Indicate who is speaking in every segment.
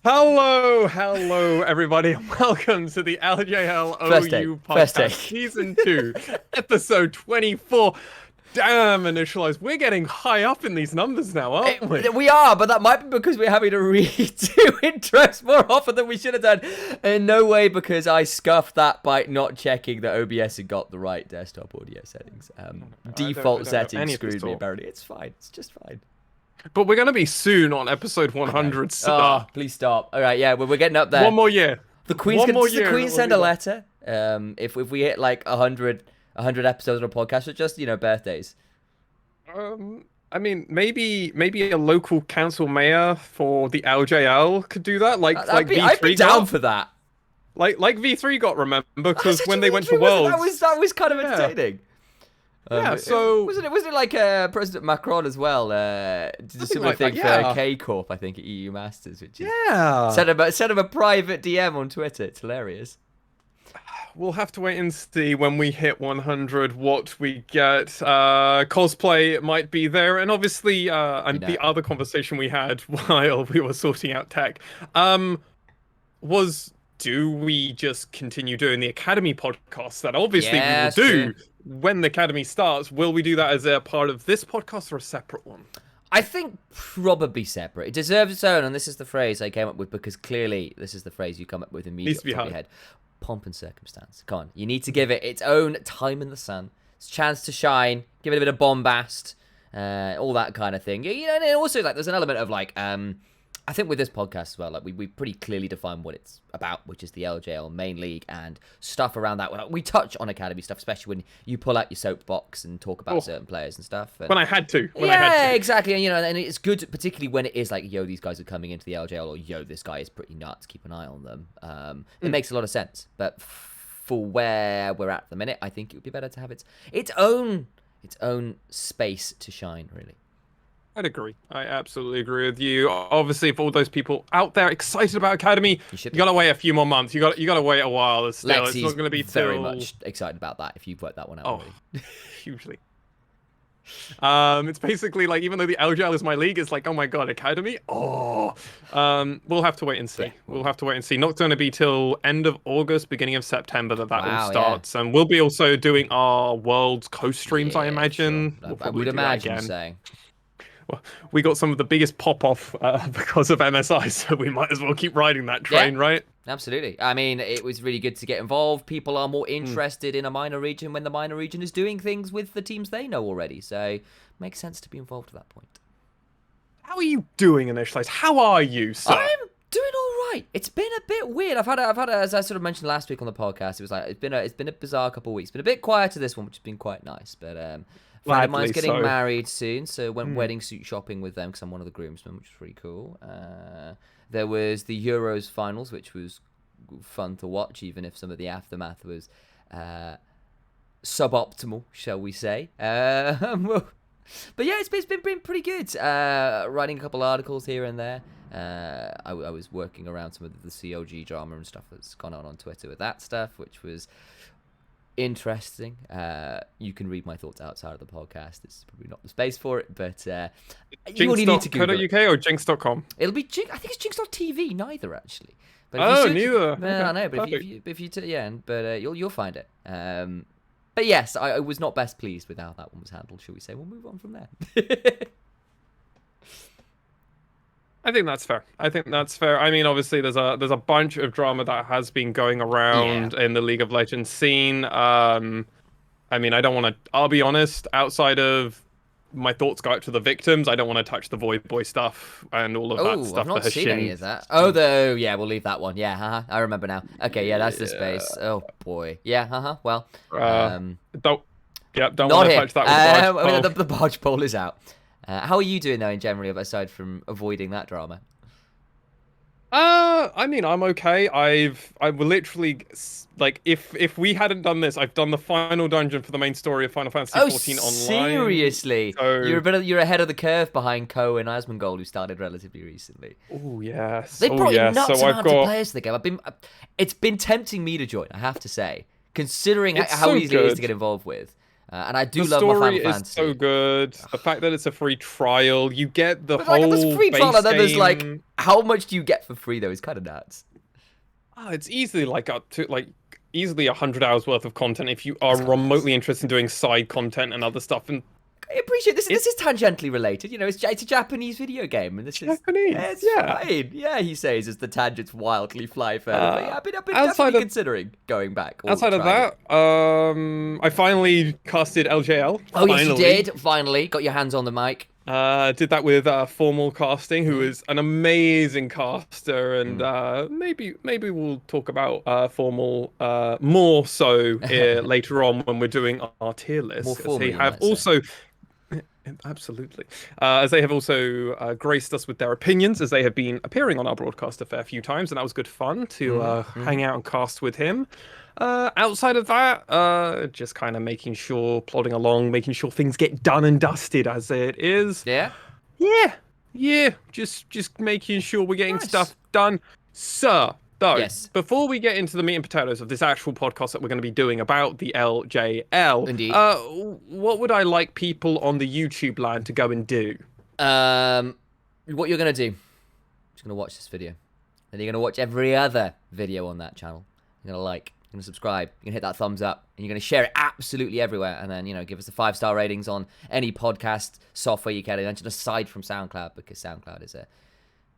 Speaker 1: Hello, everybody, and welcome to the LJL OU Podcast, Season 2, Episode 24. Damn, Initialized, we're getting high up in these numbers now, aren't we?
Speaker 2: We are, but that might be because we're having to redo intros more often than we should have done. In no way because I scuffed that by not checking that OBS had got the right desktop audio settings. Default settings screwed me, apparently. It's fine, it's just fine.
Speaker 1: But we're going to be soon on episode 100.
Speaker 2: Please stop. All right, yeah, we're getting up there.
Speaker 1: One more year.
Speaker 2: The Queen send a letter if we hit like 100 episodes on a podcast, or just, birthdays?
Speaker 1: I mean, maybe a local council mayor for the LJL could do that. Like V3
Speaker 2: I'd be down for that.
Speaker 1: Like V3 got, remember? Because when they went to Worlds...
Speaker 2: That was kind of entertaining.
Speaker 1: So
Speaker 2: wasn't it like President Macron as well did a similar thing for K Corp, I think, at EU Masters, which is sent him a private DM on Twitter. It's hilarious.
Speaker 1: We'll have to wait and see when we hit 100 what we get. Cosplay might be there, and obviously the other conversation we had while we were sorting out tech was, do we just continue doing the Academy podcast that obviously we will do when the Academy starts? Will we do that as a part of this podcast or a separate one?
Speaker 2: I think probably separate. It deserves its own, and this is the phrase I came up with because clearly this is the phrase you come up with immediately off your head. Pomp and circumstance. Come on, you need to give it its own time in the sun. It's a chance to shine, give it a bit of bombast, all that kind of thing. And also like there's an element of like I think with this podcast as well, like we pretty clearly define what it's about, which is the LJL main league and stuff around that. We touch on Academy stuff, especially when you pull out your soapbox and talk about certain players and stuff. And
Speaker 1: when I had to.
Speaker 2: Exactly. And and it's good, particularly when it is like, yo, these guys are coming into the LJL, or yo, this guy is pretty nuts, keep an eye on them. It makes a lot of sense. But for where we're at the minute, I think it would be better to have its own space to shine, really.
Speaker 1: I'd agree. I absolutely agree with you. Obviously, for all those people out there excited about Academy, you gotta wait a few more months. You gotta wait a while. Still, it's not gonna be
Speaker 2: very much excited about that. If you've worked that one out already.
Speaker 1: Hugely. It's basically like, even though the LJL is my league, it's like, oh my god, Academy. We'll have to wait and see. Yeah. We'll have to wait and see. Not going to be till end of August, beginning of September that all starts, and we'll be also doing our Worlds co-streams. I imagine.
Speaker 2: Sure. I would imagine saying.
Speaker 1: Well, we got some of the biggest pop-off because of MSI, so we might as well keep riding that train, right?
Speaker 2: Absolutely. I mean, it was really good to get involved. People are more interested in a minor region when the minor region is doing things with the teams they know already, so it makes sense to be involved at that point.
Speaker 1: How are you doing, Initialized? How are you, sir?
Speaker 2: I'm doing all right. It's been a bit weird. I've had, as I sort of mentioned last week on the podcast, it was like it's been a bizarre couple of weeks. It's been a bit quieter this one, which has been quite nice, but friend of mine's getting married soon, so went wedding suit shopping with them because I'm one of the groomsmen, which was really cool. There was the Euros finals, which was fun to watch, even if some of the aftermath was suboptimal, shall we say. But yeah, it's been pretty good. Writing a couple articles here and there. I was working around some of the COG drama and stuff that's gone on Twitter with that stuff, which was interesting. You can read my thoughts outside of the podcast. It's probably not the space for it, but you only need to Google it.
Speaker 1: .co.uk or jinx.com?
Speaker 2: It'll be I think it's jinx.tv, neither actually. But
Speaker 1: neither.
Speaker 2: I know, but if you you'll find it. But yes, I was not best pleased with how that one was handled, shall we say. We'll move on from there.
Speaker 1: I think that's fair. I mean, obviously, there's a bunch of drama that has been going around in the League of Legends scene. I mean, I'll be honest, outside of my thoughts go out to the victims, I don't want to touch the Void Boy stuff and all of that stuff.
Speaker 2: I've not seen any of that. We'll leave that one. Yeah, I remember now. Okay, yeah, that's the space. Oh boy. Yeah, well.
Speaker 1: Don't want to touch that with
Speaker 2: the barge pole is out. How are you doing though, in general, aside from avoiding that drama?
Speaker 1: I mean, I'm okay. I've literally, like, if we hadn't done this, I've done the final dungeon for the main story of Final Fantasy XIV online.
Speaker 2: Seriously? So... You're ahead of the curve behind Ko and Asmongold, who started relatively recently.
Speaker 1: Oh yes.
Speaker 2: They brought in nuts amounts of players to the game. It's been tempting me to join, I have to say, considering how easy it is to get involved with. And I do love my Final Fantasy.
Speaker 1: The story is so good. The fact that it's a free trial, you get the
Speaker 2: but
Speaker 1: whole
Speaker 2: there's a free
Speaker 1: base
Speaker 2: trial, and then there's
Speaker 1: game.
Speaker 2: like, how much do you get for free though? It's kind of nuts.
Speaker 1: Oh, it's easily like up to easily 100 hours worth of content if you are remotely interested in doing side content and other stuff. And
Speaker 2: I appreciate this. This is tangentially related. You know, it's a Japanese video game, and this is
Speaker 1: Japanese.
Speaker 2: It's fine. Yeah, he says as the tangents wildly fly further. But yeah, I've been definitely considering going back.
Speaker 1: Outside of that, I finally casted LJL.
Speaker 2: Oh, yes, you did. Finally, got your hands on the mic.
Speaker 1: Did that with Formal Casting, who is an amazing caster, and maybe we'll talk about Formal more so later on when we're doing our tier list.
Speaker 2: More formally,
Speaker 1: they have also. Absolutely. As they have also graced us with their opinions, as they have been appearing on our broadcast a fair few times, and that was good fun to hang out and cast with him. Outside of that, just kind of plodding along, making sure things get done and dusted as it is.
Speaker 2: Yeah?
Speaker 1: Yeah. Just making sure we're getting stuff done. Sir, though, before we get into the meat and potatoes of this actual podcast that we're going to be doing about the LJL,
Speaker 2: indeed,
Speaker 1: what would I like people on the YouTube land to go and do?
Speaker 2: What you're going to do, you're going to watch this video. Then you're going to watch every other video on that channel. You're going to like, you're going to subscribe, you're going to hit that thumbs up, and you're going to share it absolutely everywhere. And then, give us the 5-star ratings on any podcast software you can. And just aside from SoundCloud, because SoundCloud is a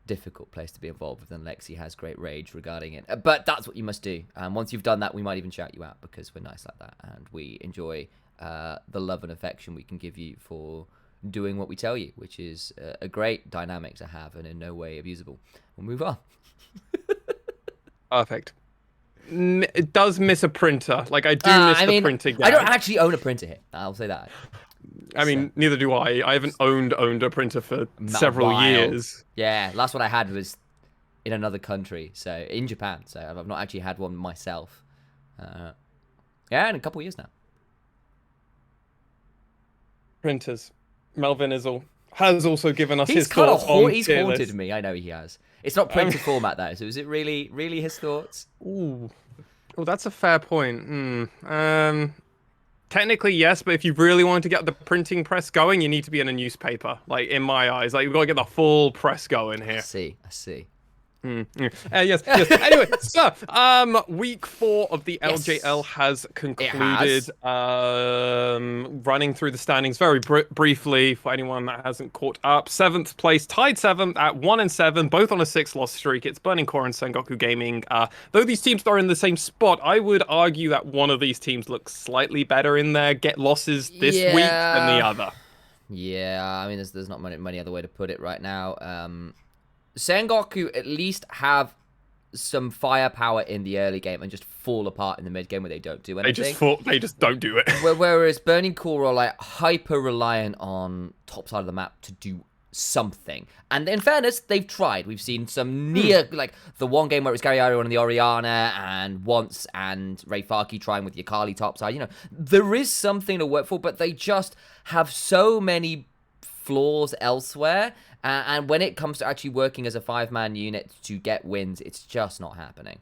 Speaker 2: difficult place to be involved with, and Lexi has great rage regarding it, but that's what you must do. And once you've done that, we might even shout you out because we're nice like that, and we enjoy the love and affection we can give you for doing what we tell you, which is a great dynamic to have and in no way abusable. We'll move on.
Speaker 1: Perfect. It does miss a printer. Like I do miss the printer gag.
Speaker 2: I don't actually own a printer here, I'll say that.
Speaker 1: I mean, neither do I. I haven't owned a printer for several years.
Speaker 2: Yeah, last one I had was in another country, so in Japan. So I've not actually had one myself. In a couple of years now.
Speaker 1: Printers. Melvin has also given us his thoughts on
Speaker 2: He's haunted me. I know he has. It's not printer format though, so is it really his thoughts?
Speaker 1: Ooh, that's a fair point. Technically, yes, but if you really want to get the printing press going, you need to be in a newspaper. Like, in my eyes, like, you've got to get the full press going here.
Speaker 2: I see.
Speaker 1: Yes. Anyway, so week 4 of the LJL has concluded. Running through the standings very briefly for anyone that hasn't caught up. 7th place, tied 7th at 1-7, both on a 6-loss streak. It's Burning Core and Sengoku Gaming. Though these teams are in the same spot, I would argue that one of these teams looks slightly better in there. Get losses this week than the other.
Speaker 2: Yeah, I mean, there's not many other way to put it right now. Sengoku at least have some firepower in the early game and just fall apart in the mid game where they don't do anything.
Speaker 1: They just don't do it.
Speaker 2: Whereas Burning Core are like hyper reliant on top side of the map to do something. And in fairness, they've tried. We've seen some like the one game where it was Gariari on the Oriana and once and Ray Farki trying with Yakali top side. There is something to work for, but they just have so many flaws elsewhere. And when it comes to actually working as a 5-man unit to get wins, it's just not happening.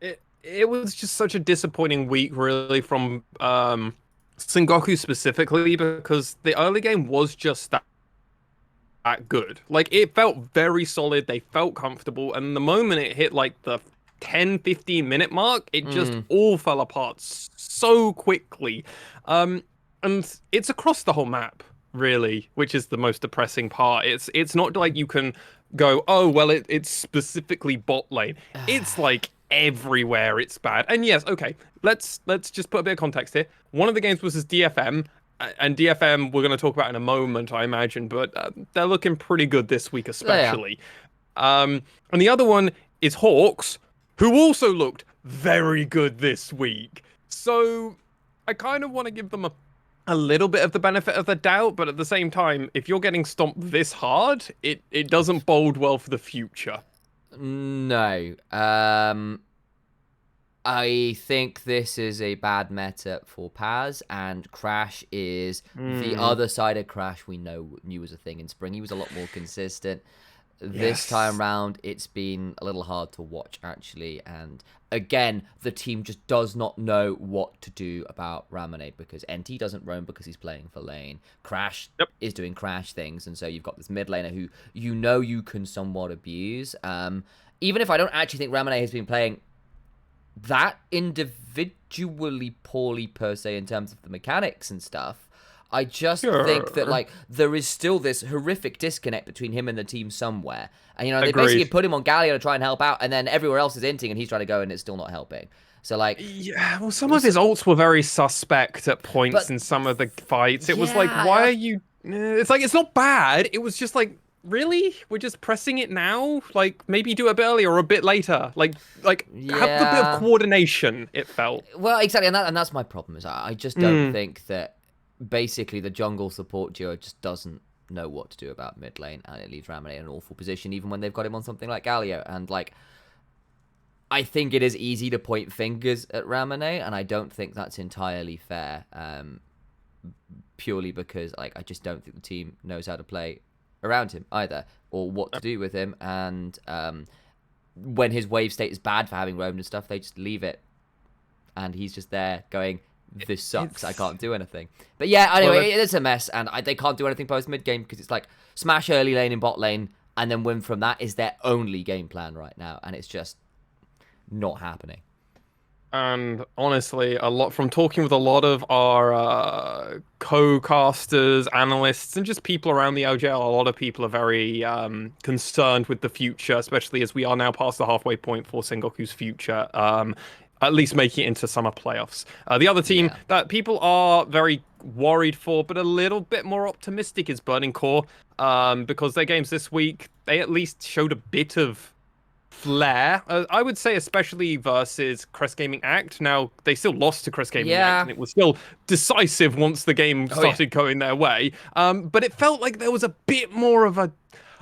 Speaker 1: It was just such a disappointing week, really, from Sengoku specifically, because the early game was just that good. Like, it felt very solid, they felt comfortable, and the moment it hit, like, the 10-15 minute mark, it just all fell apart so quickly. And it's across the whole map, really, which is the most depressing part. It's not like you can go, oh well, it's specifically bot lane. It's like everywhere it's bad. And yes, okay, let's just put a bit of context here. One of the games was his DFM, and DFM we're going to talk about in a moment, I imagine, but they're looking pretty good this week especially. And the other one is Hawks, who also looked very good this week. So I kind of want to give them a little bit of the benefit of the doubt, but at the same time, if you're getting stomped this hard, it doesn't bode well for the future.
Speaker 2: No. I think this is a bad meta for Paz, and Crash is the other side of Crash we knew was a thing in spring. He was a lot more consistent. This time round, it's been a little hard to watch, actually. And again, the team just does not know what to do about Ramone, because NT doesn't roam because he's playing for lane. Crash is doing Crash things, and so you've got this mid laner who you can somewhat abuse. Even if I don't actually think Ramone has been playing that individually poorly per se in terms of the mechanics and stuff, I just think that, like, there is still this horrific disconnect between him and the team somewhere. And, they basically put him on Galio to try and help out, and then everywhere else is inting, and he's trying to go, and it's still not helping. So, like...
Speaker 1: Yeah, well, some of his ults were very suspect at points in some of the fights. It was like, why are you... It's like, it's not bad. It was just like, really? We're just pressing it now? Like, maybe do it a bit earlier or a bit later. Like have a bit of coordination, it felt.
Speaker 2: Well, exactly, and that's my problem, is I just don't think that basically the jungle support duo just doesn't know what to do about mid lane, and it leaves Ramone in an awful position even when they've got him on something like Galio. And, like, I think it is easy to point fingers at Ramone, and I don't think that's entirely fair, purely because, like, I just don't think the team knows how to play around him either, or what to do with him. And when his wave state is bad for having roamed and stuff, they just leave it, and he's just there going, this sucks, I can't do anything. But yeah, anyway, it's a mess, and they can't do anything post mid game, because it's like smash early lane in bot lane and then win from that is their only game plan right now, and it's just not happening.
Speaker 1: And honestly, from talking with a lot of our co-casters, analysts, and just people around the LJL, a lot of people are very concerned with the future, especially as we are now past the halfway point for Sengoku's future. At least making it into summer playoffs. The other team that people are very worried for, but a little bit more optimistic, is Burning Core, because their games this week, they at least showed a bit of flair. I would say especially versus Crest Gaming Act. Now, they still lost to Crest Gaming Act, and it was still decisive once the game started going their way. But it felt like there was a bit more of a...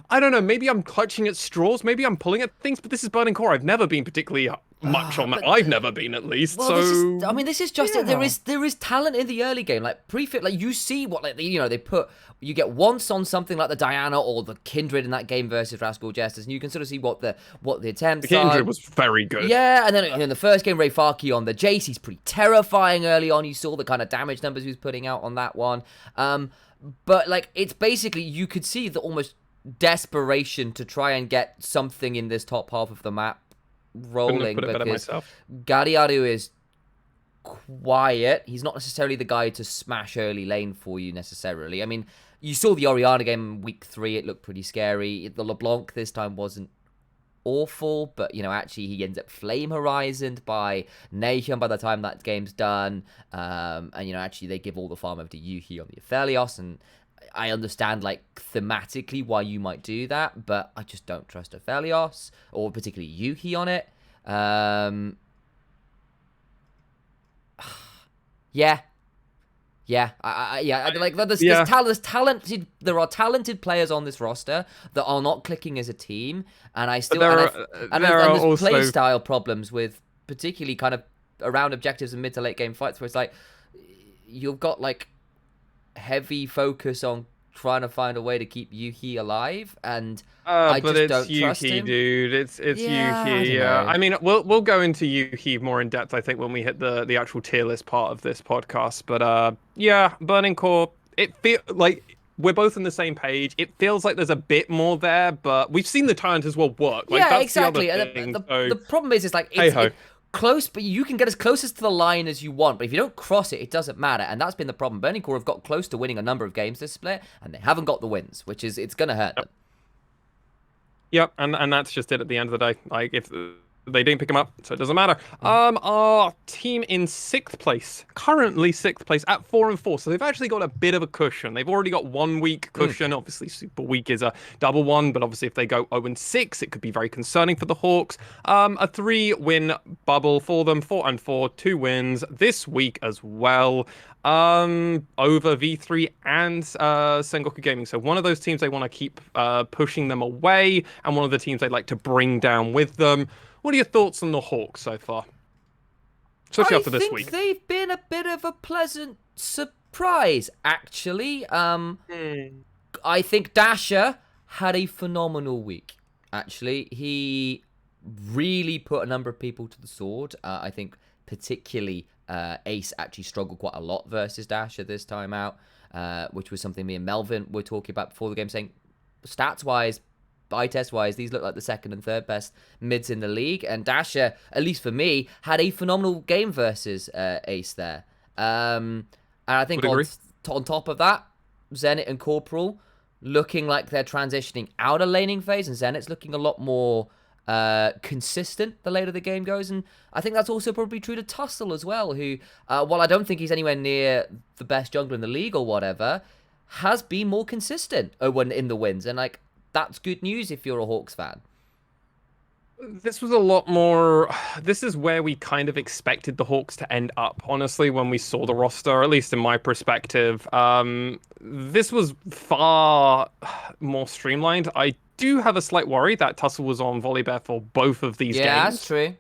Speaker 1: I don't know, maybe I'm clutching at straws, maybe I'm pulling at things, but this is Burning Core. I've never been particularly much on that. I've never been, at least.
Speaker 2: Well,
Speaker 1: so
Speaker 2: this is just it. There is talent in the early game. Like prefit, like you see what, like, they put, you get once on something like the Diana or the Kindred in that game versus Rascal Jesters, and you can sort of see what the attempts
Speaker 1: are. The Kindred
Speaker 2: are.
Speaker 1: was very good.
Speaker 2: Yeah, and then in the first game, Ray Farki on the Jace, he's pretty terrifying early on. You saw the kind of damage numbers he was putting out on that one. But like, it's basically, you could see the almost desperation to try and get something in this top half of the map rolling, because Gariaru is quiet. He's not necessarily the guy to smash early lane for you necessarily. I mean, you saw the Orianna game in week 3, it looked pretty scary. The LeBlanc this time wasn't awful, but actually he ends up flame horizoned by Nation by the time that game's done. And actually they give all the farm over to Yuhi on the Aphelios, and I understand, like, thematically why you might do that, but I just don't trust Aphelios, or particularly Yuhi on it. There are talented players on this roster that are not clicking as a team, and there's play style problems with particularly kind of around objectives and mid to late game fights, where it's like you've got like heavy focus on trying to find a way to keep Yuhi alive, and I just don't trust him.
Speaker 1: Dude. It's Yuhi. I mean, we'll go into Yuhi more in depth, I think, when we hit the actual tier list part of this podcast. But Burning Core, it feels like we're both on the same page. It feels like there's a bit more there, but we've seen the talent as well work. Like, that's
Speaker 2: exactly.
Speaker 1: The other thing,
Speaker 2: the problem is like it's close, but you can get as closest to the line as you want, but if you don't cross it, it doesn't matter, and that's been the problem. Burning Core have got close to winning a number of games this split, and they haven't got the wins, which is, it's gonna hurt them.
Speaker 1: Yep, and that's just it at the end of the day. Like, if they didn't pick him up, so it doesn't matter. Our team in 6th place, currently 6th place at 4-4, so they've actually got a bit of a cushion. They've already got 1 week cushion. Obviously, super week is a double one, but obviously if they go 0-6, it could be very concerning for the Hawks. A 3-win bubble for them, 4-4, 2 wins this week as well. Over V3 and Sengoku Gaming. So one of those teams they want to keep pushing them away, and one of the teams they'd like to bring down with them. What are your thoughts on the Hawks so far? Especially after this week.
Speaker 2: I think they've been a bit of a pleasant surprise, actually. I think Dasher had a phenomenal week, actually. He really put a number of people to the sword. I think particularly Ace actually struggled quite a lot versus Dasher this time out, which was something me and Melvin were talking about before the game, saying stats-wise, eye test-wise, these look like the second and third best mids in the league. And Dasher, at least for me, had a phenomenal game versus Ace there. And I think on top of that, Zenit and Corporal looking like they're transitioning out of laning phase, and Zenit's looking a lot more consistent the later the game goes. And I think that's also probably true to Tussle as well, who, while I don't think he's anywhere near the best jungler in the league or whatever, has been more consistent when in the wins. And like, that's good news if you're a Hawks fan.
Speaker 1: This was a lot more... This is where we kind of expected the Hawks to end up, honestly, when we saw the roster, at least in my perspective. This was far more streamlined. I do have a slight worry that Tussle was on Volibear for both of these games.
Speaker 2: Yeah, that's true.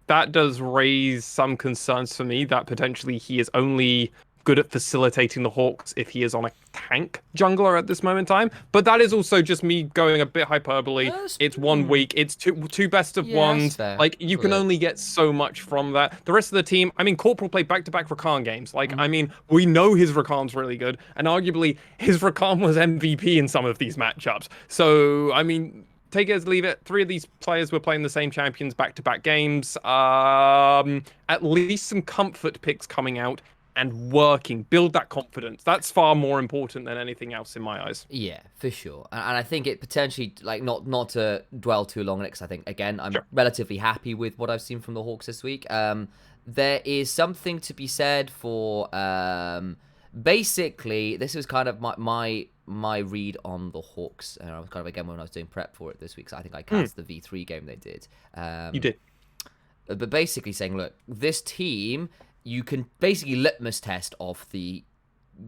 Speaker 1: That does raise some concerns for me that potentially he is only good at facilitating the Hawks if he is on a tank jungler at this moment in time. But that is also just me going a bit hyperbole. It's 1 week. It's two best of ones. Like, you can only get so much from that. The rest of the team, I mean, Corporal played back-to-back Rakan games. Like, I mean, we know his Rakan's really good. And arguably, his Rakan was MVP in some of these matchups. So, I mean, take it as leave it. 3 of these players were playing the same champions back-to-back games. At least some comfort picks coming out and working, build that confidence. That's far more important than anything else in my eyes.
Speaker 2: Yeah, for sure. And I think it potentially, like, not to dwell too long on it, because I think, again, I'm relatively happy with what I've seen from the Hawks this week. There is something to be said for, basically, this was kind of my read on the Hawks. And I was kind of, again, when I was doing prep for it this week, so I think I cast the V3 game they did.
Speaker 1: You did.
Speaker 2: But basically saying, look, this team, you can basically litmus test off the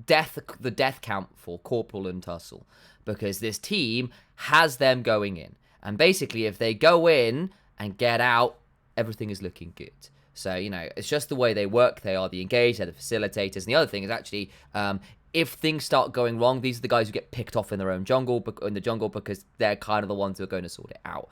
Speaker 2: death count for Corporal and Tussle, because this team has them going in. And basically, if they go in and get out, everything is looking good. So, you know, it's just the way they work. They are the engaged, they're the facilitators. And the other thing is actually, if things start going wrong, these are the guys who get picked off in their own jungle, because they're kind of the ones who are going to sort it out.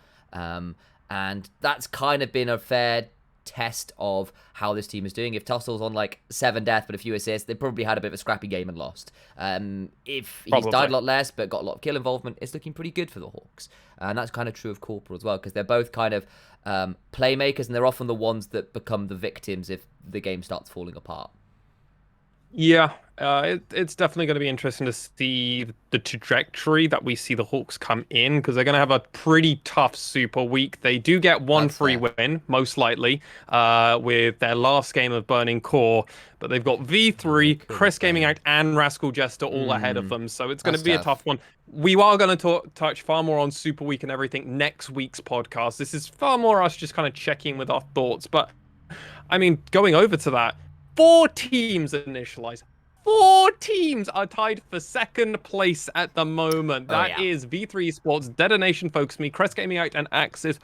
Speaker 2: And that's kind of been a fair test of how this team is doing. If Tussle's on like 7 death but a few assists, they probably had a bit of a scrappy game and lost. If he's died a lot less but got a lot of kill involvement, it's looking pretty good for the Hawks. And that's kind of true of Corporal as well, because they're both kind of playmakers, and they're often the ones that become the victims if the game starts falling apart.
Speaker 1: Yeah, it's definitely going to be interesting to see the trajectory that we see the Hawks come in, because they're going to have a pretty tough super week. They do get one free win, most likely, with their last game of Burning Core, but they've got V3, Chris Gaming Act, and Rascal Jester all ahead of them, so it's going to be a tough one. We are going to touch far more on Super Week and everything next week's podcast. This is far more us just kind of checking with our thoughts, but, I mean, going over to that, 4 teams initialized. 4 teams are tied for 2nd place at the moment. That is V3 Sports, Detonation, Focus Me, Crest Gaming Act, and Axis.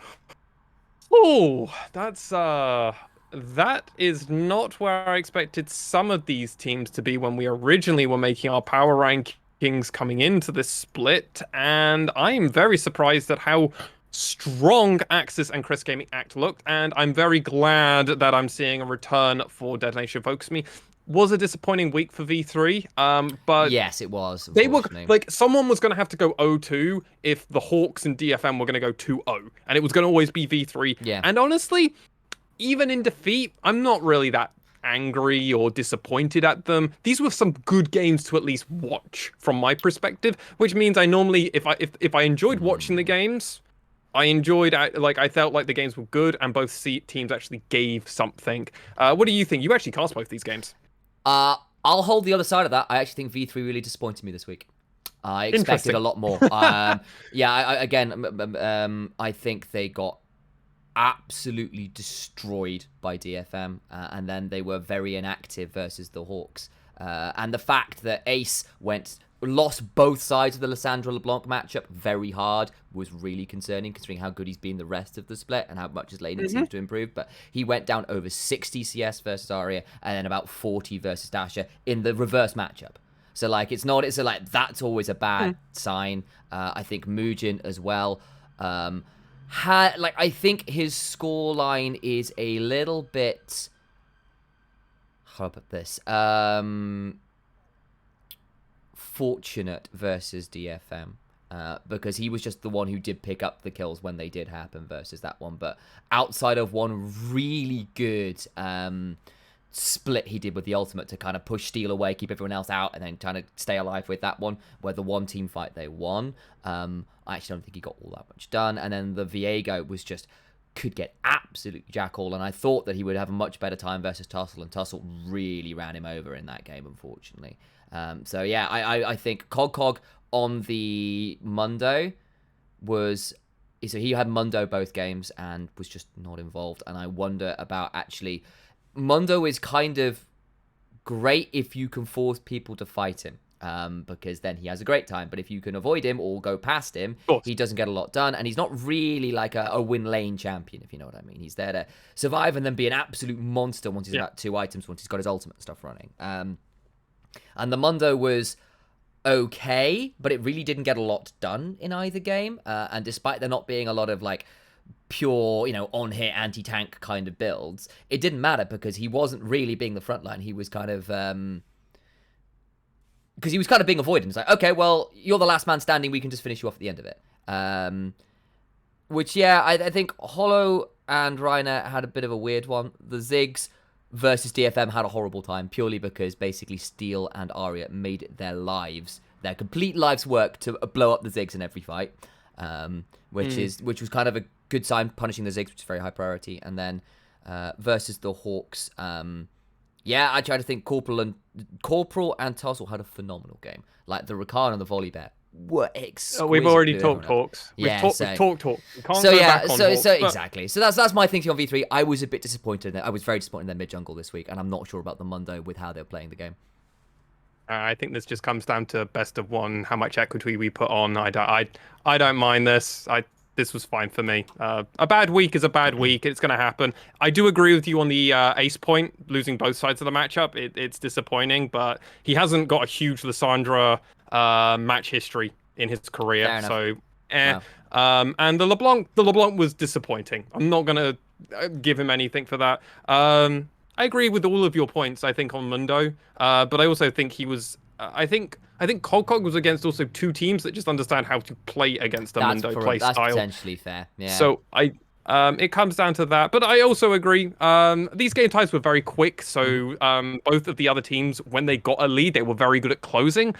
Speaker 1: Oh, that is not where I expected some of these teams to be when we originally were making our power rankings coming into this split. And I am very surprised at how strong Axis and Chris Gaming Act looked, and I'm very glad that I'm seeing a return for Detonation Focus Me. Was a disappointing week for V3, but
Speaker 2: yes, it was.
Speaker 1: They were like, someone was going to have to go 0-2 if the Hawks and DFM were going to go 2-0, and it was going to always be V3.
Speaker 2: Yeah.
Speaker 1: And honestly, even in defeat, I'm not really that angry or disappointed at them. These were some good games to at least watch from my perspective, which means I normally, if I enjoyed watching the games, I felt like the games were good, and both teams actually gave something. What do you think? You actually cast both these games.
Speaker 2: I'll hold the other side of that. I actually think V3 really disappointed me this week. I expected a lot more. I think they got absolutely destroyed by DFM, and then they were very inactive versus the Hawks. And the fact that Ace lost both sides of the Lissandra LeBlanc matchup very hard was really concerning, considering how good he's been the rest of the split and how much his laning seems to improve. But he went down over 60 CS versus Arya, and then about 40 versus Dasher in the reverse matchup. So like that's always a bad sign. I think Mugen as well. I think his scoreline is a little bit. How about this? Fortunate versus DFM. Because he was just the one who did pick up the kills when they did happen versus that one. But outside of one really good split he did with the ultimate to kind of push Steel away, keep everyone else out, and then kind of stay alive with that one, where the one team fight they won. I actually don't think he got all that much done. And then the Viego was just could get absolutely jackal, and I thought that he would have a much better time versus Tussle, and Tussle really ran him over in that game, unfortunately. So yeah, I think Cog on the Mundo so he had Mundo both games and was just not involved, and I wonder about actually Mundo is kind of great if you can force people to fight him, because then he has a great time. But if you can avoid him or go past him, he doesn't get a lot done, and he's not really like a win lane champion, if you know what I mean. He's there to survive and then be an absolute monster once he's got 2 items, once he's got his ultimate stuff running. And the Mundo was okay, but it really didn't get a lot done in either game. And despite there not being a lot of like pure, on-hit anti-tank kind of builds, it didn't matter because he wasn't really being the front line. He was kind of because he was kind of being avoided. It's like, okay, well, you're the last man standing, we can just finish you off at the end of it. Which, yeah, I think Hollow and Reiner had a bit of a weird one. The Ziggs versus DFM had a horrible time, purely because basically Steel and Arya made their complete lives work to blow up the Ziggs in every fight, which was kind of a good sign, punishing the Ziggs, which is very high priority. And then versus the Hawks, I try to think Corporal and Tussle had a phenomenal game. Like the Rakan and the Volley Bet were exquisite.
Speaker 1: We've already talked Hawks. We've talked.
Speaker 2: Exactly. So that's my thinking on V3. I was a bit disappointed. I was very disappointed in their mid jungle this week, and I'm not sure about the Mundo with how they're playing the game.
Speaker 1: I think this just comes down to best of one, how much equity we put on. I don't mind this. This was fine for me. A bad week is a bad week. It's going to happen. I do agree with you on the ace point, losing both sides of the matchup. It's disappointing, but he hasn't got a huge Lissandra match history in his career. So, wow. And the LeBlanc was disappointing. I'm not going to give him anything for that. I agree with all of your points, I think, on Mundo. But I also think he was... I think Cog was against also 2 teams that just understand how to play against the Mundo play style.
Speaker 2: That's potentially fair, yeah.
Speaker 1: So it comes down to that. But I also agree, these game times were very quick. So both of the other teams, when they got a lead, they were very good at closing,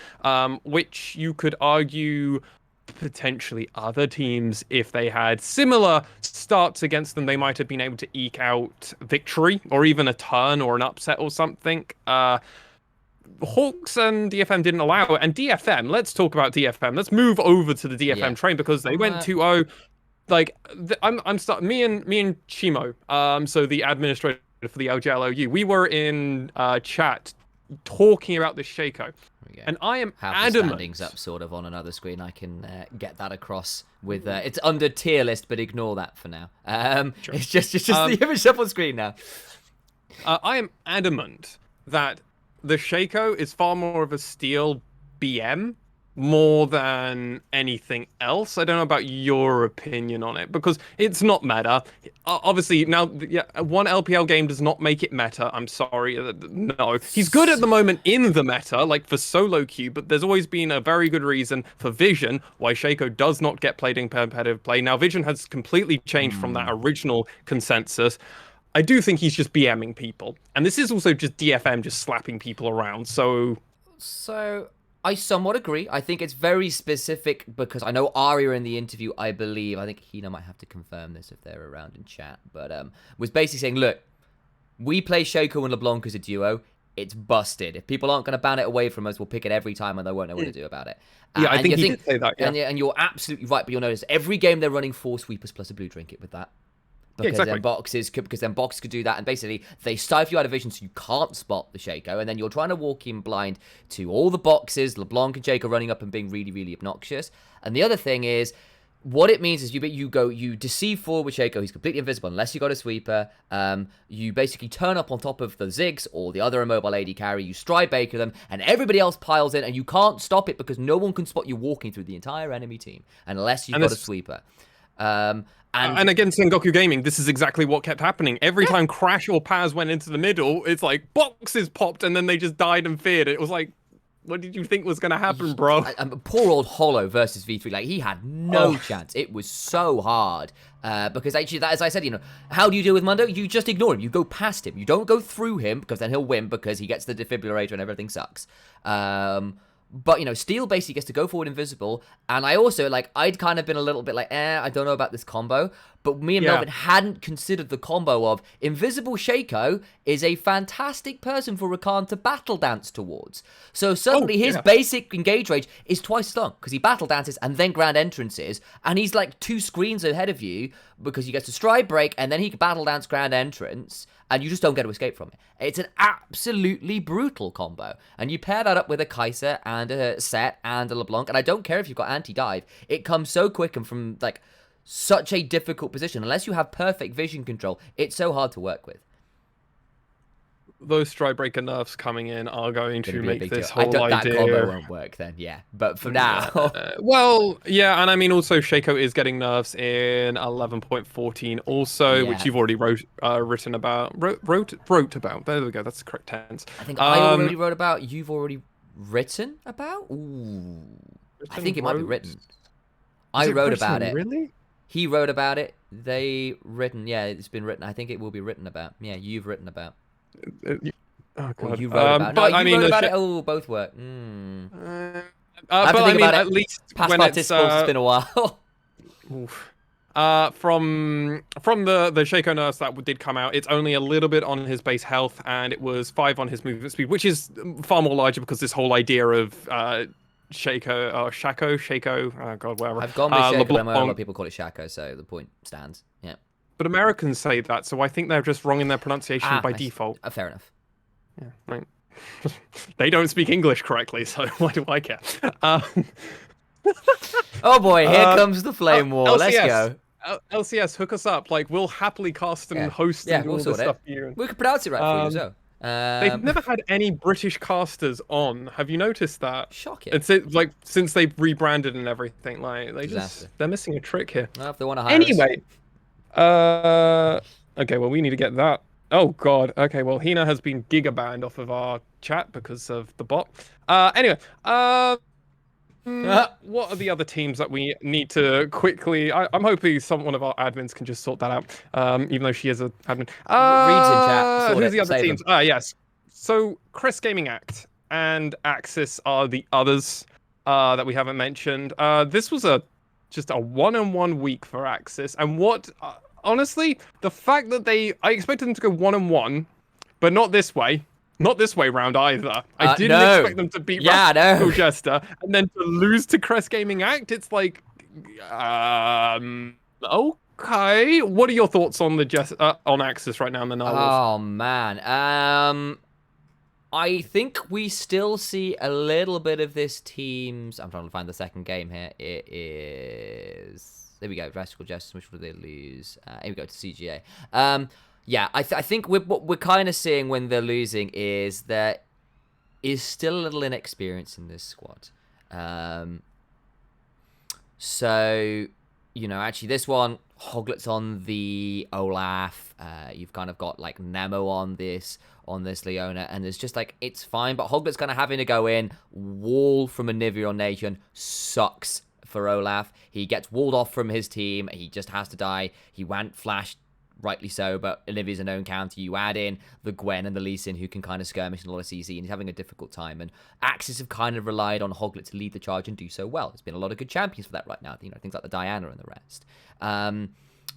Speaker 1: which you could argue potentially other teams, if they had similar starts against them, they might have been able to eke out victory or even a turn or an upset or something. Hawks and DFM didn't allow it, and DFM, let's talk about DFM. Let's move over to the DFM train, because they went 2-0. Like, me and Chimo, so the administrator for the LJLOU, we were in chat talking about the Shaco, and I am adamant.
Speaker 2: The standings up sort of on another screen. I can get that across with it's under tier list, but ignore that for now. Sure. It's just the image up on screen now.
Speaker 1: I am adamant that the Shaco is far more of a Steel BM more than anything else. I don't know about your opinion on it, because it's not meta. Obviously, now, one LPL game does not make it meta. I'm sorry. No. He's good at the moment in the meta, like for solo queue, but there's always been a very good reason for Vision why Shaco does not get played in competitive play. Now, Vision has completely changed from that original consensus. I do think he's just BMing people. And this is also just DFM just slapping people around, so
Speaker 2: I somewhat agree. I think it's very specific, because I know Arya in the interview, I think Hina might have to confirm this if they're around in chat, but was basically saying, look, we play Shaco and LeBlanc as a duo. It's busted. If people aren't going to ban it away from us, we'll pick it every time and they won't know what to do about it.
Speaker 1: I think he did say that, yeah.
Speaker 2: And you're absolutely right, but you'll notice every game they're running 4 sweepers plus a blue trinket with that. Because then boxes could do that, and basically they stifle you out of vision, so you can't spot the Shaco, and then you're trying to walk in blind to all the boxes, LeBlanc and Shaco running up and being really, really obnoxious. And the other thing is, What it means is you deceive forward with Shaco. He's completely invisible unless you got a sweeper. You basically turn up on top of the Ziggs or the other immobile AD carry. You stride Baker them, and everybody else piles in, and you can't stop it because no one can spot you walking through the entire enemy team unless you've got a sweeper. And
Speaker 1: against Sengoku Gaming, this is exactly what kept happening. Every time Crash or Paz went into the middle, it's like boxes popped, and then they just died and feared. It was like, what did you think was going to happen, bro?
Speaker 2: Poor old Hollow versus V3. Like, he had no chance. It was so hard. Because actually, as I said, how do you deal with Mundo? You just ignore him. You go past him. You don't go through him, because then he'll win because he gets the defibrillator and everything sucks. But, Steel basically gets to go forward invisible. And I also, I'd kind of been a little bit like, I don't know about this combo. But me and Melvin hadn't considered the combo of Invisible Shaco is a fantastic person for Rakan to battle dance towards. So suddenly his basic engage range is twice as long because he battle dances and then grand entrances. And he's like 2 screens ahead of you because he gets to stride break and then he can battle dance grand entrance. And you just don't get to escape from it. It's an absolutely brutal combo. And you pair that up with a Kai'Sa and a Set and a LeBlanc. And I don't care if you've got anti-dive. It comes so quick and from, such a difficult position. Unless you have perfect vision control, it's so hard to work with.
Speaker 1: Those stride breaker nerfs coming in are going to make this whole idea...
Speaker 2: That combo won't work then, yeah. But for now...
Speaker 1: and I mean, also, Shaco is getting nerfs in 11.14 also, which you've already written about. Wrote about. There we go, that's the correct tense.
Speaker 2: I think I already wrote about, you've already written about? Ooh. I think it might be written. I wrote about it.
Speaker 1: Really?
Speaker 2: He wrote about it. They written. Yeah, it's been written. I think it will be written about. Yeah, you've written about.
Speaker 1: Oh, God.
Speaker 2: Or you wrote about. No, you wrote about it. Oh, both work.
Speaker 1: But I mean, at least
Speaker 2: past
Speaker 1: when
Speaker 2: participles, it's been a while.
Speaker 1: From the Shaco nerfs that did come out, it's only a little bit on his base health, and it was 5 on his movement speed, which is far more larger because this whole idea of Shaco, oh God, whatever.
Speaker 2: I've gone with Shaco, but a lot of people call it Shaco, so the point stands. Yeah.
Speaker 1: But Americans say that, so I think they're just wrong in their pronunciation by default.
Speaker 2: Fair enough.
Speaker 1: Yeah, right. They don't speak English correctly, so why do I care?
Speaker 2: Oh boy, here comes the flame war. Let's go.
Speaker 1: LCS, hook us up. We'll happily cast and host and do all this stuff for you.
Speaker 2: We can pronounce it right for you as well.
Speaker 1: They've never had any British casters on. Have you noticed that?
Speaker 2: Shocking.
Speaker 1: It's since they've rebranded and everything, they're missing a trick here.
Speaker 2: Well, if they want to hire
Speaker 1: anyway, okay, well we need to get that. Oh God. Okay, well Hina has been giga banned off of our chat because of the bot. Anyway, what are the other teams that we need to quickly... I'm hoping one of our admins can just sort that out, even though she is an admin.
Speaker 2: Reads in chat.
Speaker 1: Who's the other teams? Yes. So, Chris Gaming Act and Axis are the others that we haven't mentioned. This was just a one-on-one week for Axis. And honestly, the fact that I expected them to go one-on-one, but not this way. Not this way round either. I didn't expect them to beat Jester and then to lose to Crest Gaming Act. It's like, okay. What are your thoughts on on Axis right now in the Nile?
Speaker 2: Oh man, I think we still see a little bit of this team's. I'm trying to find the second game here. It is there we go. Radical Justice. Which would they lose? Here we go to CGA. Yeah, I think what we're kind of seeing when they're losing is there is still a little inexperience in this squad. So, actually this one, Hoglet's on the Olaf. You've kind of got Nemo on this Leona, and it's just it's fine, but Hoglet's kind of having to go in. Wall from a Niveon Nation sucks for Olaf. He gets walled off from his team. He just has to die. He went flashed. Rightly so, but Olivia's a known counter. You add in the Gwen and the Lee Sin, who can kind of skirmish in a lot of CC, and he's having a difficult time. And Axis have kind of relied on Hoglet to lead the charge and do so well. There's been a lot of good champions for that right now. Things like the Diana and the rest. And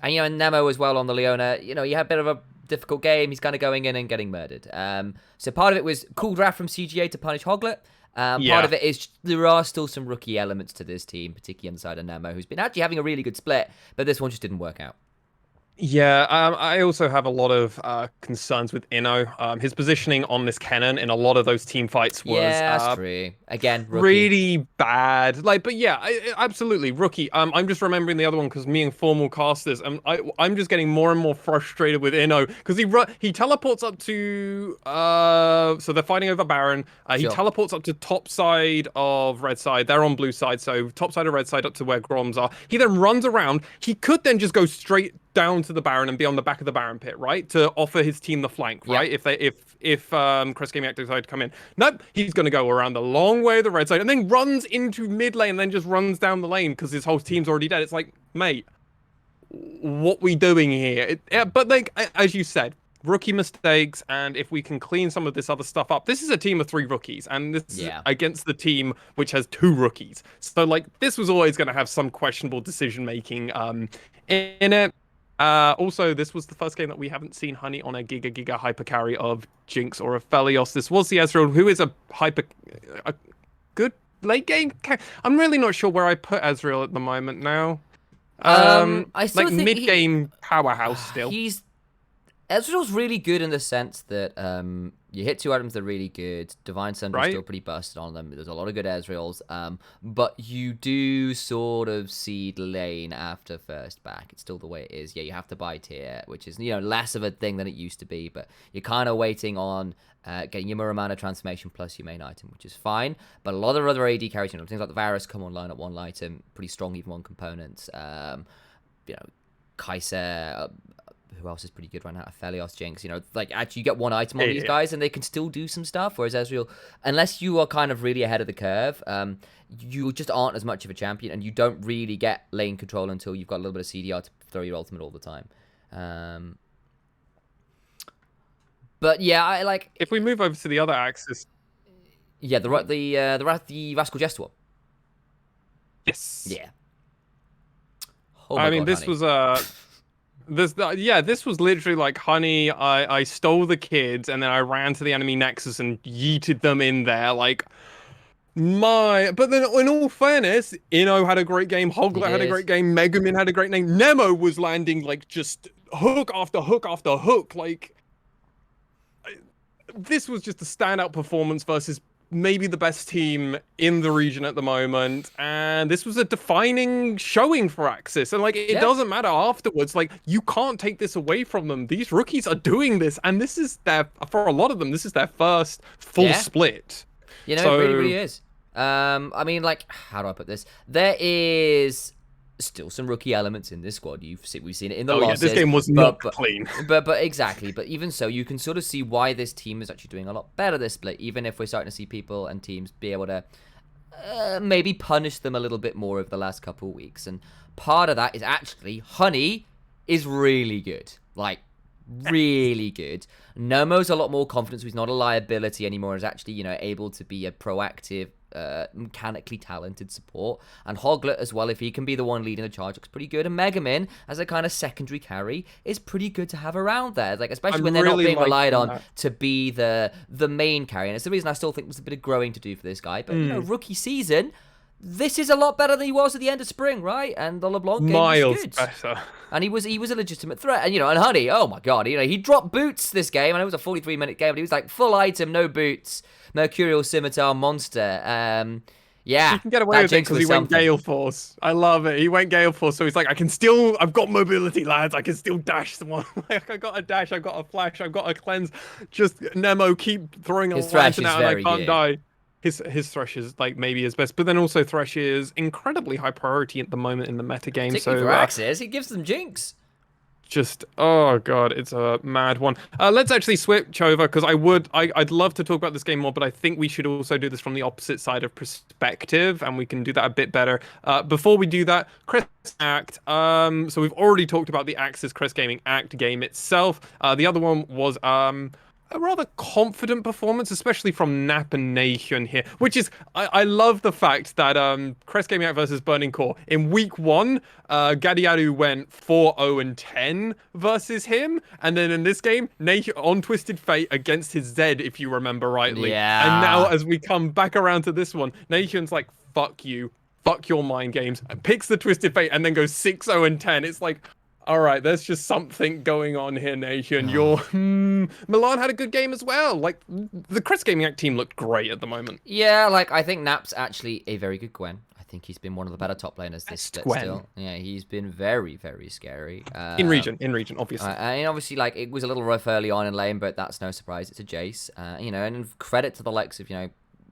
Speaker 2: Nemo as well on the Leona. You had a bit of a difficult game. He's kind of going in and getting murdered. So part of it was cool draft from CGA to punish Hoglet. Part of it is there are still some rookie elements to this team, particularly on the side of Nemo, who's been actually having a really good split, but this one just didn't work out.
Speaker 1: Yeah, I also have a lot of concerns with Inno. His positioning on this cannon in a lot of those team fights was
Speaker 2: Yeah, that's true. Again, rookie.
Speaker 1: really bad. Like, but yeah, absolutely rookie. I'm just remembering the other one because me and formal casters, I'm just getting more and more frustrated with Inno because he teleports up to so they're fighting over Baron. He
Speaker 2: Sure.
Speaker 1: teleports up to top side of red side. They're on blue side, so top side of red side up to where Groms are. He then runs around. He could then just go straight down to the Baron and be on the back of the Baron pit, right? To offer his team the flank,
Speaker 2: Yep.
Speaker 1: right? If Chris Gaming Act decide to come in. Nope, he's gonna go around the long way of the red side and then runs into mid lane and then just runs down the lane because his whole team's already dead. It's like, mate, what we doing here? But like as you said, rookie mistakes, and if we can clean some of this other stuff up, this is a team of 3 rookies, and this is against the team which has 2 rookies. So like this was always going to have some questionable decision making in it. Also, this was the first game that we haven't seen Honey on a Giga hyper carry of Jinx or Aphelios. This was the Ezreal, who is a good late game. I'm really not sure where I put Ezreal at the moment now.
Speaker 2: I still
Speaker 1: like
Speaker 2: think
Speaker 1: mid game powerhouse still.
Speaker 2: Ezreal's really good in the sense that you hit 2 items that are really good. Divine Sunder's still pretty busted on them. There's a lot of good Ezreals. But you do sort of seed lane after first back. It's still the way it is. Yeah, you have to buy tier, which is, less of a thing than it used to be. But you're kind of waiting on getting your Muramana transformation plus your main item, which is fine. But a lot of other AD carries, things like the Varus come online at 1 item, pretty strong even 1 components. Kaiser, who else is pretty good right now? Aphelios, Jinx, like actually you get 1 item on these guys and they can still do some stuff. Whereas Ezreal, unless you are kind of really ahead of the curve, you just aren't as much of a champion and you don't really get lane control until you've got a little bit of CDR to throw your ultimate all the time. But yeah, I like.
Speaker 1: If we move over to the other axis,
Speaker 2: yeah, the Rascal Jester one.
Speaker 1: Yes.
Speaker 2: Yeah.
Speaker 1: Oh I mean, God, this Honey. This was literally like, Honey, I stole the kids and then I ran to the enemy nexus and yeeted them in there. Like, but then in all fairness, Inno had a great game, Hoglet had a great game, Megumin had a great name, Nemo was landing like just hook after hook after hook. Like, this was just a standout performance versus maybe the best team in the region at the moment, and this was a defining showing for Axis. And like, it doesn't matter afterwards, like, you can't take this away from them. These rookies are doing this, and this is for a lot of them, this is their first full split.
Speaker 2: It really, really is. I mean, like, how do I put this? There is still some rookie elements in this squad. We've seen it in the losses.
Speaker 1: Yeah, this game was not clean.
Speaker 2: But exactly. But even so, you can sort of see why this team is actually doing a lot better this split. Even if we're starting to see people and teams be able to maybe punish them a little bit more over the last couple of weeks. And part of that is actually Honey is really good. Like, really good. Nomo's a lot more confident, so he's not a liability anymore. He's actually, able to be a proactive, mechanically talented support. And Hoglet as well, if he can be the one leading the charge, looks pretty good. And Megumin as a kind of secondary carry is pretty good to have around there. Like, especially when they're not being relied on to be the main carry. And it's the reason I still think there's a bit of growing to do for this guy. But rookie season, this is a lot better than he was at the end of spring, right? And the LeBlanc game was good.
Speaker 1: Better.
Speaker 2: And he was a legitimate threat. And, and Honey, oh my God, he dropped boots this game. And it was a 43-minute game, but he was like full item, no boots, Mercurial Scimitar monster. Yeah.
Speaker 1: He can get away with it because he went Gale Force. I love it. He went Gale Force, so he's like, I've got mobility, lads. I can still dash someone. Like, I got a dash, I've got a flash, I've got a cleanse. Just Nemo, keep throwing a lantern out and I can't die. His Thresh is like maybe his best, but then also Thresh is incredibly high priority at the moment in the meta game.
Speaker 2: Particularly for Axis, he gives them Jinx.
Speaker 1: Just, oh God, it's a mad one. Let's actually switch over because I'd love to talk about this game more, but I think we should also do this from the opposite side of perspective, and we can do that a bit better. Before we do that, Chris Act. So we've already talked about the Axis Chris Gaming Act game itself. The other one was a rather confident performance, especially from Nap and Nahun here, which is, I love the fact that Crest Gaming Out versus Burning Core, in week 1, Gadiadu went 4-0-10 versus him, and then in this game, Nahun on Twisted Fate against his Zed, if you remember rightly.
Speaker 2: Yeah.
Speaker 1: And now, as we come back around to this one, Nahun's like, fuck you, fuck your mind games, and picks the Twisted Fate, and then goes 6-0-10. It's like, All right, there's just something going on here, Nation. Milan had a good game as well. Like, the Chris Gaming Act team looked great at the moment.
Speaker 2: Yeah, like, I think Nap's actually a very good Gwen. I think he's been one of the better top laners this split
Speaker 1: Gwen.
Speaker 2: still. Yeah, he's been very, very scary.
Speaker 1: In region, obviously.
Speaker 2: And obviously, like, it was a little rough early on in lane, but that's no surprise. It's a Jace. And credit to the likes of,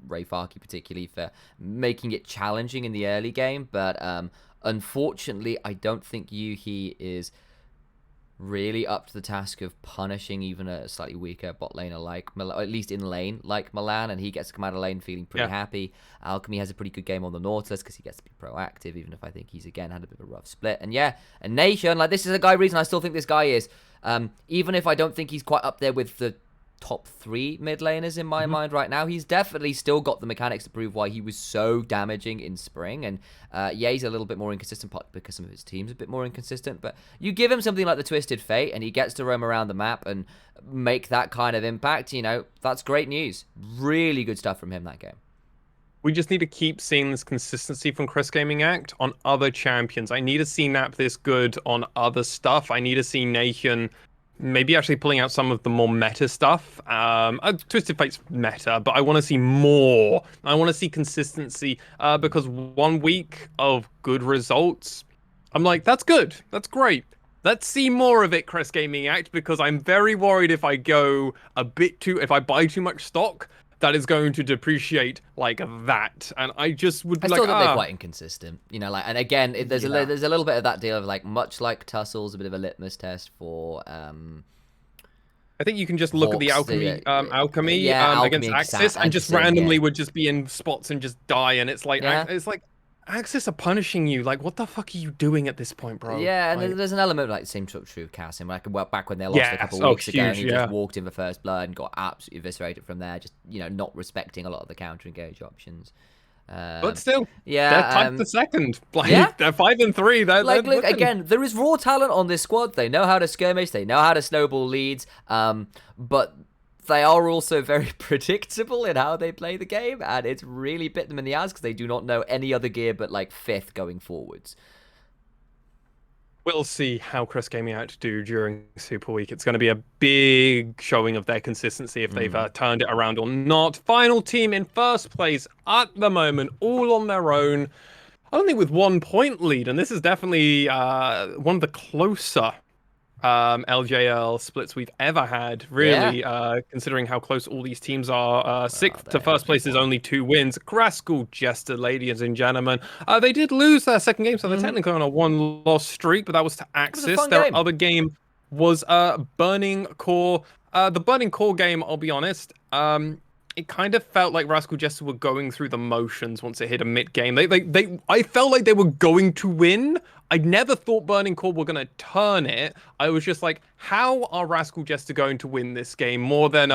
Speaker 2: Ray Farkey particularly for making it challenging in the early game. But unfortunately, I don't think Yuhi is really up to the task of punishing even a slightly weaker bot laner like Milan, at least in lane like Milan, and he gets to come out of lane feeling pretty happy. Alchemy has a pretty good game on the Nautilus because he gets to be proactive, even if I think he's again had a bit of a rough split. And Nation, like, this is a reason I still think this guy is, even if I don't think he's quite up there with the top 3 mid laners in my mind right now, he's definitely still got the mechanics to prove why he was so damaging in spring. And he's a little bit more inconsistent because some of his team's a bit more inconsistent, but you give him something like the Twisted Fate and he gets to roam around the map and make that kind of impact, that's great news. Really good stuff from him that game.
Speaker 1: We just need to keep seeing this consistency from Chris Gaming Act on other champions. I need to see Nap this good on other stuff. I need to see Nation maybe actually pulling out some of the more meta stuff. Twisted Fate's meta, but I want to see more. I want to see consistency because 1 week of good results, I'm like, that's good. That's great. Let's see more of it, Chris Gaming Act, because I'm very worried if I go if I buy too much stock, that is going to depreciate like that, and I just would be like,
Speaker 2: I still think they're quite inconsistent, and again, there's a little bit of that deal of, like, much like Tussel's a bit of a litmus test for.
Speaker 1: I think you can just look at the alchemy, alchemy against Axis, and just
Speaker 2: Antisyn,
Speaker 1: randomly would just be in spots and just die, and it's like Axis are punishing you. Like, what the fuck are you doing at this point, bro?
Speaker 2: Yeah, and
Speaker 1: like,
Speaker 2: there's an element of, like, the same sort of true of Cassim. Like, back when they lost a couple of weeks ago, and he just walked in for first blood and got absolutely eviscerated from there, just, not respecting a lot of the counter engage options.
Speaker 1: But still,
Speaker 2: they're
Speaker 1: tied to second. Like, they're 5 and 3.
Speaker 2: Look, again, there is raw talent on this squad. They know how to skirmish. They know how to snowball leads. But they are also very predictable in how they play the game, and it's really bit them in the ass because they do not know any other gear but, like, 5th going forwards.
Speaker 1: We'll see how Chris Gaming Act do during Super Week. It's going to be a big showing of their consistency if they've turned it around or not. Final team in first place at the moment, all on their own, only with 1 point lead, and this is definitely one of the closer LJL splits we've ever had, really, considering how close all these teams are. 6th to first place is only 2 wins. Graskell Jester, ladies and gentlemen. They did lose their second game, so they're technically on a 1-loss streak, but that was to Axis. Their other game was Burning Core. The Burning Core game, I'll be honest, it kind of felt like Graskell Jester were going through the motions once it hit a mid game. I felt like they were going to win. I never thought Burning Core were going to turn it. I was just like, how are Graskell Jester going to win this game more than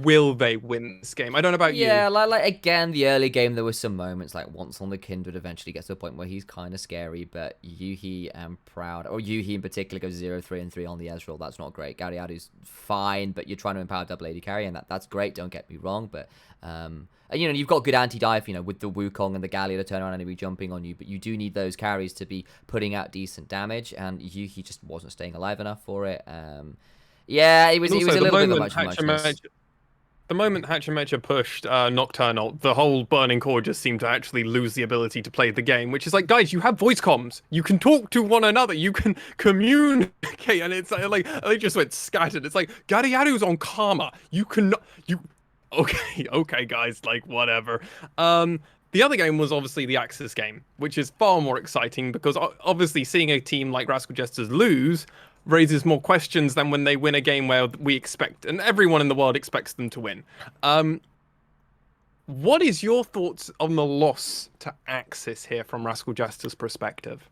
Speaker 1: will they win this game? I don't know about you.
Speaker 2: Yeah, like again, the early game, there were some moments, like once on the Kindred eventually gets to a point where he's kind of scary, but Yuhi and Proud, or Yuhi in particular, goes 0-3-3 on the Ezreal. That's not great. Gariadu's fine, but you're trying to empower double AD carry, and that's great, don't get me wrong, but and, you've got good anti-dive, with the Wukong and the Gallia to turn around and be jumping on you, but you do need those carries to be putting out decent damage, and Yuhi just wasn't staying alive enough for it. It was a little bit of much muchness.
Speaker 1: The moment Hatchemecha pushed Nocturnal, the whole Burning Core just seemed to actually lose the ability to play the game, which is like, guys, you have voice comms. You can talk to one another. You can communicate, and it's like they just went scattered. It's like, Gariadu's on Karma. Okay, guys, like, whatever. The other game was obviously the Axis game, which is far more exciting because obviously seeing a team like Graskell Jesters lose raises more questions than when they win a game where we expect, and everyone in the world expects them to win. What is your thoughts on the loss to Axis here from Graskell Jester's perspective?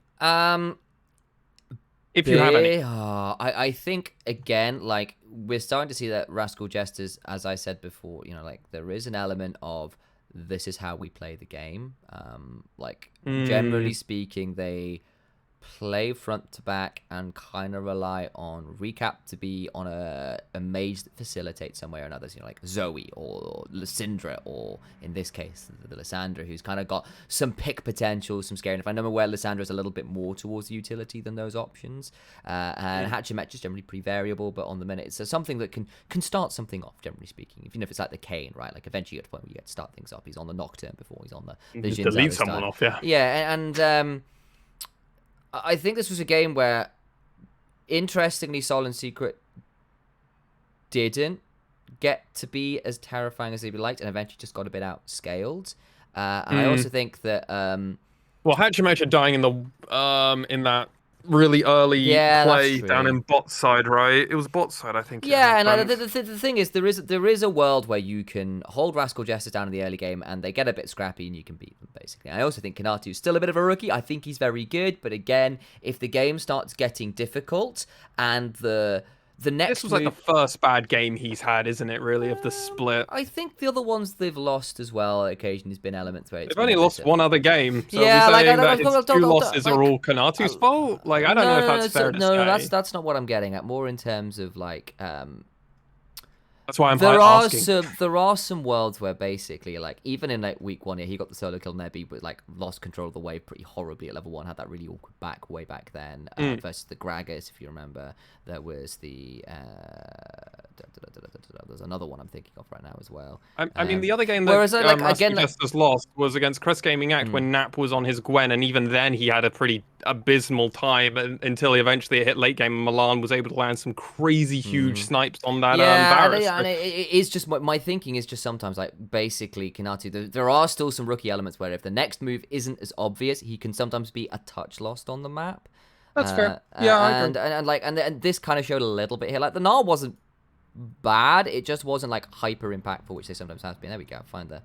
Speaker 1: If you have any.
Speaker 2: I think, again, like, we're starting to see that Graskell Jesters, as I said before, like, there is an element of this is how we play the game. Generally speaking, they play front to back and kind of rely on recap to be on a mage that facilitates some way or another, like Zoe or Lysindra, or in this case the Lysandra, who's kind of got some pick potential, some scary. And if I know where Lysandra is a little bit more towards the utility than those options, and Hatchemet is generally pretty variable, but on the minute it's something that can start something off, generally speaking. Even if it's like the Kane, right? Like eventually you get to the point where you get to start things up. He's on the Nocturne before he's on the
Speaker 1: Just
Speaker 2: Jinzao
Speaker 1: delete someone off, yeah.
Speaker 2: Yeah, and I think this was a game where, interestingly, Sol and Secret didn't get to be as terrifying as they'd be liked, and eventually just got a bit outscaled. And I also think that
Speaker 1: well, Hatchemet dying in that really early play down in bot side, right? It was bot side, I think.
Speaker 2: Yeah, and the thing is, there is a world where you can hold Rascal Jesters down in the early game, and they get a bit scrappy, and you can beat them, basically. I also think Kanatu is still a bit of a rookie. I think he's very good, but again, if the game starts getting difficult, and the next
Speaker 1: this was like the first bad game he's had, isn't it, really, of the split?
Speaker 2: I think the other ones they've lost as well, occasionally, has been elements where
Speaker 1: they've only lost one other game. So
Speaker 2: yeah,
Speaker 1: are we saying that his two losses are all Kanatu's fault? Like, I don't know if that's fair to say.
Speaker 2: No, that's not what I'm getting at. More in terms of, like...
Speaker 1: That's why I'm asking.
Speaker 2: There are some worlds where basically, like, even in like week 1, he got the solo kill Nebby, but like lost control of the wave pretty horribly at level 1. Had that really awkward back way back then versus the Gragas, if you remember. There was the there's another one I'm thinking of right now as well.
Speaker 1: I mean, the other game that Rascal Jesters lost was against Chris Gaming Act when Nap was on his Gwen, and even then he had a pretty abysmal time until he eventually hit late game and Milan was able to land some crazy huge snipes on that Varus.
Speaker 2: And it is just my thinking is just sometimes like basically Kanatu, there are still some rookie elements where if the next move isn't as obvious, he can sometimes be a touch lost on the map.
Speaker 1: That's fair. Yeah,
Speaker 2: and this kind of showed a little bit here. Like the Gnar wasn't bad, it just wasn't like hyper impactful, which they sometimes have been. There we go. Find the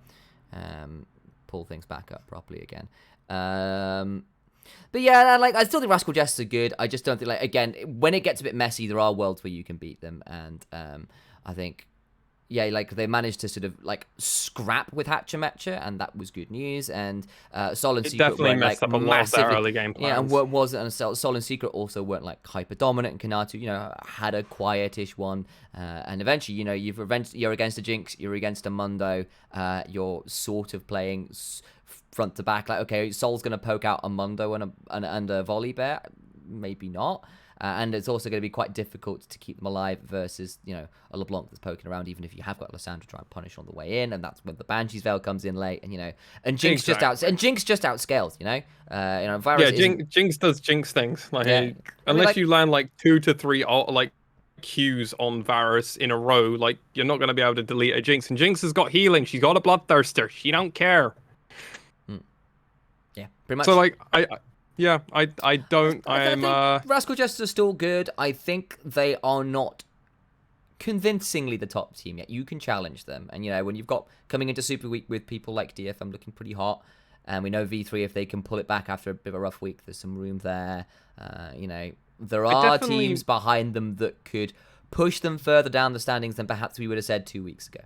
Speaker 2: pull things back up properly again. But yeah, like I still think Rascal Jesters are good. I just don't think, like, again, when it gets a bit messy, there are worlds where you can beat them, and I think, yeah, like they managed to sort of like scrap with Hatchemetcha, and that was good news. And Sol and Secret
Speaker 1: definitely
Speaker 2: weren't
Speaker 1: messed
Speaker 2: like
Speaker 1: up a lot of their early game plans.
Speaker 2: Yeah, and wasn't, and Sol and Secret also weren't like hyper dominant, and Kanatu, had a quietish one. And eventually, you're against a Jinx, you're against a Mundo, you're sort of playing front to back. Like, okay, Sol's gonna poke out a Mundo and a Volley Bear, maybe not. And it's also going to be quite difficult to keep them alive versus, a LeBlanc that's poking around, even if you have got Lysandra trying to punish on the way in, and that's when the Banshee's Veil comes in late, and Jinx just outscales,
Speaker 1: Jinx does Jinx things. Like, unless you land like 2 to 3 like Qs on Varus in a row, like you're not going to be able to delete a Jinx. And Jinx has got healing. She's got a Bloodthirster. She don't care.
Speaker 2: Yeah, pretty much.
Speaker 1: So like I don't.
Speaker 2: Rascal Jesters are still good. I think they are not convincingly the top team yet. You can challenge them, and when you've got coming into Super Week with people like DFM looking pretty hot, and we know V3, if they can pull it back after a bit of a rough week, there's some room there. There are teams behind them that could push them further down the standings than perhaps we would have said 2 weeks ago.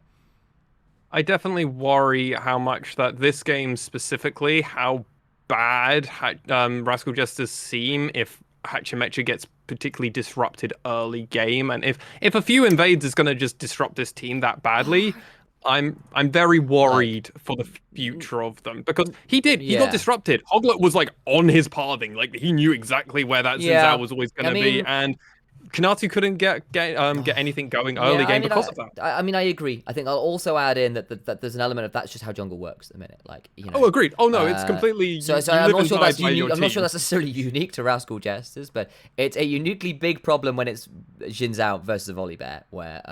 Speaker 1: I definitely worry how much that this game specifically, how bad Rascal Jesters seem if Hatchemetcha gets particularly disrupted early game, and if a few invades is going to just disrupt this team that badly, I'm very worried for the future of them, because he got disrupted. Hoglet was like on his pathing, like he knew exactly where that Xin was always going to be, and Kanatu couldn't get anything going early game because of that.
Speaker 2: I agree. I think I'll also add in that there's an element of that's just how jungle works at the minute. Like,
Speaker 1: Oh, agreed. Oh no, it's completely.
Speaker 2: So I'm not sure that's unique. I'm not sure that's necessarily unique to Rascal Jesters, but it's a uniquely big problem when it's Xin Zhao versus a Volley Bear, where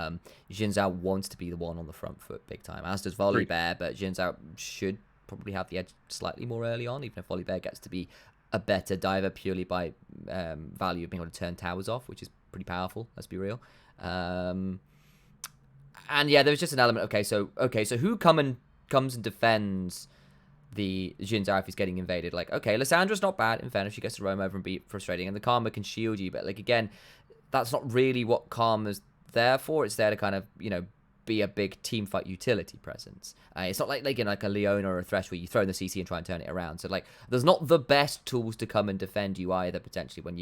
Speaker 2: Xin Zhao wants to be the one on the front foot big time, as does Volley Bear, but Xin Zhao should probably have the edge slightly more early on, even if Volley Bear gets to be a better diver purely by value of being able to turn towers off, which is pretty powerful, let's be real. And yeah, there's just an element. Okay, so who comes and defends the Xin Zhao if he's getting invaded? Like, okay, Lysandra's not bad. In fairness, she gets to roam over and be frustrating, and the Karma can shield you. But like, again, that's not really what Karma's there for. It's there to kind of be a big team fight utility presence. It's not like a Leona or a Thresh where you throw in the CC and try and turn it around. So like, there's not the best tools to come and defend you either. Potentially, when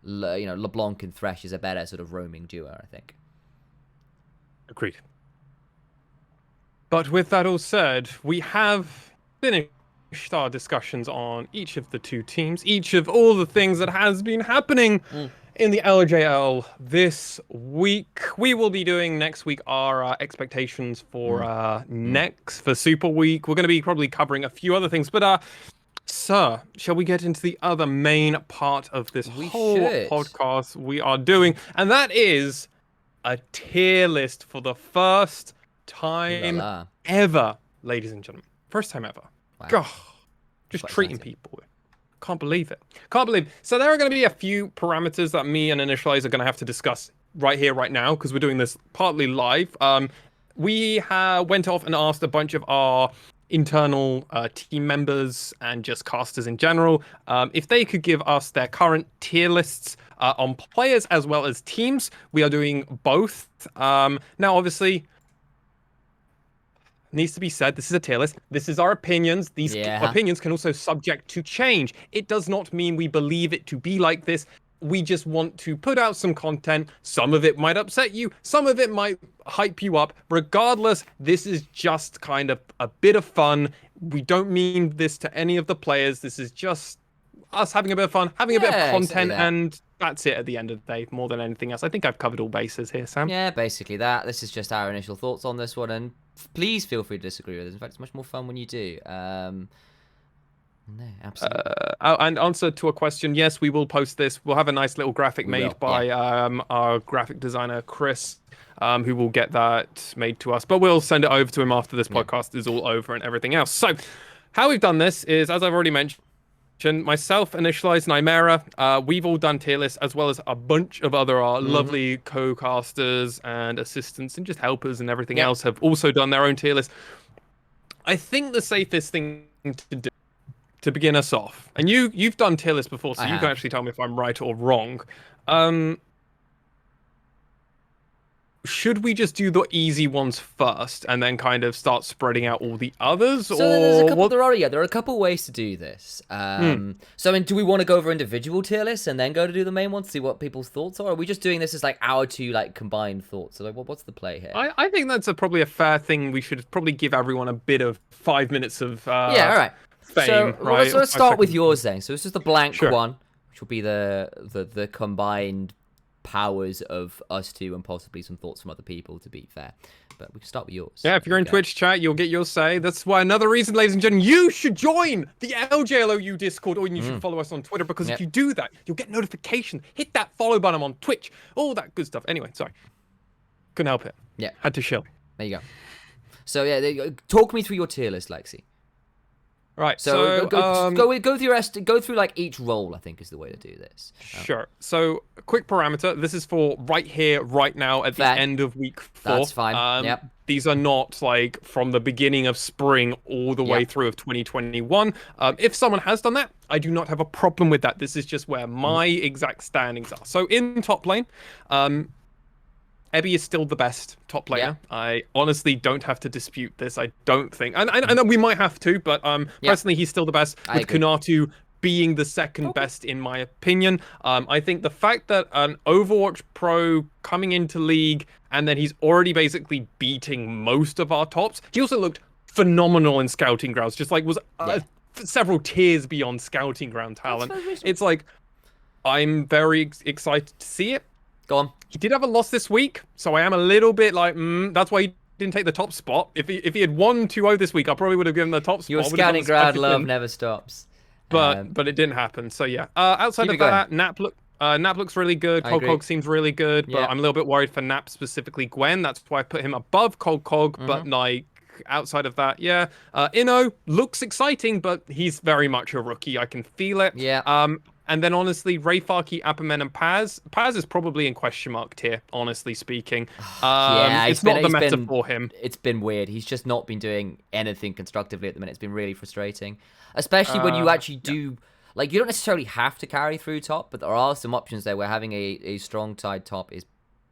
Speaker 2: LeBlanc and Thresh is a better sort of roaming duo, I think.
Speaker 1: Agreed. But with that all said, we have finished our discussions on each of the two teams, each of all the things that has been happening in the LJL this week. We will be doing next week our expectations for for Super Week. We're going to be probably covering a few other things, but sir, shall we get into the other main part of this whole podcast we are doing? And that is a tier list for the first time ever, ladies and gentlemen. First time ever. Wow. God, just treating people. Can't believe it. Can't believe. So there are going to be a few parameters that me and Initialize are going to have to discuss right here, right now, because we're doing this partly live. We went off and asked a bunch of our internal team members and just casters in general if they could give us their current tier lists on players as well as teams. We are doing both. Now, obviously, needs to be said, this is a tier list. This is our opinions. These opinions can also subject to change. It does not mean we believe it to be like this. We just want to put out some content. Some of it might upset you. Some of it might hype you up. Regardless, this is just kind of a bit of fun. We don't mean this to any of the players. This is just us having a bit of fun, having a bit of content, and that's it at the end of the day, more than anything else. I think I've covered all bases here, Sam.
Speaker 2: Yeah, basically that. This is just our initial thoughts on this one, and please feel free to disagree with us. In fact, it's much more fun when you do. No, absolutely.
Speaker 1: And answer to a question, yes, we will post this. We'll have a nice little graphic made by our graphic designer, Chris, who will get that made to us. But we'll send it over to him after this podcast is all over and everything else. So how we've done this is, as I've already mentioned, myself, Initialize, and Imera, we've all done tier lists, as well as a bunch of other lovely co-casters and assistants and just helpers and everything else have also done their own tier list. I think the safest thing to do to begin us off, and you've done tier lists before, so you can actually tell me if I'm right or wrong. Should we just do the easy ones first and then kind of start spreading out all the others?
Speaker 2: So there's a couple. There are a couple ways to do this. So I mean, do we want to go over individual tier lists and then go to do the main ones, see what people's thoughts are? Or are we just doing this as like our two like combined thoughts? So like, what's the play here?
Speaker 1: I think that's probably a fair thing. We should probably give everyone a bit of 5 minutes of
Speaker 2: all right.
Speaker 1: Fame,
Speaker 2: so
Speaker 1: right?
Speaker 2: let's start with yours then. So it's just a blank one, which will be the combined powers of us two and possibly some thoughts from other people, to be fair. But we can start with yours.
Speaker 1: Yeah, if you're in Twitch chat, you'll get your say. That's why another reason, ladies and gentlemen, you should join the LJLOU Discord, or you should follow us on Twitter, because if you do that, you'll get notifications. Hit that follow button on Twitch. All that good stuff. Anyway, sorry. Couldn't help it.
Speaker 2: Yeah.
Speaker 1: Had to chill.
Speaker 2: There you go. So yeah, talk me through your tier list, Lexi.
Speaker 1: Right,
Speaker 2: so go through like each role, I think is the way to do this.
Speaker 1: Sure. So quick parameter. This is for right here, right now at the end of week 4.
Speaker 2: That's fine.
Speaker 1: These are not like from the beginning of spring all the way through of 2021. If someone has done that, I do not have a problem with that. This is just where my exact standings are. So in top lane, Ebby is still the best top player. I honestly don't have to dispute this. I don't think. And I know we might have to, but personally, he's still the best, with Kunatu being the second best, in my opinion. I think the fact that an Overwatch Pro coming into League, and then he's already basically beating most of our tops. He also looked phenomenal in Scouting Grounds, just like was several tiers beyond Scouting Ground talent. It's like, I'm very excited to see it.
Speaker 2: Go on.
Speaker 1: He did have a loss this week, so I am a little bit like, that's why he didn't take the top spot. If he had won 2-0 this week, I probably would have given the top spot.
Speaker 2: Your Scouting Ground love never stops.
Speaker 1: But it didn't happen, so yeah. Outside of that, Nap looks really good. Cog seems really good, but I'm a little bit worried for Nap, specifically Gwen. That's why I put him above Cog, but like, outside of that, Inno looks exciting, but he's very much a rookie. I can feel it. And then honestly, Rayfarki, Apperman, and Paz. Paz is probably in question mark tier, honestly speaking. It's not the meta for him.
Speaker 2: It's been weird. He's just not been doing anything constructively at the minute. It's been really frustrating. Especially when you actually do... Like, you don't necessarily have to carry through top, but there are some options there where having a strong side top is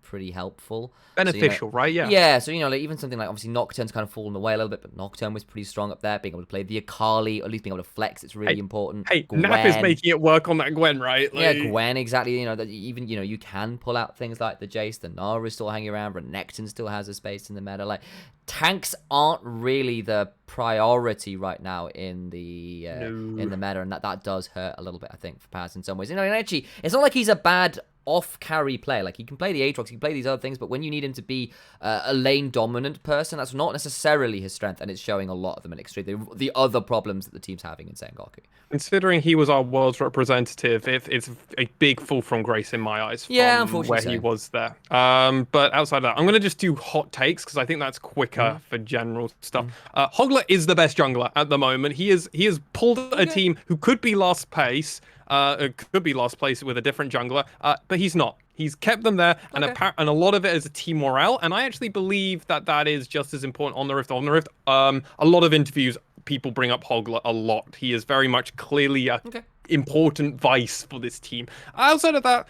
Speaker 2: pretty helpful.
Speaker 1: Beneficial, right? Yeah.
Speaker 2: Yeah, so, like, even something like, obviously, Nocturne's kind of fallen away a little bit, but Nocturne was pretty strong up there. Being able to play the Akali, or at least being able to flex, it's really important.
Speaker 1: Hey, Nap is making it work on that Gwen, right?
Speaker 2: Yeah, Gwen, exactly. Even, you can pull out things like the Jace, the Nara is still hanging around, Renekton still has a space in the meta. Like, tanks aren't really the priority right now in the meta, and that does hurt a little bit, I think, for Paz in some ways. And actually, it's not like he's a bad off-carry play. Like, he can play the Aatrox, he can play these other things, but when you need him to be a lane-dominant person, that's not necessarily his strength, and it's showing a lot of them in X3. The other problems that the team's having in Sengoku.
Speaker 1: Considering he was our world's representative, it's a big fall from grace in my eyes.
Speaker 2: Yeah, unfortunately,
Speaker 1: where he was there. But outside of that, I'm going to just do hot takes because I think that's quicker for general stuff. Hogla is the best jungler at the moment. He has pulled a team who could be last place. Could be last place with a different jungler, but he's not. He's kept them there, and a lot of it is a team morale. And I actually believe that is just as important on the Rift. On the Rift, a lot of interviews, people bring up Hogla a lot. He is very much clearly a important vice for this team. Outside of that,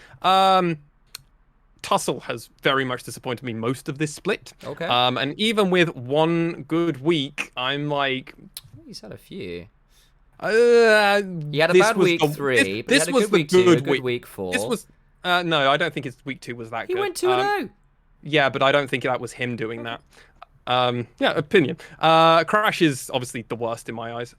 Speaker 1: Tussle has very much disappointed me most of this split. And even with one good week, I'm like,
Speaker 2: he's had a few.
Speaker 1: He had
Speaker 2: a bad week 3, but this was the good week 4.
Speaker 1: This was no, I don't think his week 2 was that good.
Speaker 2: He went 2-0.
Speaker 1: Yeah, but I don't think that was him doing that. Opinion. Crash is obviously the worst in my eyes.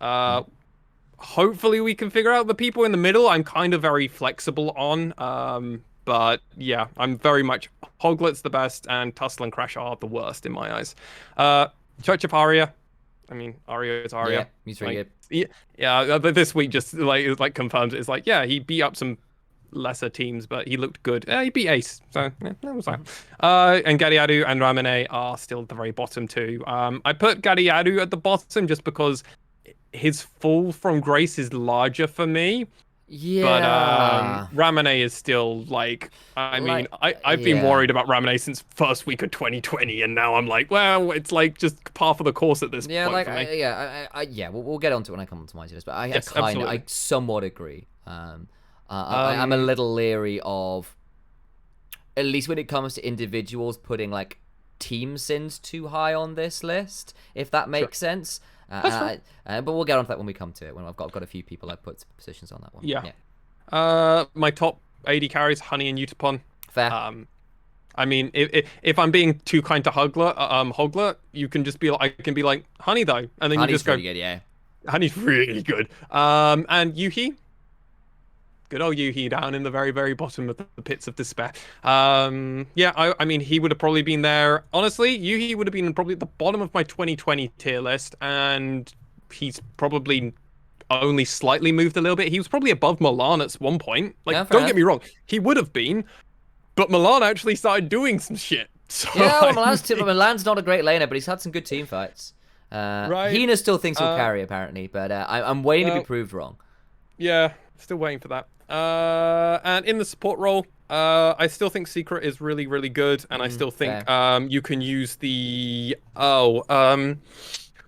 Speaker 1: Hopefully we can figure out the people in the middle. I'm kind of very flexible on. But yeah, I'm very much Hoglet's the best, and Tussle and Crash are the worst in my eyes. Church of Arya. I mean, Arya is Arya.
Speaker 2: Yeah, he's really good.
Speaker 1: Yeah, but this week just like confirms it. It's like, yeah, he beat up some lesser teams, but he looked good. He beat Ace, so yeah, that was fine. And Gadiadu and Ramane are still at the very bottom too. I put Gadiadu at the bottom just because his fall from grace is larger for me.
Speaker 2: Yeah.
Speaker 1: But Ramane is still like, I mean, I've been worried about Ramane since first week of 2020, and now I'm like, well, it's like just par for the course at this point.
Speaker 2: Yeah, we'll get onto it when I come onto my list, but I somewhat agree. I'm a little leery of, at least when it comes to individuals, putting like team sins too high on this list, if that makes sense. But we'll get on to that when we come to it. When I've got a few people I put positions on that one.
Speaker 1: Yeah. My top AD carries, Honey and Utapon.
Speaker 2: Fair.
Speaker 1: I mean, if I'm being too kind to Hogla, you can just be like, I can be like, Honey though, and then
Speaker 2: Honey's
Speaker 1: you just go.
Speaker 2: Really good, yeah.
Speaker 1: Honey's really good. And Yuhi. Good old Yuhi down in the very, very bottom of the pits of despair. I mean, he would have probably been there. Honestly, Yuhi would have been probably at the bottom of my 2020 tier list, and he's probably only slightly moved a little bit. He was probably above Milan at one point. Like, don't get me wrong, he would have been, but Milan actually started doing some shit. So,
Speaker 2: yeah, well, Milan's not a great laner, but he's had some good team fights. Right. Hina still thinks he'll carry, apparently, but I'm waiting to be proved wrong.
Speaker 1: Yeah, still waiting for that. And in the support role, I still think Secret is really, really good, and I still think you can use the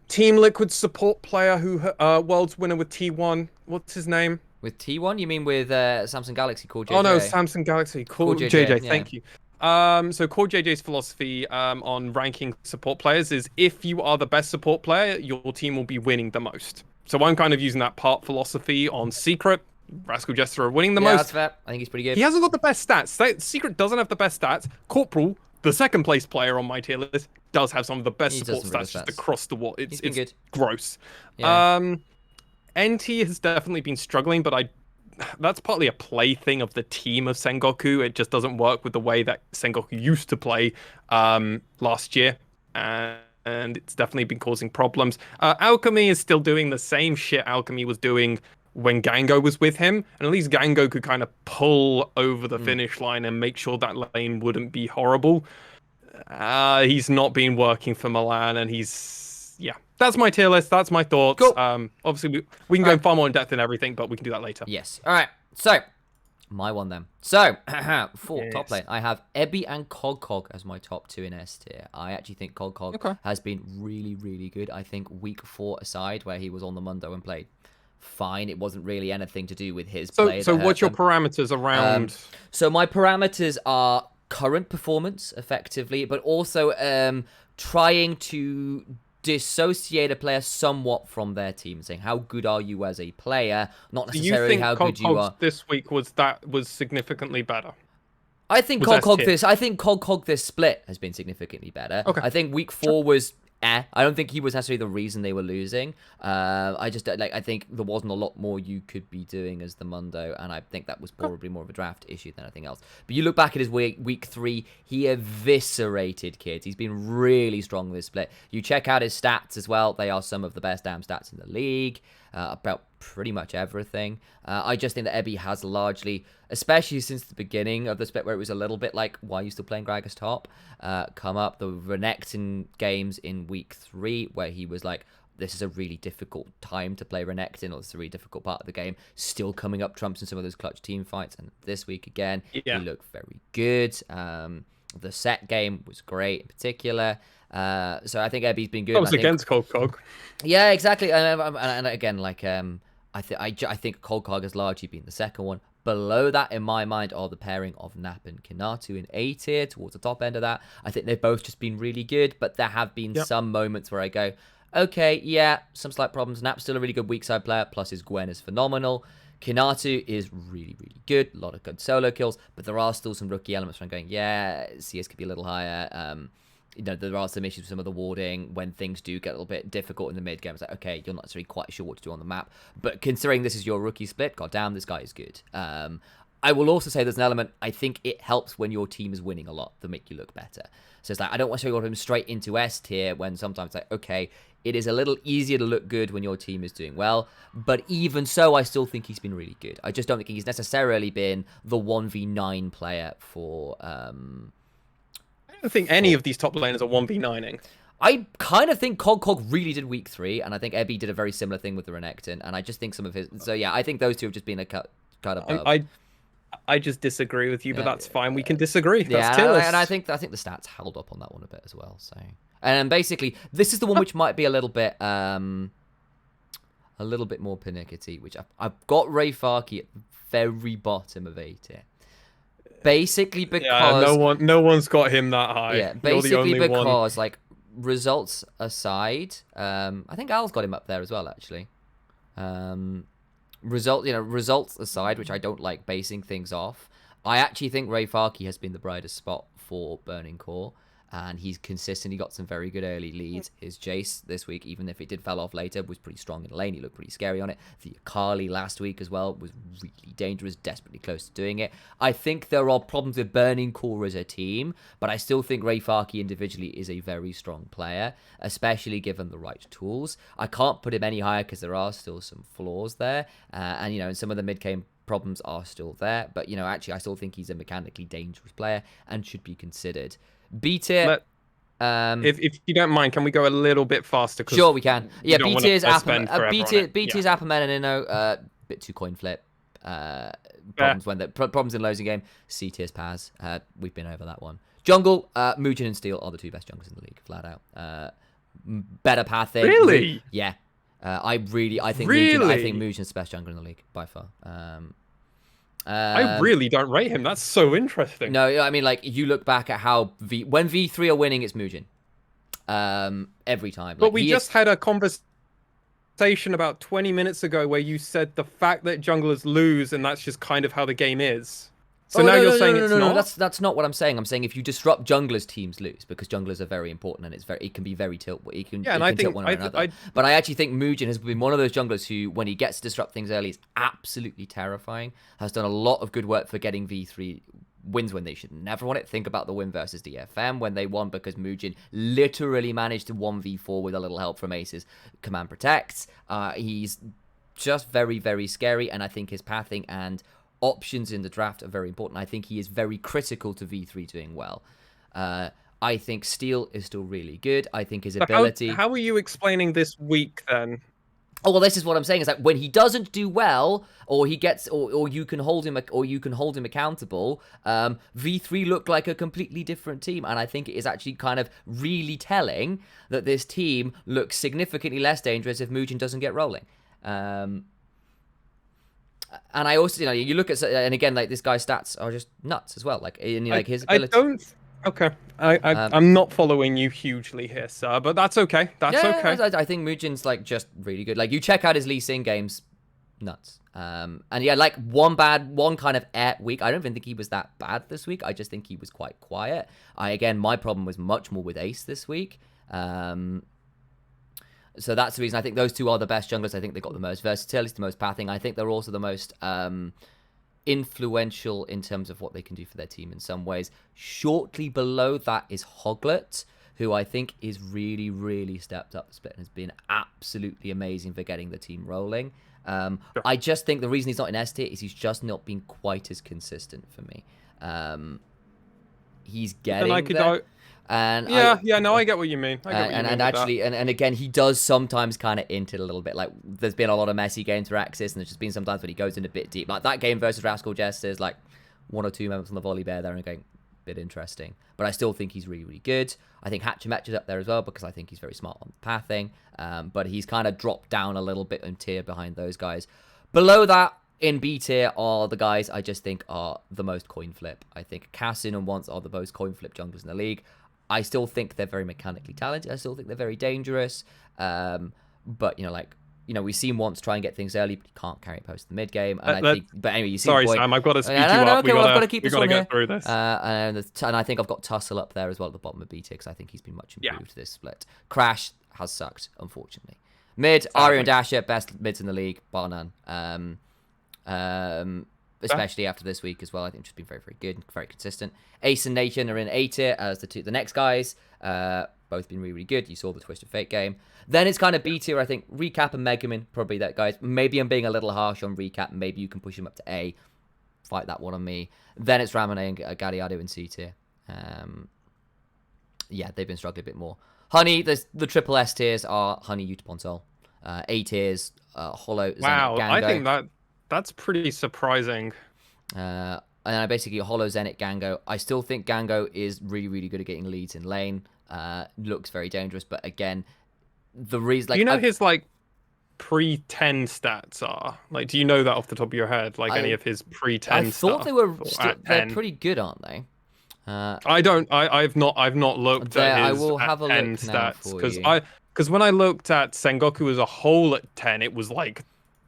Speaker 1: Team Liquid support player who world's winner with T1. What's his name?
Speaker 2: With T1? You mean with Samsung Galaxy called JJ?
Speaker 1: Oh no, Samsung Galaxy called JJ.
Speaker 2: Yeah.
Speaker 1: Thank you. So Core JJ's philosophy on ranking support players is if you are the best support player, your team will be winning the most. So I'm kind of using that part philosophy on Secret. Rascal Jester are winning the most.
Speaker 2: That's fair. I think he's pretty good.
Speaker 1: He hasn't got the best stats. Secret doesn't have the best stats. Corporal, the second place player on my tier list, does have some of the best support stats just across the wall. It's good. Gross. Yeah. NT has definitely been struggling, but that's partly a play thing of the team of Sengoku. It just doesn't work with the way that Sengoku used to play last year. And it's definitely been causing problems. Alchemy is still doing the same shit Alchemy was doing when Gango was with him, and at least Gango could kind of pull over the finish line and make sure that lane wouldn't be horrible. He's not been working for Milan, and that's my tier list. That's my thoughts.
Speaker 2: Cool.
Speaker 1: Obviously, we can go far more in depth in everything, but we can do that later.
Speaker 2: Yes. All right. So, my one then. So, for top lane, I have Ebby and Cog as my top 2 in S tier. I actually think Cog has been really, really good. I think week 4 aside, where he was on the Mundo and played fine. It wasn't really anything to do with his play.
Speaker 1: So what's your parameters around?
Speaker 2: So my parameters are current performance effectively, but also trying to dissociate a player somewhat from their team, saying how good are you as a player, not necessarily how good you are.
Speaker 1: This week was significantly better?
Speaker 2: I think Cog this split has been significantly better.
Speaker 1: Okay.
Speaker 2: I think week 4 was I don't think he was necessarily the reason they were losing. I think there wasn't a lot more you could be doing as the Mundo, and I think that was probably more of a draft issue than anything else. But you look back at his week 3, he eviscerated kids. He's been really strong this split. You check out his stats as well. They are some of the best damn stats in the league, about pretty much everything. I just think that Ebby has largely, especially since the beginning of the split where it was a little bit like, why are you still playing Gragas top? Come up the Renekton games in week 3 where he was like, this is a really difficult time to play Renekton, or it's a really difficult part of the game, still coming up trumps in some of those clutch team fights. And this week again, he looked very good. The set game was great in particular. So I think Ebby's been good.
Speaker 1: That was against Cold Cog.
Speaker 2: Yeah, exactly. And again, like I think Cold Cog has largely been the second one. Below that, in my mind, are the pairing of Nap and Kinatu in A tier, towards the top end of that. I think they've both just been really good, but there have been some moments where I go, okay, yeah, some slight problems. Nap's still a really good weak side player, plus his Gwen is phenomenal. Kinatu is really, really good. A lot of good solo kills, but there are still some rookie elements where I'm going, yeah, CS could be a little higher. There are some issues with some of the warding when things do get a little bit difficult in the mid game. It's like, okay, you're not necessarily quite sure what to do on the map. But considering this is your rookie split, goddamn, this guy is good. I will also say there's an element, I think it helps when your team is winning a lot to make you look better. So it's like, I don't want to go him straight into S tier when sometimes it's like, okay, it is a little easier to look good when your team is doing well. But even so, I still think he's been really good. I just don't think he's necessarily been the 1v9 player for... I
Speaker 1: don't think any of these top laners are 1v9ing.
Speaker 2: I kind of think Cog really did week 3, and I think Ebby did a very similar thing with the Renekton, and I just think some of his... So yeah, I think those two have just been a cut above.
Speaker 1: I just disagree with you, but that's fine. We can disagree. That's
Speaker 2: and I think the stats held up on that one a bit as well. So, and basically, this is the one which might be a little bit more pernickety, which I've got Ray Farkey at the very bottom of A tier. Basically because
Speaker 1: no one's got him that high.
Speaker 2: Yeah, basically because like results aside, I think Al's got him up there as well actually. Results aside, which I don't like basing things off, I actually think Ray Farkey has been the brightest spot for Burning Core, and he's consistently got some very good early leads. His Jace this week, even if it did fell off later, was pretty strong in the lane. He looked pretty scary on it. The Akali last week as well was really dangerous, desperately close to doing it. I think there are problems with Burning Core as a team, but I still think Ray Farkey individually is a very strong player, especially given the right tools. I can't put him any higher because there are still some flaws there, and some of the mid-game problems are still there, but actually I still think he's a mechanically dangerous player and should be considered. B tier.
Speaker 1: If you don't mind, can we go a little bit faster?
Speaker 2: Sure, we can. Yeah, B tier is Appleman and Inno. Bit too coin flip. Problems in losing game. C tier's Paz. We've been over that one. Jungle, Mugen and Steel are the two best junglers in the league, flat out. Better pathing.
Speaker 1: Really?
Speaker 2: Yeah. I think Mugen's the best jungler in the league by far.
Speaker 1: I really don't rate him. That's so interesting.
Speaker 2: No, I mean, like, you look back at how when V3 are winning, it's Mugen. Every time.
Speaker 1: But we just had a conversation about 20 minutes ago where you said the fact that junglers lose and that's just kind of how the game is. So now you're saying it's not?
Speaker 2: That's not what I'm saying. I'm saying if you disrupt junglers, teams lose because junglers are very important and it can be very tilt. It can tilt one or another. But I actually think Mugen has been one of those junglers who, when he gets to disrupt things early, is absolutely terrifying. Has done a lot of good work for getting V3 wins when they should never want it. Think about the win versus DFM when they won because Mugen literally managed to 1v4 with a little help from Ace's command protects. He's just very, very scary, and I think his pathing and options in the draft are very important. I think he is very critical to V3 doing well. I think Steel is still really good. I think his ability...
Speaker 1: How are you explaining this week then?
Speaker 2: Oh, well, this is what I'm saying. Is that when he doesn't do well, or he gets, or you can hold him, accountable. V3 look like a completely different team, and I think it is actually kind of really telling that this team looks significantly less dangerous if Mugen doesn't get rolling. And I also, you look at, and again, like this guy's stats are just nuts as well. Like, his ability.
Speaker 1: I don't. Okay, I'm not following you hugely here, sir, but that's okay. That's okay.
Speaker 2: I think Mujin's like just really good. Like, you check out his Lee Sin games, nuts. And yeah, like one kind of week. I don't even think he was that bad this week. I just think he was quite quiet. My problem was much more with Ace this week. So that's the reason I think those two are the best junglers. I think they've got the most versatility, the most pathing. I think they're also the most influential in terms of what they can do for their team in some ways. Shortly below that is Hoglet, who I think is really, really stepped up the split and has been absolutely amazing for getting the team rolling. Sure. I just think the reason he's not in S tier is he's just not been quite as consistent for me. He's getting there. And
Speaker 1: I get what you mean.
Speaker 2: And again, he does sometimes kind of int it a little bit. Like, there's been a lot of messy games for Axis, and there's just been sometimes when he goes in a bit deep. Like that game versus Rascal Jesters, like 1 or 2 moments on the volley bear there and going, bit interesting. But I still think he's really, really good. I think Hatchemetch is up there as well because I think he's very smart on pathing. But he's kind of dropped down a little bit in tier behind those guys. Below that, in B tier, are the guys I just think are the most coin flip. I think Cassin and Once are the most coin flip junglers in the league. I still think they're very mechanically talented. I still think they're very dangerous. But, we've seen Once try and get things early, but he can't carry it post the mid game. And but anyway, you see.
Speaker 1: Sorry, Sam, I've got to speed you up.
Speaker 2: Okay, I've got to keep this one here.
Speaker 1: Through this.
Speaker 2: And I think I've got Tussle up there as well at the bottom of B tier because I think he's been much improved this split. Crash has sucked, unfortunately. Mid, Aria and Dasher, best mids in the league, bar none. Especially after this week as well. I think just been very, very good and very consistent. Ace and Nation are in A tier as the next guys. Both been really, really good. You saw the Twisted Fate game. Then it's kind of B tier, I think. Recap and Megamin, probably that guys. Maybe I'm being a little harsh on Recap. Maybe you can push him up to A. Fight that one on me. Then it's Ramone and Gadiardo in C tier. They've been struggling a bit more. Honey, the triple S tiers are Honey, Utapon Sol. A tiers, Hollow,
Speaker 1: wow,
Speaker 2: Zenit, Gango.
Speaker 1: I think that's pretty surprising.
Speaker 2: And I basically Hollow, Zenit, Gango. I still think Gango is really, really good at getting leads in lane. Looks very dangerous, but again, the reason...
Speaker 1: his, pre-10 stats are? Like, do you know that off the top of your head? Like, any of his pre-10 stuff?
Speaker 2: I thought they were... they're pretty good, aren't they?
Speaker 1: I don't... I've not looked at his
Speaker 2: I will have a look
Speaker 1: stats. Because when I looked at Sengoku as a whole at 10, it was,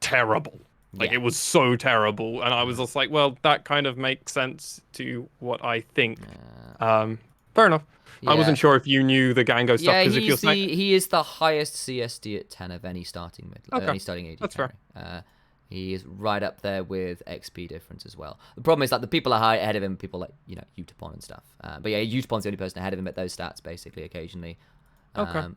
Speaker 1: terrible. It was so terrible, and I was just like, well, that kind of makes sense to what I think. Fair enough. Yeah. I wasn't sure if you knew the Gango stuff.
Speaker 2: Yeah, he is the highest CSD at 10 of any starting mid. Okay. Any starting AD. That's fair. He is right up there with XP difference as well. The problem is that the people are high ahead of him, people like, Utapon and stuff. But yeah, Utapon's the only person ahead of him at those stats, basically, occasionally.
Speaker 1: Okay.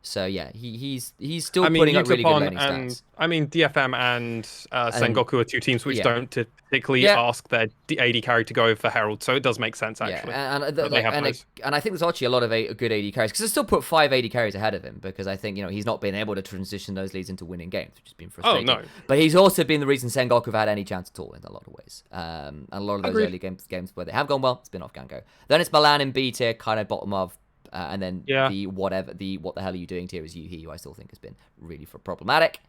Speaker 2: So yeah, he's still putting up really good laning stats.
Speaker 1: DFM and Sengoku are two teams which don't typically ask their AD carry to go for Herald, so it does make sense actually.
Speaker 2: Yeah, and I think there's actually a lot of good AD carries because I still put 5 AD carries ahead of him because I think he's not been able to transition those leads into winning games, which has been frustrating.
Speaker 1: Oh no!
Speaker 2: But he's also been the reason Sengoku have had any chance at all in a lot of ways. And a lot of those early games where they have gone well, it's been off Gango. Then it's Milan in B tier, kind of bottom of. And then what the hell are you doing tier is Yuhi, who I still think has been really problematic.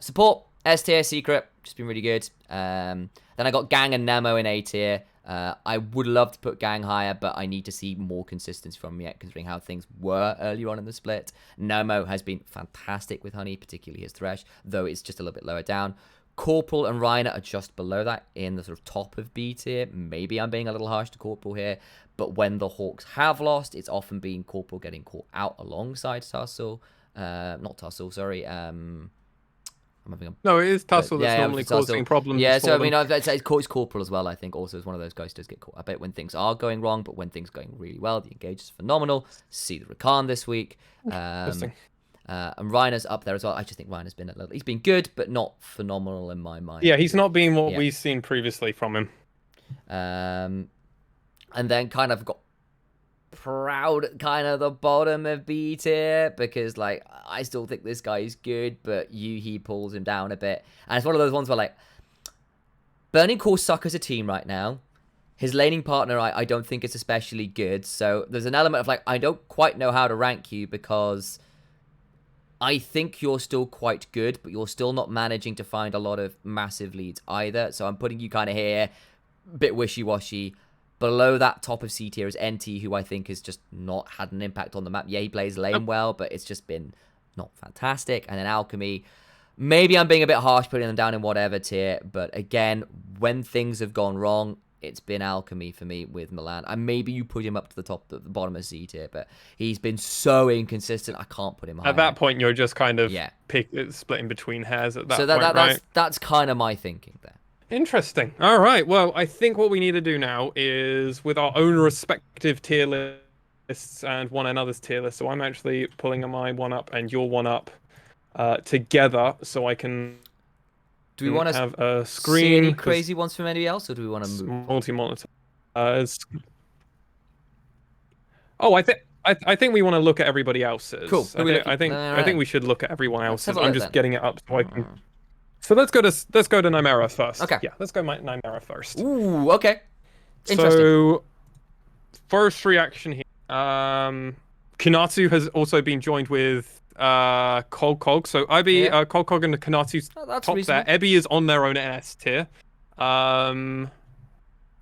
Speaker 2: Support, S tier, Secret, just been really good. Then I got Gang and Nemo in A tier. I would love to put Gang higher, but I need to see more consistency from Miek, considering how things were earlier on in the split. Nemo has been fantastic with Honey, particularly his Thresh, though it's just a little bit lower down. Corporal and Reiner are just below that in the sort of top of B tier. Maybe I'm being a little harsh to Corporal here, but when the Hawks have lost, it's often been Corporal getting caught out alongside Tussle. Not Tussle, sorry.
Speaker 1: No, it is Tussle that's normally causing problems.
Speaker 2: Yeah, so it's Corporal as well, I think. Also, is one of those guys who does get caught. I bet when things are going wrong, but when things are going really well, the engage is phenomenal. See the Rakan this week. And Reiner's up there as well. I just think Reiner's been he's been good, but not phenomenal in my mind.
Speaker 1: Yeah, he's not been what we've seen previously from him.
Speaker 2: And then kind of got Proud kind of the bottom of B tier because I still think this guy is good, but he pulls him down a bit. And it's one of those ones where Burning Core suck as a team right now. His laning partner I don't think is especially good. So there's an element of I don't quite know how to rank you because I think you're still quite good, but you're still not managing to find a lot of massive leads either. So I'm putting you kind of here, bit wishy-washy. Below that top of C tier is NT, who I think has just not had an impact on the map. Yeah, he plays lane well, but it's just been not fantastic. And then Alchemy, maybe I'm being a bit harsh putting them down in whatever tier, but again, when things have gone wrong, it's been Alchemy for me with Milan. And maybe you put him up to the top, the bottom of C tier, but he's been so inconsistent, I can't put him higher.
Speaker 1: At that point, you're just kind of splitting between hairs at that point, right?
Speaker 2: That's kind of my thinking there.
Speaker 1: Interesting. All right. Well, I think what we need to do now is with our own respective tier lists and one another's tier list. So I'm actually pulling my one up and your one up together, so I can.
Speaker 2: Do we want to
Speaker 1: have a screen?
Speaker 2: See any crazy ones from anybody else, or do we want to move?
Speaker 1: Multi-monitor. I think we want to look at everybody else's.
Speaker 2: Cool.
Speaker 1: I think we should look at everyone else's. I'm just getting it up so I can. So let's go to Nymera first.
Speaker 2: Okay.
Speaker 1: Yeah, let's go Nymera first.
Speaker 2: Ooh, okay. Interesting.
Speaker 1: So first reaction here. Kinatsu has also been joined with Cog. So IB, Cog and Kanatsu's top reasonable. There. Ebby is on their own S tier.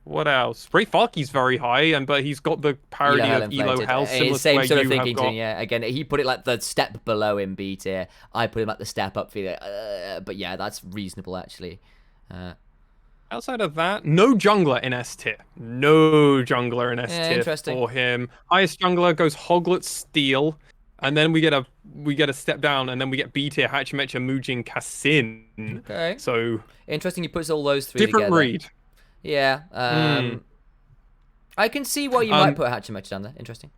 Speaker 1: What else? Ray Farkey's very high, but he's got the parody of Elo Hell, similar
Speaker 2: same
Speaker 1: to where
Speaker 2: sort of
Speaker 1: you
Speaker 2: thinking
Speaker 1: have got.
Speaker 2: Yeah, again, he put it like the step below in B tier. I put him at the step up for but yeah, that's reasonable actually.
Speaker 1: Outside of that, no jungler in S tier. No jungler in S tier for him. Highest jungler goes Hoglet Steel, and then we get a step down, and then we get B tier Hachimecha Mujin Kasin.
Speaker 2: Okay.
Speaker 1: So
Speaker 2: interesting. He puts all those three
Speaker 1: different
Speaker 2: together.
Speaker 1: Read.
Speaker 2: Yeah. I can see why you might put Hachimecha down there. Interesting.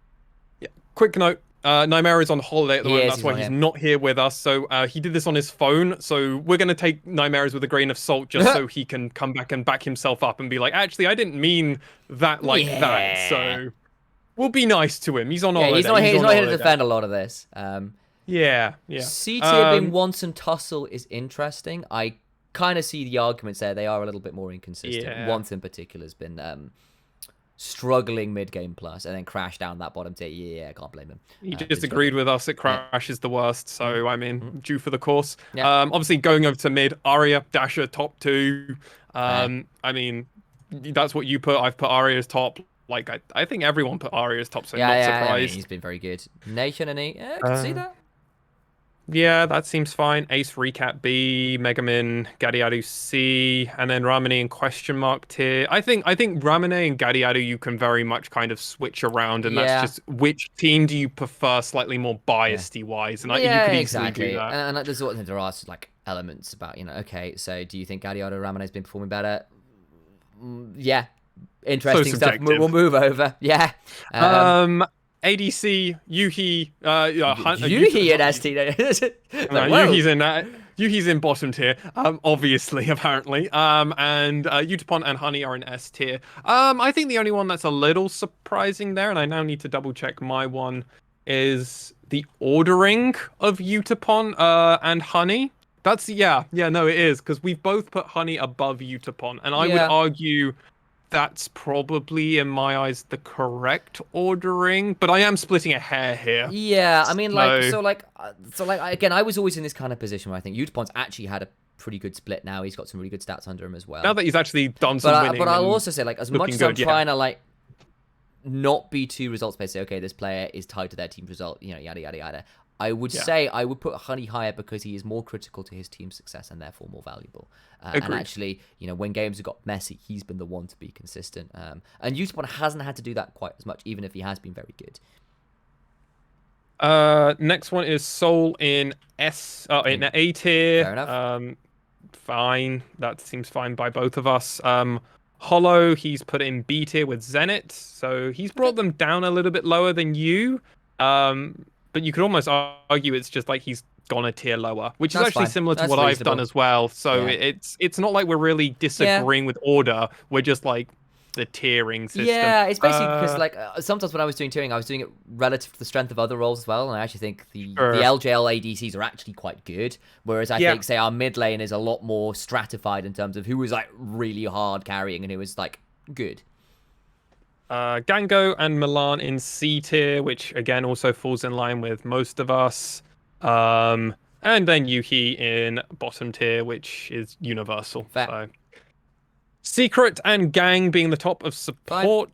Speaker 1: Yeah. Quick note. Nymera is on holiday at the moment. That's why he's not here with us. So he did this on his phone. So we're going to take Nymera's with a grain of salt just so he can come back and back himself up and be like, actually, I didn't mean that like that. So we'll be nice to him. He's on holiday.
Speaker 2: He's not here to defend a lot of this.
Speaker 1: Yeah.
Speaker 2: C tier being Wanton Tussle is interesting. I kind of see the arguments there. They are a little bit more inconsistent.
Speaker 1: Yeah.
Speaker 2: Wanton in particular has been struggling mid-game plus and then crashed down that bottom tier. Yeah, I can't blame him.
Speaker 1: He just agreed with us. It crashes the worst. So, I mean, due for the course.
Speaker 2: Yeah.
Speaker 1: Obviously, going over to mid, Arya, Dasher, top 2. I mean, that's what you put. I've put Arya's top. Like, I think everyone put Arya's top, so not surprised.
Speaker 2: I mean, he's been very good. Nation and E, I can see that.
Speaker 1: Yeah, that seems fine. Ace Recap B, Megamin, Gadiadu C, and then Ramune in question mark tier. I think Ramune and Gadiadu you can very much kind of switch around, and that's just which team do you prefer slightly more biased wise, and you could easily do that.
Speaker 2: And there's what there are like elements about okay, so do you think Gadiadu or Ramune has been performing better? Yeah, interesting stuff. We'll move over. Yeah.
Speaker 1: ADC, Yuhi,
Speaker 2: Yuhi in ST.
Speaker 1: Yuhi's in bottom tier, obviously, apparently. And Utapon and Honey are in S tier. I think the only one that's a little surprising there, and I now need to double check my one, is the ordering of Utapon and Honey. That's no, it is, because we've both put Honey above Utapon, and I would argue that's probably, in my eyes, the correct ordering, but I am splitting a hair here.
Speaker 2: Yeah, I mean, again, I was always in this kind of position where I think Utapon's actually had a pretty good split now. He's got some really good stats under him as well.
Speaker 1: Now that he's actually done some winning.
Speaker 2: But I'll also say, as much as I'm trying to, not be too results-based, say, okay, this player is tied to their team's result, yada, yada, yada. I would say I would put Honey higher because he is more critical to his team's success and therefore more valuable. And actually, when games have got messy, he's been the one to be consistent. And Utapon hasn't had to do that quite as much, even if he has been very good.
Speaker 1: Next one is Soul in in A tier.
Speaker 2: Fair enough.
Speaker 1: Fine. That seems fine by both of us. Hollow, he's put in B tier with Zenit, so he's brought them down a little bit lower than you. But you could almost argue it's just like he's gone a tier lower, which is actually similar to what I've done as well. So it's not like we're really disagreeing with order. We're just like the tiering system.
Speaker 2: Yeah, it's basically because sometimes when I was doing tiering, I was doing it relative to the strength of other roles as well. And I actually think the LJL ADCs are actually quite good. Whereas I think, say, our mid lane is a lot more stratified in terms of who was really hard carrying and who was good.
Speaker 1: Gango and Milan in C tier, which again also falls in line with most of us. And then Yuhi in bottom tier, which is universal.
Speaker 2: Fair.
Speaker 1: So Secret and Gang being the top of support,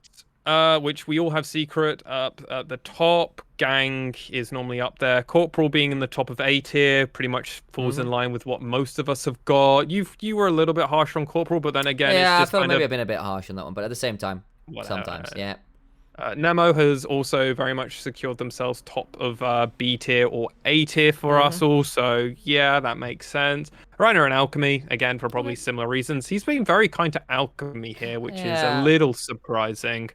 Speaker 1: which we all have Secret up at the top. Gang is normally up there. Corporal being in the top of A tier pretty much falls in line with what most of us have got. You were a little bit harsh on Corporal, but then again,
Speaker 2: yeah,
Speaker 1: it's just
Speaker 2: I felt maybe I've been a bit harsh on that one, but at the same time, sometimes, yeah.
Speaker 1: Nemo has also very much secured themselves top of B tier or A tier for us all, so yeah, that makes sense. Reiner and Alchemy, again, for probably similar reasons. He's been very kind to Alchemy here, which is a little surprising.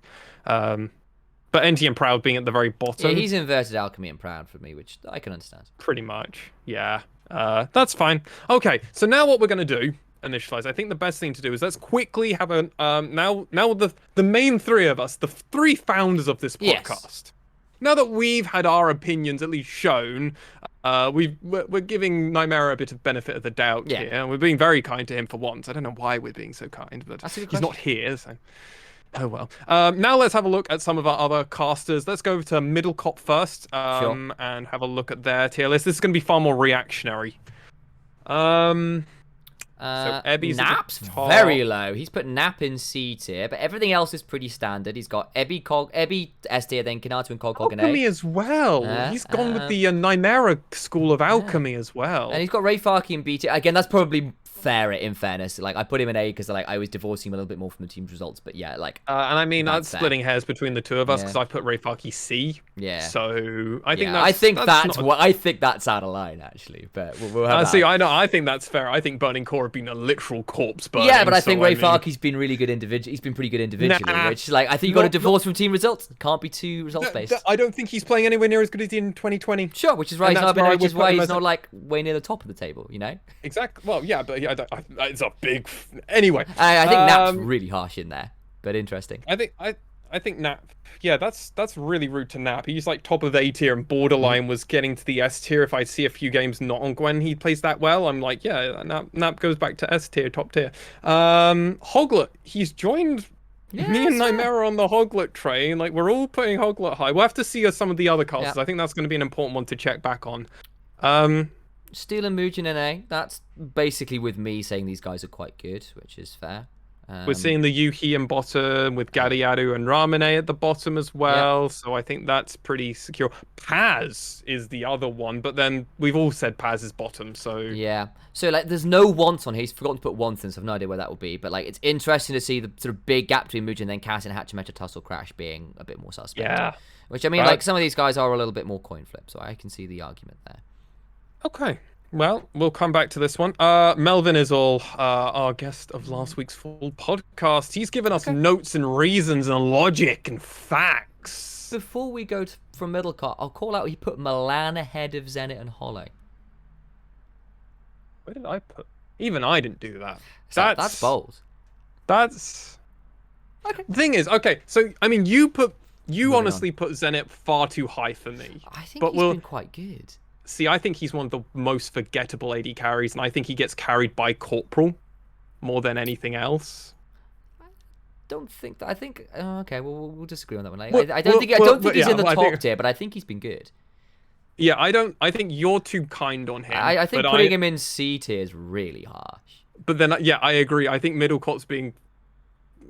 Speaker 1: But NT and Proud being at the very bottom.
Speaker 2: Yeah, he's inverted Alchemy and Proud for me, which I can understand.
Speaker 1: Pretty much, yeah. That's fine. Okay, so now what we're going to do, Initialize, I think the best thing to do is let's quickly have a now the main three of us, the three founders of this podcast. Yes. Now that we've had our opinions at least shown, we're giving Nightmare a bit of benefit of the doubt here. We're being very kind to him for once. I don't know why we're being so kind, but he's not here, so oh well. Now let's have a look at some of our other casters. Let's go over to Middle Cop first, and have a look at their tier list. This is going to be far more reactionary. So
Speaker 2: Nap's very low. He's put Nap in C tier, but everything else is pretty standard. He's got Ebby S tier, then Kanatu and Cog in A.
Speaker 1: Alchemy as well. He's gone with the Nymera school of alchemy as well.
Speaker 2: And he's got Ray Farkey in B tier. Again, that's probably fair in fairness. Like, I put him in A because I was divorcing him a little bit more from the team's results. But yeah, like,
Speaker 1: and I mean, I'm splitting hairs between the two of us because I put Ray Farkey C.
Speaker 2: Yeah.
Speaker 1: So I think
Speaker 2: I think that's out of line actually. But we'll have
Speaker 1: see. I think that's fair. I think Burning Core have been a literal corpse burning.
Speaker 2: Yeah, but I think Ray Farkey's been really good individually. He's been pretty good individually, which like I think you got to divorce from team results. Can't be too results based.
Speaker 1: I don't think he's playing anywhere near as good as he did in 2020.
Speaker 2: Sure, which is why he's not like way near the top of the table. You know.
Speaker 1: Exactly. Well, yeah, but it's a big. Anyway,
Speaker 2: I think Nap's really harsh in there, but interesting.
Speaker 1: I think Nap. Yeah, that's really rude to Nap. He's like top of A tier and borderline was getting to the S tier. If I see a few games not on Gwen, he plays that well. I'm like, yeah, Nap goes back to S tier, top tier. Hoglet, he's joined me and Nymera on the Hoglet train. Like, we're all putting Hoglet high. We'll have to see some of the other casters. I think that's going to be an important one to check back on.
Speaker 2: Steel and Mugen in A. That's basically with me saying these guys are quite good, which is fair.
Speaker 1: We're seeing the Yuhi in bottom with Gadiadu and Ramune at the bottom as well. So I think that's pretty secure. Paz is the other one, but then we've all said Paz is bottom. So
Speaker 2: yeah. So like, there's no want on here. He's forgotten to put one thing, so I've no idea where that will be. But like, it's interesting to see the sort of big gap between Mugen and then Cass and Hatchameta Tussle Crash being a bit more suspect.
Speaker 1: Yeah.
Speaker 2: Which I mean, like some of these guys are a little bit more coin flip, so I can see the argument there.
Speaker 1: Okay. Well, we'll come back to this one. Melvin is our guest of last week's full podcast. He's given us notes and reasons and logic and facts.
Speaker 2: Before we go from Middle Cart, I'll call out he put Milan ahead of Zenit and Hollow.
Speaker 1: Where did I put? Even I didn't do that.
Speaker 2: That's bold.
Speaker 1: That's... Okay. The thing is, okay, so, I mean, you honestly put Zenit far too high for me.
Speaker 2: I think he's been quite good.
Speaker 1: See, I think he's one of the most forgettable AD carries, and I think he gets carried by Corporal more than anything else.
Speaker 2: I don't think that. I think okay, well, we'll disagree on that one. I don't think he's in the top tier, but I think he's been good.
Speaker 1: Yeah, I think you're too kind on him.
Speaker 2: I think putting him in C tier is really harsh.
Speaker 1: But then, yeah, I agree. I think Middle Cop's being.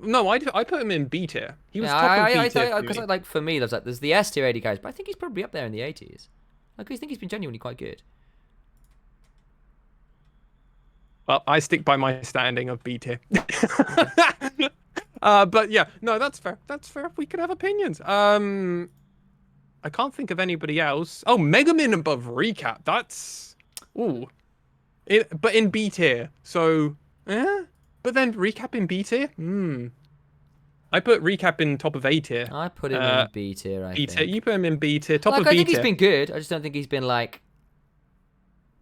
Speaker 1: No, I put him in B tier. He was top of B tier.
Speaker 2: Because like for me, there's the S tier AD carries, but I think he's probably up there in the A tiers. Like, I think he's been genuinely quite good.
Speaker 1: Well, I stick by my standing of B tier. But yeah, no, that's fair. That's fair. We could have opinions. I can't think of anybody else. Oh, Megamin above Recap. That's but in B tier. So, but then Recap in B tier. I put Recap in top of A tier.
Speaker 2: I put him in B tier, I think.
Speaker 1: You put him in B tier, top of B tier.
Speaker 2: I think he's been good. I just don't think he's been, like...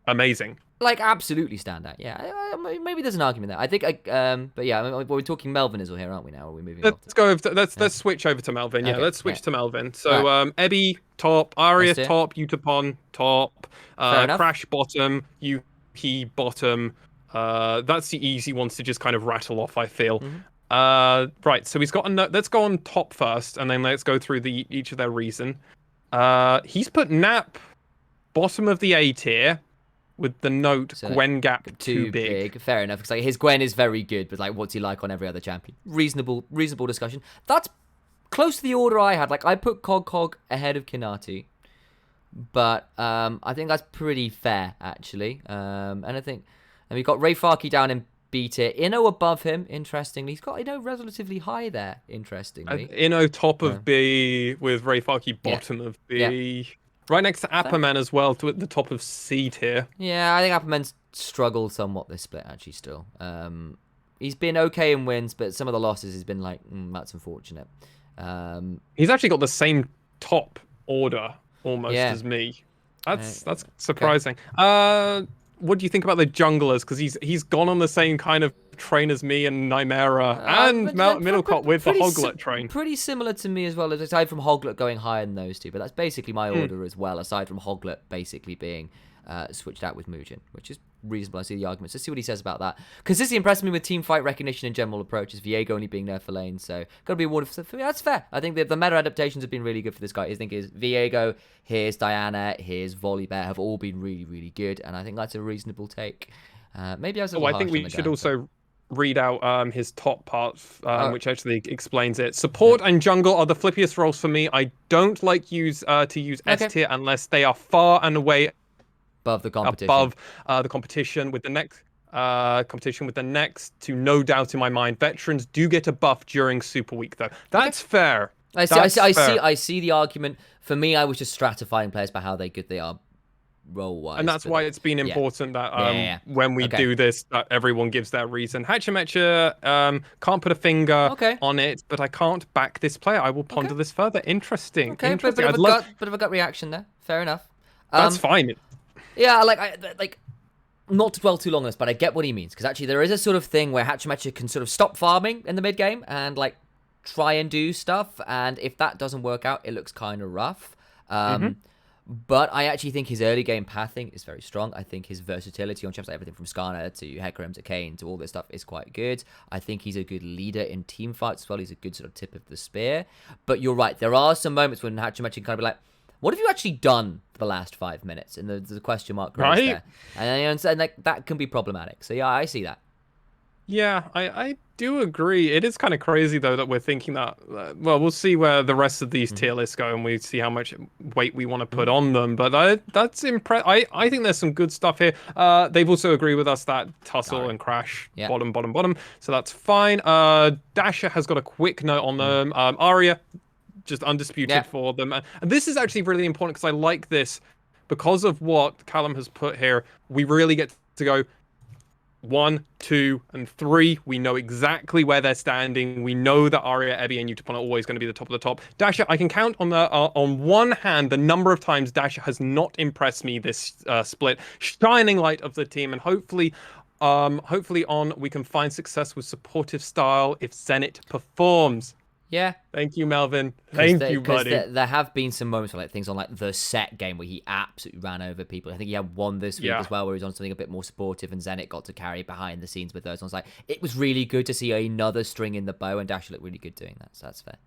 Speaker 1: amazing.
Speaker 2: Like, absolutely standout. Yeah, maybe there's an argument there. I think, but yeah, we're talking Melvin as well here, aren't we now? Are we moving
Speaker 1: let's switch over to Melvin. Yeah, let's switch to Melvin. So, Ebby, top. Aria, top. Utapon, top. Crash, bottom. Yuki, bottom. That's the easy ones to just kind of rattle off, I feel. Right, so he's got let's go on top first, and then let's go through each of their reason. He's put Nap bottom of the A tier with the note
Speaker 2: So,
Speaker 1: Gwen gap too big.
Speaker 2: Fair enough. Because like his Gwen is very good, but like, what's he like on every other champion? Reasonable discussion. That's close to the order I had. Like, I put Cog ahead of Kinati, but I think that's pretty fair actually. And we've got Ray Farkey down in B tier. Inno above him, interestingly. He's got Inno relatively high there, interestingly.
Speaker 1: Inno top of B with Ray Farkey bottom of B. Right next to Apperman as well, to at the top of C tier.
Speaker 2: Yeah, I think Apperman's struggled somewhat this split, actually, still. He's been okay in wins, but some of the losses has been like, that's unfortunate.
Speaker 1: He's actually got the same top order almost as me. That's surprising. Okay. What do you think about the junglers? Because he's gone on the same kind of train as me and Nymera and Middlecott with the Hoglet train.
Speaker 2: Pretty similar to me as well, aside from Hoglet going higher than those two. But that's basically my order as well, aside from Hoglet basically being switched out with Muujin, which is reasonable. I see the arguments. Let's see what he says about that. Consistently impressed me with team fight recognition and general approaches. Viego only being there for lane, so gotta be awarded for me. That's fair. I think the meta adaptations have been really good for this guy. I think his Viego, his Diana, his Volibear have all been really, really good, and I think that's a reasonable take. Maybe I was.
Speaker 1: I think we should also read out his top part, which actually explains it. Support and jungle are the flippiest roles for me. I don't like to use S tier unless they are far and away
Speaker 2: above the competition.
Speaker 1: The competition with the next to no doubt in my mind. Veterans do get a buff during Super Week though. That's fair.
Speaker 2: I see the argument. For me, I was just stratifying players by how good they are role-wise.
Speaker 1: And that's why it's been important that when we do this, that everyone gives their reason. Hachimecha can't put a finger on it, but I can't back this player. I will ponder this further. Interesting.
Speaker 2: Okay, bit of a gut reaction there. Fair enough.
Speaker 1: That's fine.
Speaker 2: Yeah, like not to dwell too long on this, but I get what he means, because actually there is a sort of thing where Hachimecha can sort of stop farming in the mid game and like try and do stuff, and if that doesn't work out, it looks kind of rough. But I actually think his early game pathing is very strong. I think his versatility on champs, like everything from Skarner to Hecarim to Kayn to all this stuff, is quite good. I think he's a good leader in team fights as well. He's a good sort of tip of the spear. But you're right, there are some moments when Hachimecha can kind of be like, what have you actually done for the last 5 minutes? And the question mark right there. And like, that can be problematic. So yeah, I see that.
Speaker 1: Yeah, I do agree. It is kind of crazy though that we're thinking that. Well, we'll see where the rest of these tier lists go, and we see how much weight we want to put on them. But that's impressive. I think there's some good stuff here. They've also agreed with us that Tussle and Crash bottom. So that's fine. Dasher has got a quick note on them. Arya, just undisputed for them. And this is actually really important because I like this because of what Callum has put here. We really get to go 1, 2, and 3. We know exactly where they're standing. We know that Arya, Ebby, and Utapon are always going to be the top of the top. Dasher, I can count on one hand the number of times Dasher has not impressed me this split. Shining light of the team, and hopefully we can find success with supportive style if Zenit performs.
Speaker 2: Yeah.
Speaker 1: Thank you, Melvin. Thank you, buddy.
Speaker 2: There have been some moments where like things on like the set game where he absolutely ran over people. I think he had one this week as well where he was on something a bit more supportive, and Zenit got to carry behind the scenes with those ones. Like, it was really good to see another string in the bow, and Dash looked really good doing that. So that's fair.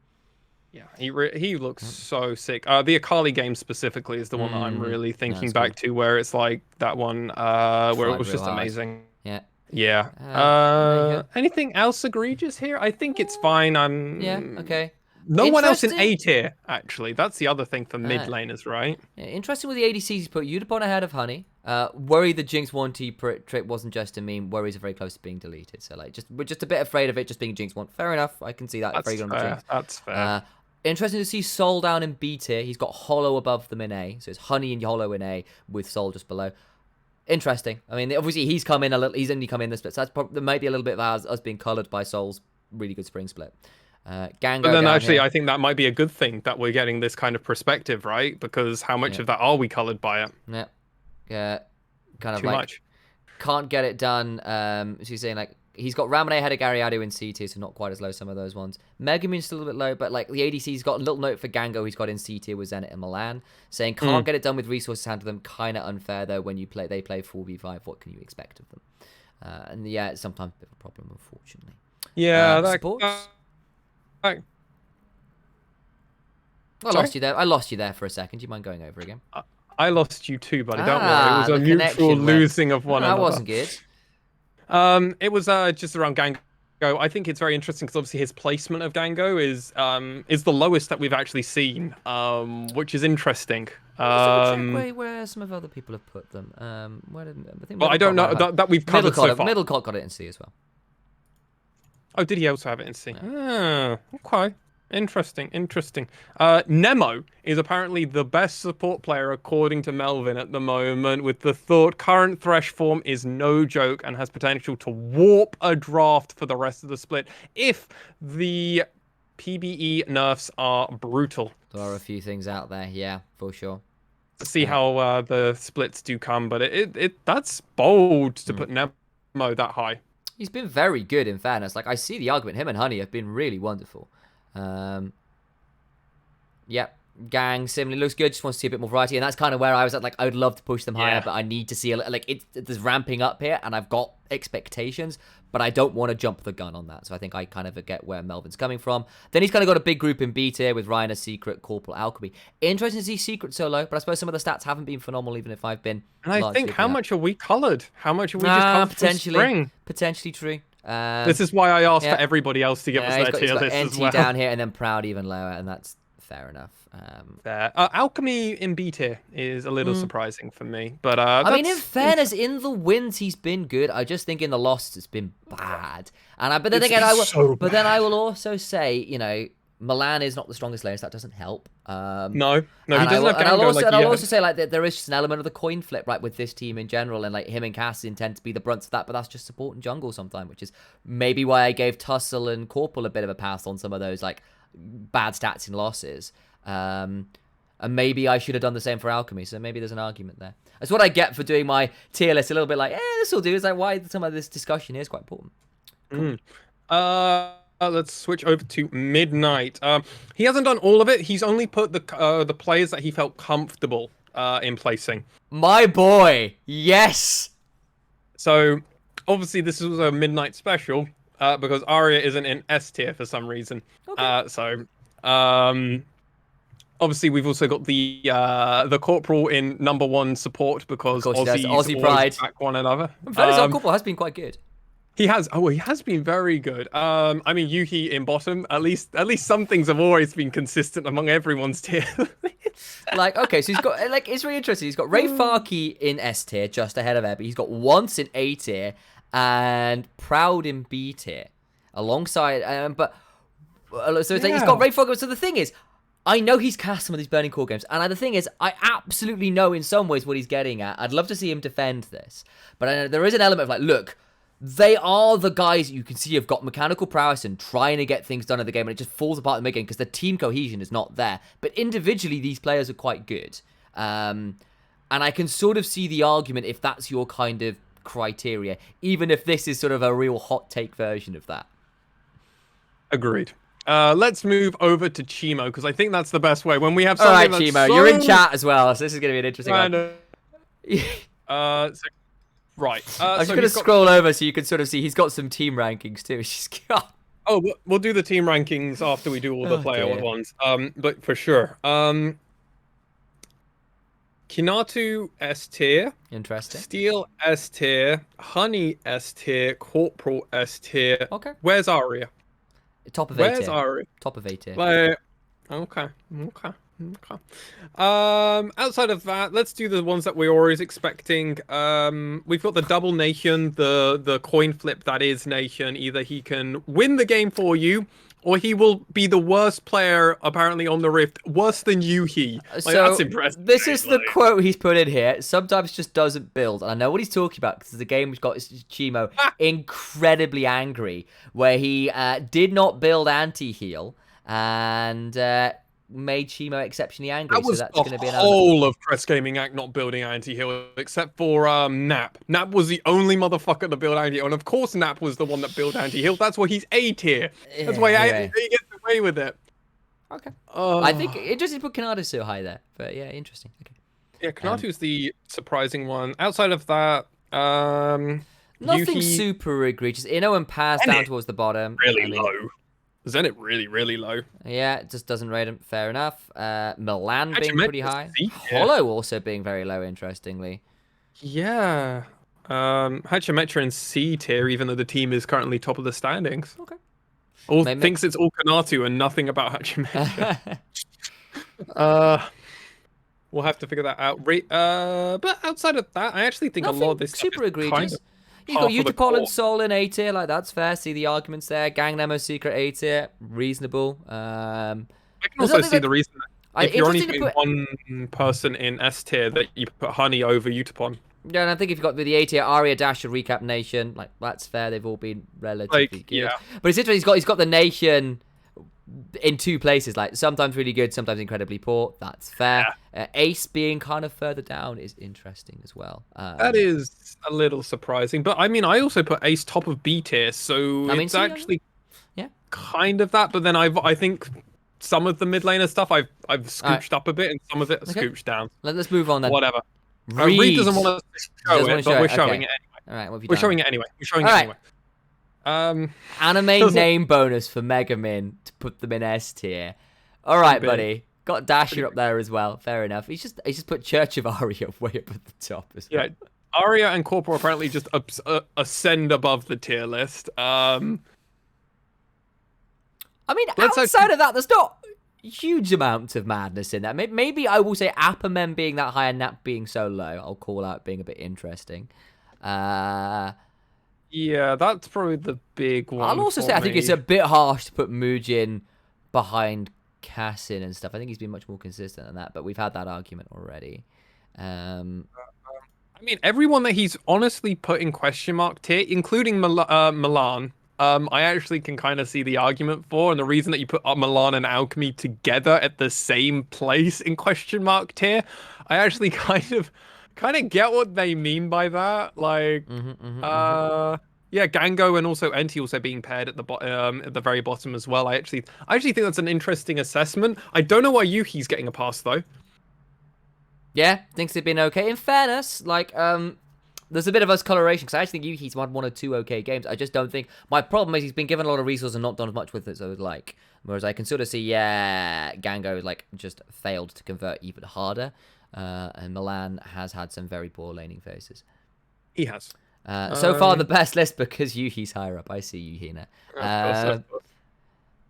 Speaker 2: Yeah,
Speaker 1: he looks so sick. The Akali game specifically is the one that I'm really thinking back to, where it's like that one where it was just amazing.
Speaker 2: Yeah.
Speaker 1: Yeah. Anything else egregious here? I think it's fine.
Speaker 2: Okay.
Speaker 1: No one else in A tier, actually. That's the other thing for mid laners, right?
Speaker 2: Yeah, interesting with the ADCs he's put Utapon ahead of Honey. Worry the Jinx 1T trick wasn't just a meme. Worries are very close to being deleted. So like, we're just a bit afraid of it just being Jinx 1. Fair enough. I can see that.
Speaker 1: That's fair.
Speaker 2: Interesting to see Sol down in B tier. He's got Hollow above them in A. So it's Honey and Hollow in A with Sol just below. Interesting. I mean, obviously he's come in a little. He's only come in this split, so there might be a little bit of us being coloured by Sol's really good spring split. Gango.
Speaker 1: But then actually, I think that might be a good thing that we're getting this kind of perspective, right? Because how much of that are we coloured by it?
Speaker 2: Yeah. Kind of
Speaker 1: too much.
Speaker 2: Can't get it done. So he's saying like he's got Ramone ahead of Garyadu in C tier, so not quite as low some of those ones. Megumin's still a little bit low, but like the ADC's got a little note for Gango he's got in C tier with Zenit and Milan, saying can't get it done with resources handled them. Kind of unfair though when they play 4v5. What can you expect of them? And yeah, it's sometimes a bit of a problem, unfortunately.
Speaker 1: Yeah,
Speaker 2: I lost you there. I lost you there for a second. Do you mind going over again?
Speaker 1: I lost you too, buddy. Don't worry. It was a
Speaker 2: the
Speaker 1: mutual
Speaker 2: connection
Speaker 1: losing of one
Speaker 2: That
Speaker 1: another.
Speaker 2: wasn't good.
Speaker 1: It was just around Gango. I think it's very interesting because obviously his placement of Gango is the lowest that we've actually seen, which is interesting.
Speaker 2: Let's double check where some of other people have put them. Where did, I think
Speaker 1: well, I don't know that we've covered so far.
Speaker 2: Middlecott got it in C as well.
Speaker 1: Oh, did he also have it in C? Yeah. Okay. Interesting. Nemo is apparently the best support player according to Melvin at the moment, with the thought current Thresh form is no joke and has potential to warp a draft for the rest of the split if the PBE nerfs are brutal.
Speaker 2: There are a few things out there, yeah, for sure.
Speaker 1: See how the splits do come, but that's bold to put Nemo that high.
Speaker 2: He's been very good, in fairness. Like, I see the argument. Him and Honey have been really wonderful. Yep. Gang similarly looks good. Just wants to see a bit more variety, and that's kind of where I was at. Like, I would love to push them higher, but I need to see there's ramping up here, and I've got expectations, but I don't want to jump the gun on that. So I think I kind of get where Melvin's coming from. Then he's kind of got a big group in B tier with Reiner, Secret, Corporal, Alchemy. Interesting to see Secret so low, but I suppose some of the stats haven't been phenomenal, even if I've been.
Speaker 1: And I think how much are we coloured? How much are we just coloured
Speaker 2: potentially true.
Speaker 1: This is why I asked for everybody else to give us their tier list as well.
Speaker 2: down here and then Proud even lower, and that's fair enough.
Speaker 1: Fair. Alchemy in B tier is a little surprising for me, but
Speaker 2: I mean, in fairness, in the wins he's been good. I just think in the losses it's been bad. And but then again, I will also say, you know, Milan is not the strongest lane, so that doesn't help.
Speaker 1: No, he doesn't have Gango.
Speaker 2: I'll also say, like, there is just an element of the coin flip, right, with this team in general, and like him and Cass intend to be the brunts of that, but that's just support and jungle sometimes, which is maybe why I gave Tussle and Corporal a bit of a pass on some of those like bad stats in losses. And maybe I should have done the same for Alchemy, so maybe there's an argument there. That's what I get for doing my tier list a little bit like, this will do. It's like, why some of this discussion here is quite important.
Speaker 1: Cool. Let's switch over to Midnight. He hasn't done all of it. He's only put the players that he felt comfortable in placing.
Speaker 2: My boy, yes.
Speaker 1: So obviously this was a Midnight special because Arya isn't in S tier for some reason. Okay. Obviously we've also got the Corporal in #1 support because Aussie pride back one another.
Speaker 2: Our Corporal has been quite good.
Speaker 1: He has been very good. I mean, Yuhi in bottom. At least some things have always been consistent among everyone's tier.
Speaker 2: Like, okay, so he's got, like, it's really interesting. He's got Ray Farkey in S tier, just ahead of Ebby. He's got Once in A tier and Proud in B tier, alongside. So it's like he's got Ray Farkey. So the thing is, I know he's cast some of these Burning Core games, and the thing is, I absolutely know in some ways what he's getting at. I'd love to see him defend this, but I know there is an element of like, look. They are the guys you can see have got mechanical prowess and trying to get things done in the game, and it just falls apart in the mid game because the team cohesion is not there. But individually, these players are quite good. And I can sort of see the argument if that's your kind of criteria, even if this is sort of a real hot take version of that.
Speaker 1: Agreed. Let's move over to Chimo, because I think that's the best way. When we have something
Speaker 2: that's Chimo, you're in chat as well, so this is going to be an interesting one.
Speaker 1: Right.
Speaker 2: I'm just going to scroll over so you can sort of see he's got some team rankings too.
Speaker 1: Oh, we'll do the team rankings after we do all the player ones. But for sure. Kinatu S tier.
Speaker 2: Interesting.
Speaker 1: Steel S tier. Honey S tier. Corporal S tier.
Speaker 2: Okay.
Speaker 1: Where's Arya?
Speaker 2: Top of A tier.
Speaker 1: Where's Arya?
Speaker 2: Top of A tier.
Speaker 1: Okay. Outside of that, let's do the ones that we're always expecting. We've got the double Nation, the coin flip that is Nation. Either he can win the game for you, or he will be the worst player apparently on the Rift, worse than Yuhi. So that's impressive.
Speaker 2: This is the quote he's put in here. Sometimes just doesn't build, and I know what he's talking about because the game has got Chimo incredibly angry, where he did not build anti-heal and made Chimo exceptionally angry.
Speaker 1: That was
Speaker 2: that's going to be an
Speaker 1: whole of Press Gaming Act not building anti-heal, except for Nap. Nap was the only motherfucker to build anti-heal, and of course Nap was the one that built anti-heal. That's why he's A tier. That's why he gets away with it.
Speaker 2: Okay. I think interesting to put Kanata so high there, but yeah, interesting. Okay.
Speaker 1: Yeah, Kanatu's the surprising one. Outside of that,
Speaker 2: nothing super egregious. Inno and Paz down towards the bottom.
Speaker 1: Really low. Zenit really, really low.
Speaker 2: Yeah, it just doesn't rate him. Fair enough. Milan being pretty high.
Speaker 1: C,
Speaker 2: Hollow also being very low, interestingly.
Speaker 1: Yeah. Hachimetra in C tier, even though the team is currently top of the standings.
Speaker 2: Okay.
Speaker 1: Thinks it's all Kanatu and nothing about Hachimetra. We'll have to figure that out. But outside of that, I actually think
Speaker 2: Nothing
Speaker 1: a lot of this
Speaker 2: super
Speaker 1: stuff
Speaker 2: egregious.
Speaker 1: kind of
Speaker 2: You've got Utapol and Sol in A tier, like that's fair. See the arguments there. Gang Nemo Secret A tier, reasonable.
Speaker 1: I can also see the reason that if you're only putting one person in S tier, that you put Honey over Utapon.
Speaker 2: Yeah, and I think if you've got the A tier, Aria, Dasher, Recap, Nation, like that's fair. They've all been relatively good.
Speaker 1: Yeah.
Speaker 2: But it's interesting. He's got the Nation in two places, like sometimes really good, sometimes incredibly poor. That's fair.
Speaker 1: Yeah.
Speaker 2: Ace being kind of further down is interesting as well.
Speaker 1: That is a little surprising, but I mean, I also put Ace top of B tier, so it's actually kind of that. But then I think some of the mid laner stuff I've scooched up a bit, and some of it scooched down.
Speaker 2: Let's move on then.
Speaker 1: Whatever. Reed doesn't want to show it, but we're showing it anyway.
Speaker 2: All right, what have you
Speaker 1: We're
Speaker 2: done?
Speaker 1: showing it anyway. We're showing it anyway.
Speaker 2: Anime name bonus for Megamin to put them in S tier. All right, buddy. Got Dasher up there as well. Fair enough. He's just put Church of Aria way up at the top as well.
Speaker 1: Yeah, Aria and Corporal apparently just ascend above the tier list.
Speaker 2: I mean, outside of that, there's not huge amounts of madness in that. Maybe I will say Appamen being that high and Nap being so low. I'll call out being a bit interesting.
Speaker 1: Yeah, that's probably the big one.
Speaker 2: I'll also say I think it's a bit harsh to put Mujin behind Cassin and stuff. I think he's been much more consistent than that, but we've had that argument already.
Speaker 1: I mean, everyone that he's honestly put in question mark tier, including Milan, I actually can kind of see the argument for, and the reason that you put Milan and Alchemy together at the same place in question mark tier, I actually kind of get what they mean by that. Like, yeah, Gango and also Enti also being paired at the very bottom as well. I actually think that's an interesting assessment. I don't know why Yuki's getting a pass though.
Speaker 2: Yeah, thinks they've been okay. In fairness, like, there's a bit of us coloration because I actually think Yuki's won one or two okay games. I just don't think my problem is he's been given a lot of resources and not done as much with it as I would like. Whereas I can sort of see, Gango like just failed to convert even harder, and Milan has had some very poor laning phases.
Speaker 1: He has.
Speaker 2: So far, the best list because Yuhi's higher up. I see Yuhi now.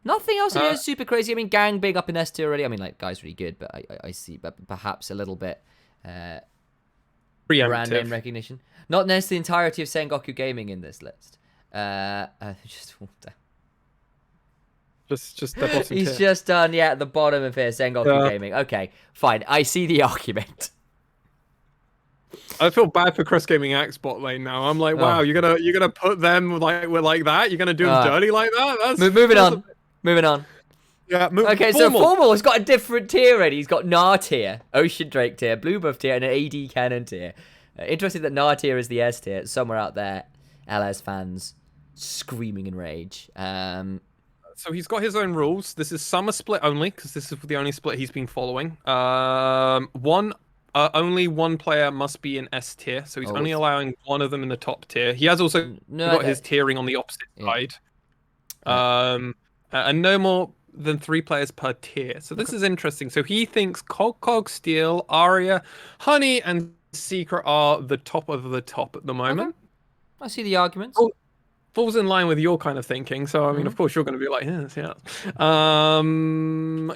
Speaker 2: Nothing else in here is super crazy. I mean, Gang being up in S tier already. I mean, like, guy's really good, but I see perhaps a little bit brand name recognition. Not necessarily the entirety of Sengoku Gaming in this list.
Speaker 1: Just the bottom
Speaker 2: He's just done, at the bottom of here, Sengoku Gaming. Okay, fine. I see the argument.
Speaker 1: I feel bad for Cross Gaming Axe bot lane now. I'm like, wow, you're gonna put them like that? You're gonna do them dirty like that? That's
Speaker 2: moving on. Moving on.
Speaker 1: Yeah.
Speaker 2: Okay, so Formal has got a different tier already. He's got Nar tier, Ocean Drake tier, Blue Buff tier, and an AD Cannon tier. Interesting that Nar tier is the S tier. Somewhere out there, LS fans screaming in rage.
Speaker 1: So he's got his own rules. This is summer split only because this is the only split he's been following. Only one player must be in S tier, so he's only allowing one of them in the top tier. He has also got his tiering on the opposite side. And no more than 3 players per tier. So this is interesting. So he thinks Cog, Steel, Aria, Honey, and Secret are the top of the top at the moment.
Speaker 2: Okay. I see the arguments.
Speaker 1: Falls in line with your kind of thinking. So, I mean, of course, you're going to be like, yes.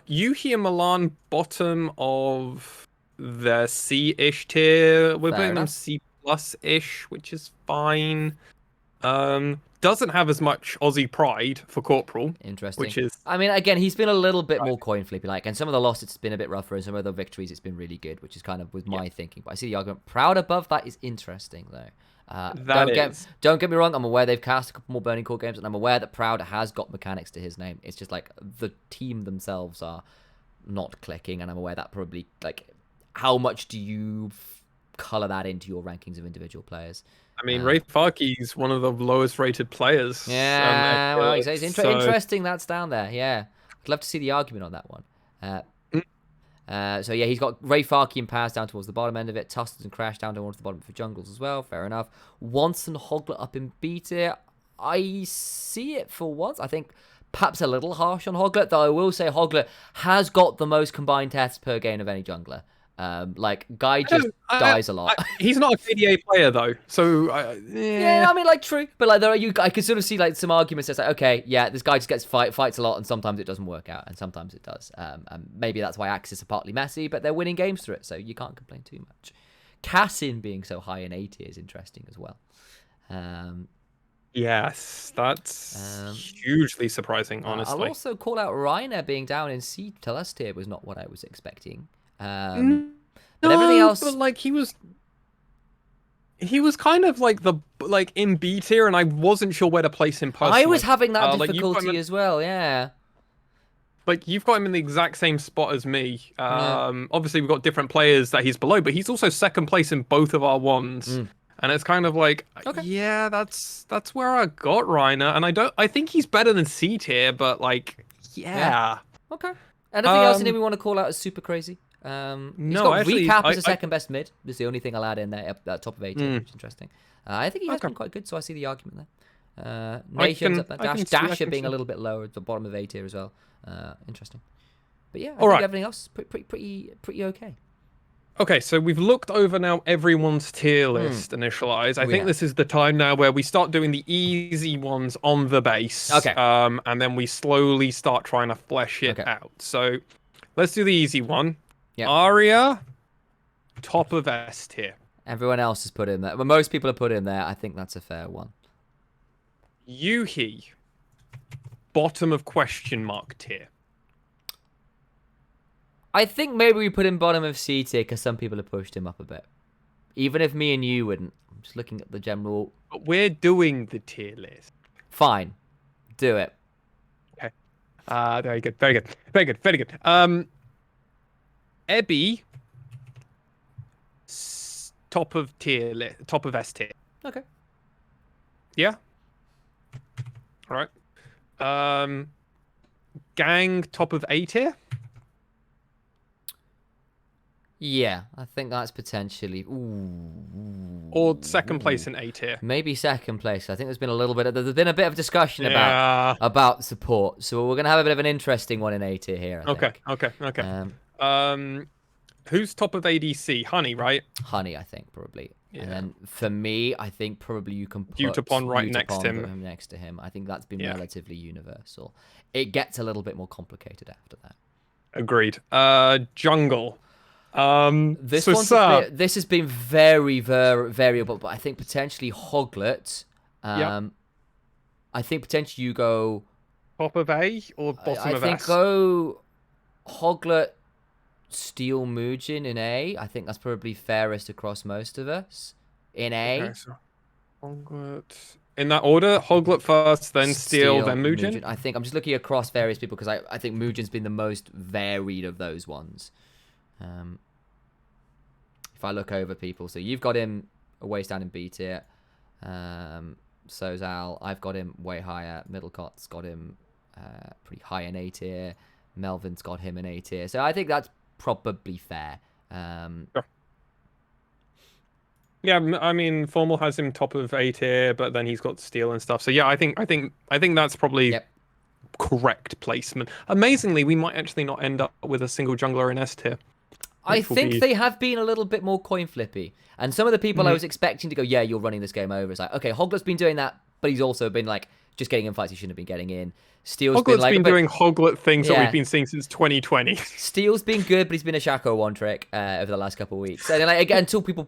Speaker 1: Yuhi and Milan, bottom of the C-ish tier. We're putting them C+-ish, which is fine. Doesn't have as much Aussie pride for Corporal.
Speaker 2: Interesting.
Speaker 1: Which is...
Speaker 2: I mean, again, he's been a little bit more coin flippy, like, and some of the losses it's been a bit rougher, and some of the victories it's been really good, which is kind of with my thinking. But I see the argument. Proud above that is interesting, though. Don't get me wrong, I'm aware they've cast a couple more Burning Core games, and I'm aware that Proud has got mechanics to his name. It's just like the team themselves are not clicking, and I'm aware that probably, like, how much do you color that into your rankings of individual players?
Speaker 1: I mean, Ray Farki's one of the lowest rated players.
Speaker 2: Yeah, well, it's interesting that's down there. Yeah, I'd love to see the argument on that one. So yeah, he's got Ray Farki and Paz down towards the bottom end of it. Tusters and Crash down towards the bottom for Jungles as well. Fair enough. Once and Hoglet up in B tier. I see it for once. I think perhaps a little harsh on Hoglet, though I will say Hoglet has got the most combined tests per game of any jungler. Guy just dies a lot.
Speaker 1: He's not a KDA player though, so
Speaker 2: yeah, I mean, like, true, but like I could sort of see like some arguments that's like, okay, yeah, this guy just gets fights a lot, and sometimes it doesn't work out, and sometimes it does. And maybe that's why Axis are partly messy, but they're winning games through it, so you can't complain too much. Cassin being so high in A tier is interesting as well.
Speaker 1: Yes, that's hugely surprising, honestly.
Speaker 2: I'll also call out Reiner being down in C to S tier was not what I was expecting. But everything else,
Speaker 1: but like he was kind of like in B tier, and I wasn't sure where to place him personally.
Speaker 2: I was having that difficulty as well. Yeah.
Speaker 1: Like, you've got him in the exact same spot as me. Obviously, we've got different players that he's below, but he's also second place in both of our ones. And it's kind of like, yeah, that's where I got Reiner, and I think he's better than C tier, but like, yeah.
Speaker 2: Okay. Anything else in here we want to call out as super crazy? He's got
Speaker 1: actually,
Speaker 2: recap as a second best mid. Is the only thing I'll add in there at top of 8, which is interesting. I think he has been quite good, so I see the argument there. Nations up there. Dasher being a little bit lower at the bottom of 8 here as well. Interesting. But yeah, I think everything else pretty okay.
Speaker 1: Okay, so we've looked over now everyone's tier list initialized. I think this is the time now where we start doing the easy ones on the base.
Speaker 2: Okay.
Speaker 1: And then we slowly start trying to flesh it out. So let's do the easy one. Yep. Arya, top of S tier.
Speaker 2: Everyone else has put in there. Well, most people have put in there. I think that's a fair one.
Speaker 1: Yuhi, bottom of question mark tier.
Speaker 2: I think maybe we put him bottom of C tier because some people have pushed him up a bit. Even if me and you wouldn't. I'm just looking at the general...
Speaker 1: But we're doing the tier list.
Speaker 2: Fine. Do it.
Speaker 1: Okay. Very good. Very good. Very good. Very good. Ebby, top of S tier.
Speaker 2: Okay.
Speaker 1: Yeah. All right. Gang, top of A tier.
Speaker 2: Yeah, I think that's potentially...
Speaker 1: Or second place in A tier.
Speaker 2: Maybe second place. I think there's been a bit of discussion about support, so we're gonna have a bit of an interesting one in A tier here. I think.
Speaker 1: Okay. Who's top of ADC? Honey, right?
Speaker 2: Honey, I think probably. Yeah. And then for me, I think probably you can put
Speaker 1: Utapon
Speaker 2: next to him. I think that's been relatively universal. It gets a little bit more complicated after that.
Speaker 1: Agreed. Jungle.
Speaker 2: This has been very variable, but I think potentially Hoglet. I think potentially you go
Speaker 1: top of A or bottom of S.
Speaker 2: I think go Hoglet, Steel, Muujin in A. I think that's probably fairest across most of us in A.
Speaker 1: Okay, so Hoglet in that order: Hoglet first, then Steel, then Muujin.
Speaker 2: I think I'm just looking across various people because I think Muujin's been the most varied of those ones. If I look over people, so you've got him a ways down in B tier. So's Al. I've got him way higher. Middlecot's got him pretty high in A tier. Melvin's got him in A tier. So I think that's probably fair.
Speaker 1: Sure. Yeah, I mean, Formal has him top of A tier, but then he's got Steel and stuff. So yeah, I think that's probably correct placement. Amazingly, we might actually not end up with a single jungler in S tier.
Speaker 2: I think they have been a little bit more coin flippy. And some of the people I was expecting to go, yeah, you're running this game over. It's like, okay, Hoglet's been doing that, but he's also been like just getting in fights he shouldn't have been getting in. Steel's been
Speaker 1: doing Hoglet things that we've been seeing since 2020.
Speaker 2: Steel's been good, but he's been a Shaco one trick over the last couple of weeks. And then, like, again, until people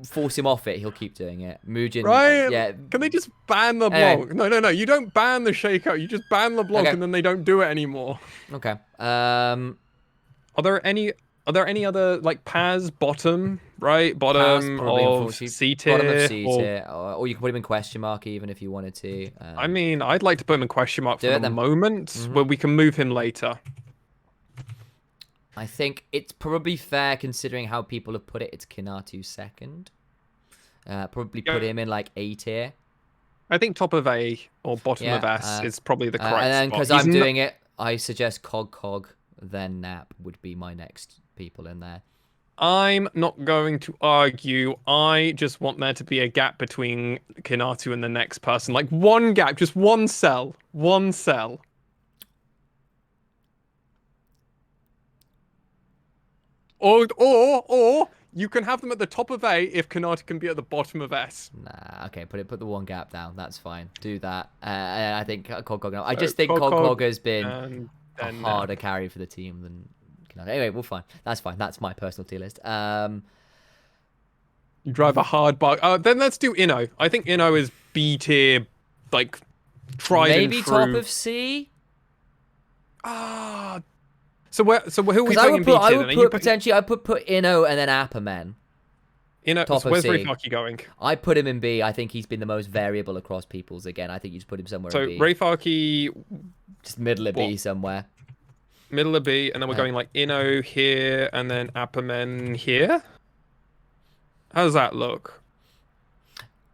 Speaker 2: force him off it, he'll keep doing it. Muujin,
Speaker 1: right?
Speaker 2: Yeah.
Speaker 1: Can they just ban LeBlanc? Anyway. No. You don't ban the shakeout. You just ban LeBlanc, and then they don't do it anymore.
Speaker 2: Okay.
Speaker 1: Are there any other like Paz bottom, right? Bottom of C tier.
Speaker 2: Bottom of C tier. Or you can put him in question mark even if you wanted to.
Speaker 1: I mean, I'd like to put him in question mark for the moment, where we can move him later.
Speaker 2: I think it's probably fair considering how people have put it. It's Kinatu second. Probably put him in like A tier.
Speaker 1: I think top of A or bottom of S is probably the correct spot.
Speaker 2: And then because I'm doing it, I suggest Cog, then Nap would be my next people in there.
Speaker 1: I'm not going to argue. I just want there to be a gap between Kinatu and the next person. Like one gap, just one cell. One cell. Or you can have them at the top of A if Kanata can be at the bottom of S.
Speaker 2: Nah, okay, put the one gap down. That's fine. Do that. I think Cog. I just
Speaker 1: So
Speaker 2: think Cog has been
Speaker 1: and
Speaker 2: a
Speaker 1: then
Speaker 2: harder carry for the team than Kanata. Anyway, we're fine. That's fine. That's my personal tier list.
Speaker 1: you drive a hard bike. Then let's do Inno. I think Inno is B tier, like tried
Speaker 2: maybe
Speaker 1: and true.
Speaker 2: top of C.
Speaker 1: Ah. So who are we
Speaker 2: Because I
Speaker 1: putting
Speaker 2: would
Speaker 1: in B tier?
Speaker 2: I would
Speaker 1: Then?
Speaker 2: put potentially I put Inno and then Apperman.
Speaker 1: Inno, so where's Rayfaki going?
Speaker 2: I put him in B. I think he's been the most variable across people's. Again, I think you just put him somewhere in B.
Speaker 1: So Rayfaki,
Speaker 2: just middle of B somewhere.
Speaker 1: Middle of B, and then we're going like Inno here, and then Apperman here. How does that look?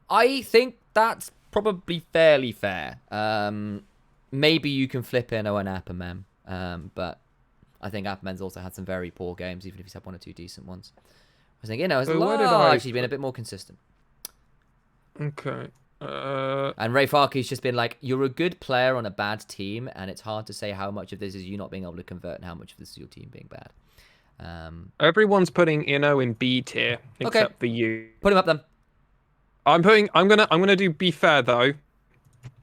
Speaker 2: I think that's probably fairly fair. Maybe you can flip Inno and Apperman, but I think Apperman's also had some very poor games, even if he's had one or two decent ones. I was thinking, Inno has largely been a bit more consistent.
Speaker 1: Okay.
Speaker 2: And Rayfaki's just been like, you're a good player on a bad team, and it's hard to say how much of this is you not being able to convert and how much of this is your team being bad.
Speaker 1: Everyone's putting Inno in B tier except for you.
Speaker 2: Put him up then.
Speaker 1: I'm gonna do be fair though.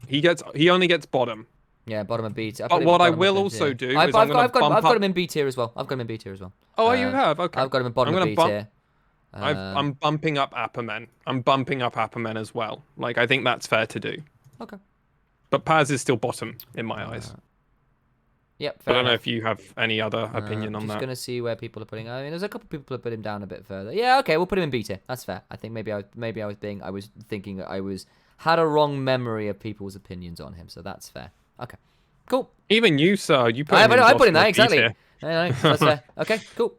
Speaker 1: He only gets bottom.
Speaker 2: Yeah, bottom of B tier.
Speaker 1: But what I will also do is
Speaker 2: I've got him in B tier as well. I've got him in B tier as well.
Speaker 1: Oh, you have? Okay.
Speaker 2: I've got him in bottom of B tier.
Speaker 1: I'm bumping up Apperman. I'm bumping up Apperman as well. Like, I think that's fair to do.
Speaker 2: Okay.
Speaker 1: But Paz is still bottom in my eyes.
Speaker 2: Yep.
Speaker 1: I don't know if you have any other opinion on that.
Speaker 2: Just gonna see where people are putting. I mean, there's a couple of people who put him down a bit further. Yeah. Okay. We'll put him in B tier. That's fair. I think maybe I had a wrong memory of people's opinions on him. So that's fair. Okay. Cool.
Speaker 1: Even you, sir. You put
Speaker 2: I put
Speaker 1: him
Speaker 2: in that exactly. No, that's fair. Okay. Cool.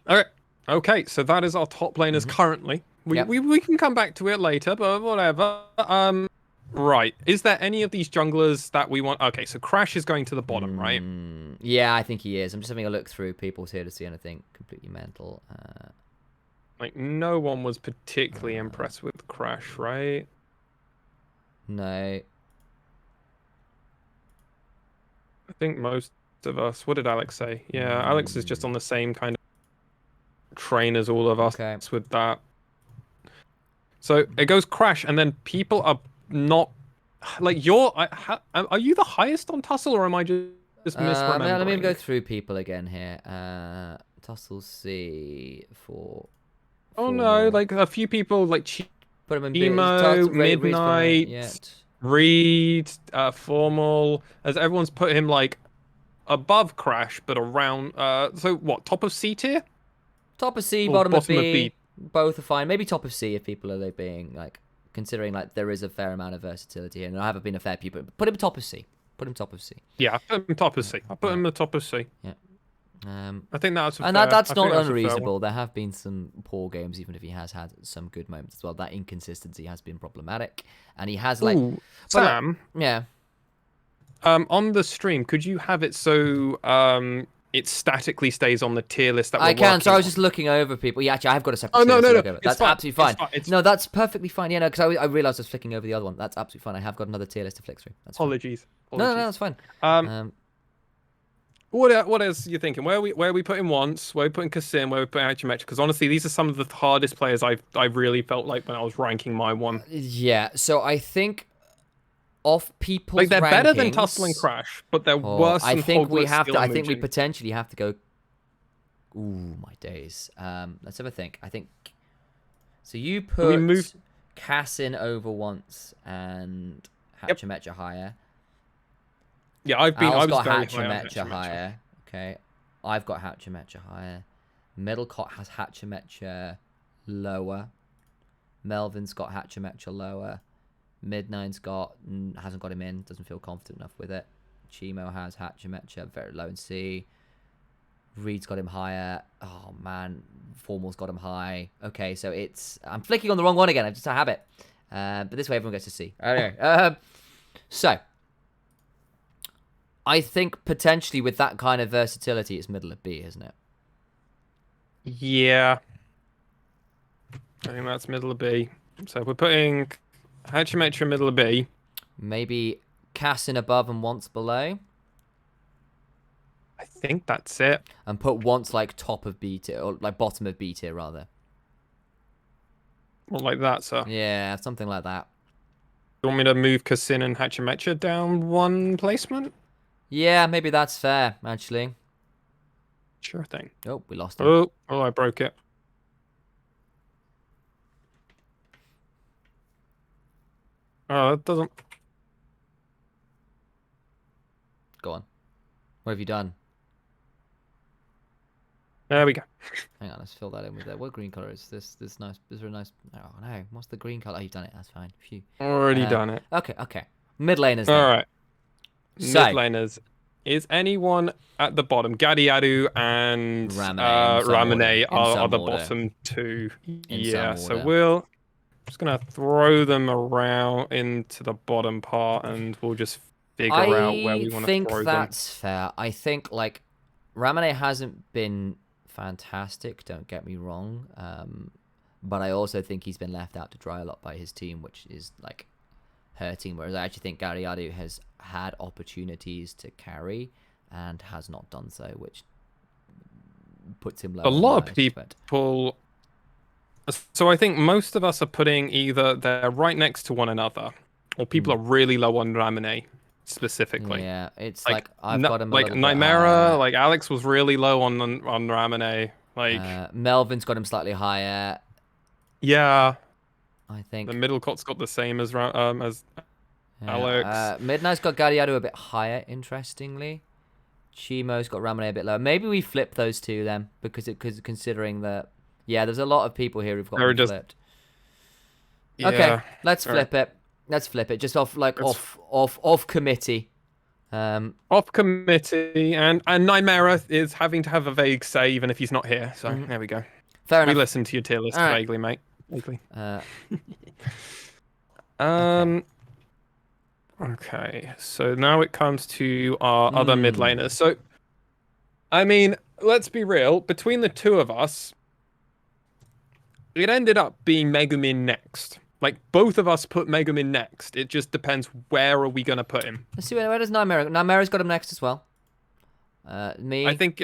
Speaker 1: Okay. Okay, so that is our top laners currently. We can come back to it later, but whatever. Right. Is there any of these junglers that we want? Okay, so Crash is going to the bottom, right?
Speaker 2: Yeah, I think he is. I'm just having a look through people's here to see anything completely mental.
Speaker 1: Like, no one was particularly impressed with Crash, right?
Speaker 2: No.
Speaker 1: I think most of us. What did Alex say? Yeah, Alex is just on the same kind of train as all of us with that. So it goes Crash, and then people are not like are you the highest on Tussle, or am I just misremembering?
Speaker 2: Let me go through people again here. Tussle C for.
Speaker 1: Oh no, like a few people like
Speaker 2: put him in
Speaker 1: Emo, Midnight, Reed, Formal, as everyone's put him like above Crash, but around. So what? Top of C tier?
Speaker 2: Top of C, bottom of B. Both are fine. Maybe top of C if people are being like considering like there is a fair amount of versatility here. And I haven't been a fair few, but put him top of C. Put him top of C.
Speaker 1: Yeah, I put him top of C. I put him the top of C.
Speaker 2: Yeah.
Speaker 1: I think that's
Speaker 2: that's not unreasonable. There have been some poor games, even if he has had some good moments as well. That inconsistency has been problematic, and he has like
Speaker 1: Sam.
Speaker 2: Yeah.
Speaker 1: On the stream, could you have it so it statically stays on the tier list that
Speaker 2: I can. So I was just looking over people. Yeah, actually, I have got a separate.
Speaker 1: Oh no.
Speaker 2: That's absolutely fine. No, that's perfectly fine. Yeah, no, because I realized I was flicking over the other one. That's absolutely fine. I have got another tier list to flick through. That's
Speaker 1: Apologies.
Speaker 2: No, that's fine.
Speaker 1: What else are you thinking? Where are we putting Once? Where are we putting Kasim? Where are we putting Hachimecha? Because honestly, these are some of the hardest players I really felt like when I was ranking my one.
Speaker 2: Yeah. So I think. Off people's
Speaker 1: like they're
Speaker 2: rankings,
Speaker 1: better than Tussle and Crash, but they're worse than Hogwarts.
Speaker 2: I think we potentially have to go. Ooh, my days. Let's have a think. I think. So you put Cassin over Once and Hachimecha higher.
Speaker 1: Yeah, I was
Speaker 2: got
Speaker 1: very
Speaker 2: Hachimecha higher. Okay, I've got Hachimecha higher. Middlecott has Hachimecha lower. Melvin's got Hachimecha lower. Midnine's hasn't got him in, doesn't feel confident enough with it. Chimo has Hachimecha very low in C. Reed's got him higher. Oh man, Formal's got him high. Okay, so I'm flicking on the wrong one again. I just a habit. But this way everyone gets to see. Okay. So I think potentially with that kind of versatility, it's middle of B, isn't it?
Speaker 1: Yeah, I think that's middle of B. So we're putting Hachimecha middle of B.
Speaker 2: Maybe Cassin above and Once below.
Speaker 1: I think that's it.
Speaker 2: And put once like top of B tier, or like bottom of B tier rather.
Speaker 1: Or like that, sir.
Speaker 2: Yeah, something like that.
Speaker 1: You want me to move Kasin and Hachimecha down one placement?
Speaker 2: Yeah, maybe that's fair, actually.
Speaker 1: Sure thing.
Speaker 2: Oh, we lost him.
Speaker 1: Oh, I broke it. Oh, that doesn't...
Speaker 2: Go on. What have you done?
Speaker 1: There we go.
Speaker 2: Hang on, let's fill that in with that. What green color is this? This nice. This very nice. Oh no, what's the green color? Oh, you've done it. That's fine. Phew.
Speaker 1: Already done it.
Speaker 2: Okay. Mid laners.
Speaker 1: All right.
Speaker 2: So,
Speaker 1: mid laners. Is anyone at the bottom? Gadiadu and Ramune are the bottom two. Yeah, so we'll just gonna throw them around into the bottom part, and we'll just figure out where we want to throw them.
Speaker 2: I think that's fair. I think like Ramune hasn't been fantastic. Don't get me wrong, but I also think he's been left out to dry a lot by his team, which is like hurting. Whereas I actually think Gadiadu has had opportunities to carry and has not done so, which puts him low.
Speaker 1: A lot of people. So I think most of us are putting either they're right next to one another, or people are really low on Ramune specifically.
Speaker 2: Yeah, it's like I've got him
Speaker 1: like Nightmare. Like Alex was really low on Ramune. Like
Speaker 2: Melvin's got him slightly higher.
Speaker 1: Yeah.
Speaker 2: I think
Speaker 1: the Middlecot's got the same as Alex.
Speaker 2: Midnight's got Gadiadu a bit higher, interestingly. Chimo's got Ramune a bit lower. Maybe we flip those two then, because considering that, yeah, there's a lot of people here who've got them flipped. Yeah. Okay, let's flip it. Let's flip it. Just off off committee.
Speaker 1: Off committee, and Nightmare is having to have a vague say even if he's not here. So there we go.
Speaker 2: Fair enough.
Speaker 1: We listen to your tier list vaguely, mate. Vaguely. Okay, so now it comes to our other mid laners. So, I mean, let's be real. Between the two of us, it ended up being Megumin next. Like, both of us put Megumin next. It just depends where are we going to put him.
Speaker 2: Let's see, where does Nightmare... Nightmare's got him next as well. Me...
Speaker 1: I think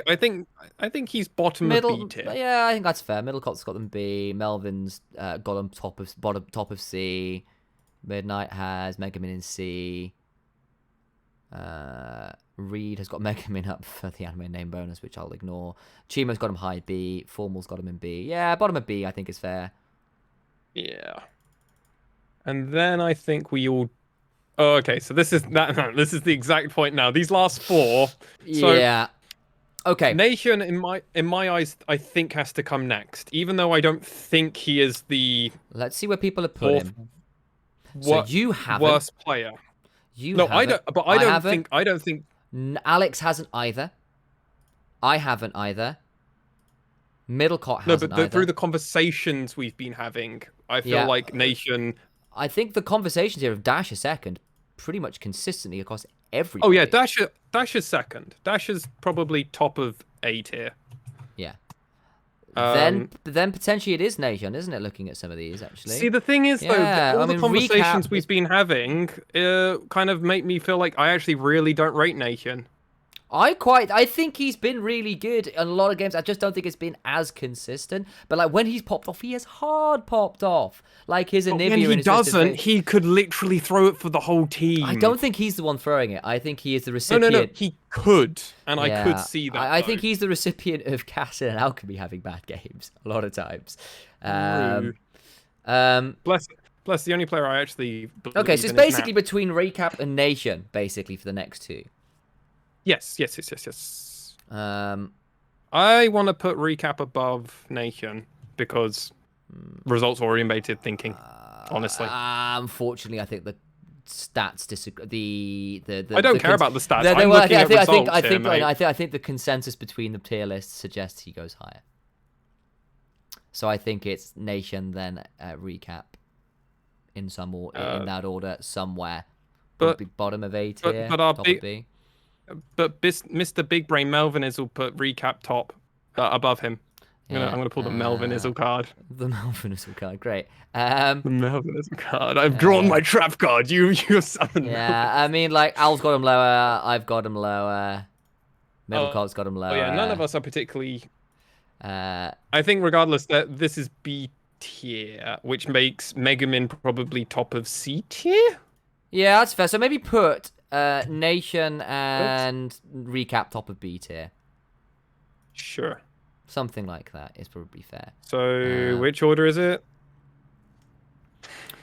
Speaker 1: he's bottom of B tier.
Speaker 2: Yeah, I think that's fair. Middlecot's got them B. Melvin's got them top of C. Midnight has Megumin in C. Reed has got Megumin up for the anime name bonus, which I'll ignore. Chimo's got him high B. Formal's got him in B. Yeah, bottom of B I think is fair.
Speaker 1: Yeah. And then I think we all... Oh, okay, so this is the exact point now. These last four... So
Speaker 2: yeah. Okay.
Speaker 1: Nation, in my eyes, I think has to come next. Even though I don't think he is the...
Speaker 2: Let's see where people have put him. So you haven't.
Speaker 1: Worst player. I don't think.
Speaker 2: Alex hasn't either. I haven't either. Middlecott hasn't either.
Speaker 1: Through the conversations we've been having, I feel like Nation.
Speaker 2: I think the conversations here of Dash is second, pretty much consistently across every.
Speaker 1: Oh yeah, Dash is second. Dash is probably top of A tier.
Speaker 2: Yeah. Then potentially it is Nation, isn't it? Looking at some of these, actually.
Speaker 1: See, the thing is, though, all the conversations we've been having kind of make me feel like I actually really don't rate Nation.
Speaker 2: I think he's been really good in a lot of games. I just don't think it's been as consistent. But like when he's popped off, he has hard popped off. Like his Anivia.
Speaker 1: When he doesn't, he could literally throw it for the whole team.
Speaker 2: I don't think he's the one throwing it. I think he is the recipient.
Speaker 1: No, he could, and I could see that.
Speaker 2: I think he's the recipient of Cassin and Alchemy having bad games a lot of times.
Speaker 1: Bless the only player I actually.
Speaker 2: Okay, so it's basically between Recap and Nation, basically for the next two.
Speaker 1: Yes. I want to put Recap above Nation because results-oriented thinking, honestly.
Speaker 2: Unfortunately, I think the stats disagree.
Speaker 1: I don't care about the stats.
Speaker 2: I think the consensus between the tier lists suggests he goes higher. So I think it's Nation, then Recap in that order somewhere.
Speaker 1: But
Speaker 2: bottom of A tier,
Speaker 1: top
Speaker 2: of B.
Speaker 1: But Mr. Big Brain Melvin will put Recap top above him. I'm gonna pull the Melvin Izzle card.
Speaker 2: The Melvin Izzle card, great.
Speaker 1: The Melvin Izzle card. I've drawn my trap card. You summoned.
Speaker 2: Yeah, I mean, like Al's got him lower. I've got him lower. Middlecot's got him lower.
Speaker 1: Oh yeah, none of us are particularly.
Speaker 2: Uh,
Speaker 1: I think regardless that this is B tier, which makes Megumin probably top of C tier.
Speaker 2: yeah, that's fair. So maybe put Nation
Speaker 1: Oops.
Speaker 2: and Recap top of B tier.
Speaker 1: Sure.
Speaker 2: Something like that is probably fair.
Speaker 1: So which order is it?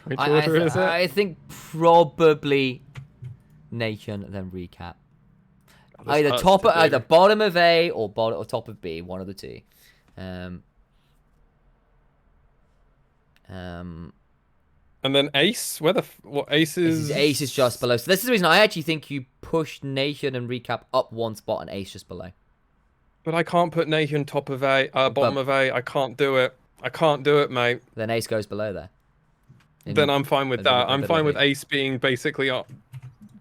Speaker 1: Which order is it?
Speaker 2: I think probably Nation, then Recap. Either bottom of A or top of B, one of the two. And
Speaker 1: then Ace, what Ace is?
Speaker 2: Ace is just below. So this is the reason I actually think you pushed Nation and Recap up one spot and Ace just below.
Speaker 1: But I can't put Nation top of A, bottom of A. I can't do it. I can't do it, mate.
Speaker 2: Then Ace goes below there.
Speaker 1: Then I'm fine with that. I'm fine with Ace being basically up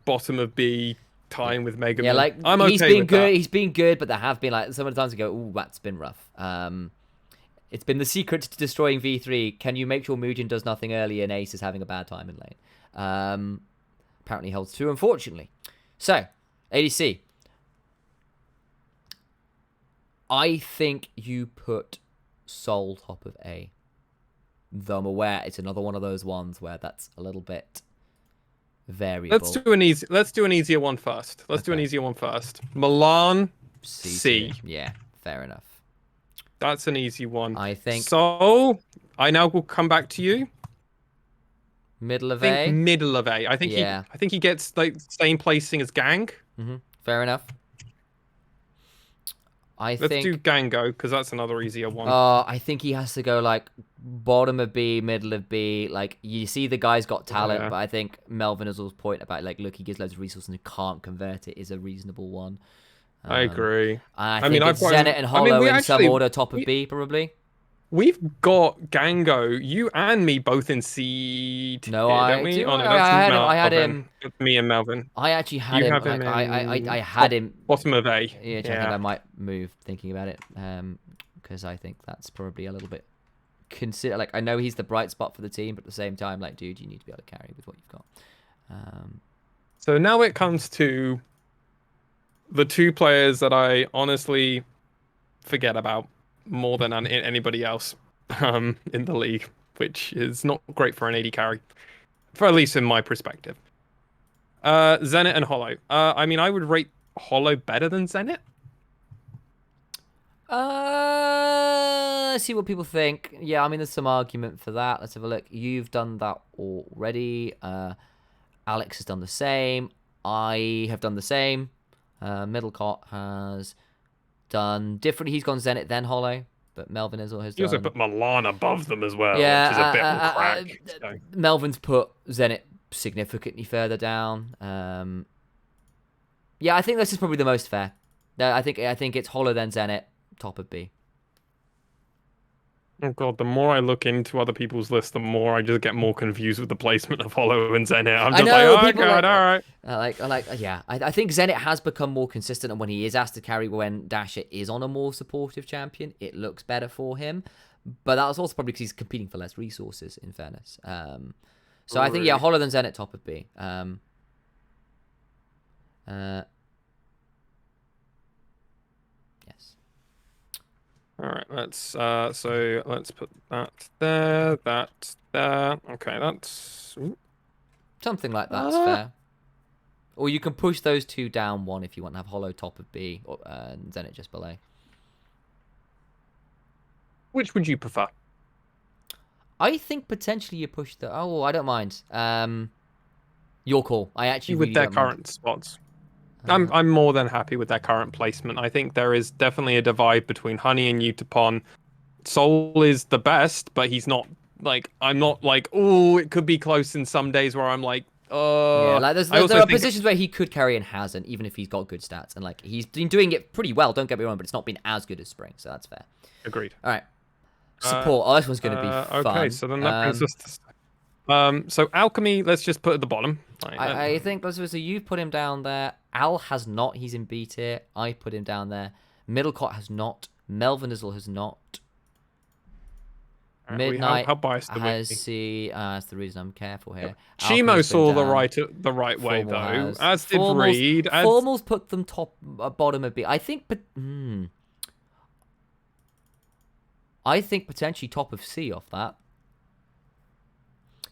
Speaker 1: bottom of B, tying with Megumin.
Speaker 2: Yeah, like
Speaker 1: I'm okay
Speaker 2: he's been
Speaker 1: with
Speaker 2: good.
Speaker 1: that.
Speaker 2: He's been good, but there have been like some of the times you go, ooh, that's been rough. It's been the secret to destroying V3. Can you make sure Mugen does nothing early and Ace is having a bad time in lane? Apparently holds true, unfortunately. So, ADC. I think you put Soul top of A. Though I'm aware it's another one of those ones where that's a little bit variable.
Speaker 1: Let's do an easier one first. Do an easier one first. Milan C.
Speaker 2: Yeah, fair enough.
Speaker 1: That's an easy one.
Speaker 2: I think.
Speaker 1: So I now will come back to you.
Speaker 2: Middle of A.
Speaker 1: Middle of A. I think he gets like same placing as Gang.
Speaker 2: Fair enough.
Speaker 1: Let's do Gango because that's another easier one.
Speaker 2: I think he has to go like bottom of B, middle of B. Like you see, the guy's got talent, but I think Melvin Azul's point about like, look, he gives loads of resources and can't convert it is a reasonable one.
Speaker 1: I agree.
Speaker 2: I mean, it's Zenit and Hollow in some order, top of B probably.
Speaker 1: We've got Gango, you and me both in C.
Speaker 2: No,
Speaker 1: don't we?
Speaker 2: I had him.
Speaker 1: Me and Melvin.
Speaker 2: I actually had him. I had him
Speaker 1: bottom of A.
Speaker 2: Yeah, I think I might move thinking about it, because I think that's probably a little bit consider. Like I know he's the bright spot for the team, but at the same time, like, dude, you need to be able to carry with what you've got.
Speaker 1: So now it comes to the two players that I honestly forget about more than anybody else in the league, which is not great for an AD carry, for at least in my perspective. Zenit and Hollow. I mean, I would rate Hollow better than Zenit.
Speaker 2: See what people think. Yeah, I mean, there's some argument for that. Let's have a look. You've done that already. Alex has done the same. I have done the same. Middlecott has done different. He's gone Zenit then Hollow, but Melvin has done.
Speaker 1: You also put Milan above them as well, which is a bit of a crack.
Speaker 2: Melvin's put Zenit significantly further down. Yeah, I think this is probably the most fair. I think it's Hollow then Zenit, top of B.
Speaker 1: Oh god, the more I look into other people's lists, the more I just get more confused with the placement of Hollow and Zenit. I'm just like, oh god, all right.
Speaker 2: Yeah, I think Zenit has become more consistent, and when he is asked to carry when Dasher is on a more supportive champion, it looks better for him. But that was also probably because he's competing for less resources, in fairness. So I think, yeah, Hollow then Zenit, top of B. Yes.
Speaker 1: All right, let's let's put that there, that there. Okay, that's
Speaker 2: something like that's fair. Or you can push those two down one if you want to have Hollow top of B and Zenit just below.
Speaker 1: Which would you prefer?
Speaker 2: I think potentially you push the. Oh, I don't mind. Your call. I actually
Speaker 1: with
Speaker 2: really
Speaker 1: their
Speaker 2: don't
Speaker 1: current
Speaker 2: mind.
Speaker 1: spots. I'm more than happy with their current placement. I think there is definitely a divide between Honey and Utapon. Soul is the best, but he's not like I'm not like, oh, it could be close in some days where I'm like,
Speaker 2: yeah, like there are positions where he could carry and hasn't, even if he's got good stats, and like he's been doing it pretty well. Don't get me wrong, but it's not been as good as Spring, so that's fair.
Speaker 1: Agreed.
Speaker 2: All right, support. Oh, this one's going to be fun.
Speaker 1: Okay, so then that brings us to. So Alchemy, let's just put at the bottom.
Speaker 2: I think so. You've put him down there. Al has not. He's in B tier. I put him down there. Middlecott has not. Melvin Azul has not. Midnight
Speaker 1: how biased are we?
Speaker 2: has C. That's the reason I'm careful here.
Speaker 1: Chimo saw
Speaker 2: down.
Speaker 1: the right way
Speaker 2: Formal
Speaker 1: though,
Speaker 2: has.
Speaker 1: as did Reed.
Speaker 2: Formal's put them bottom of B. I think, I think potentially top of C off that.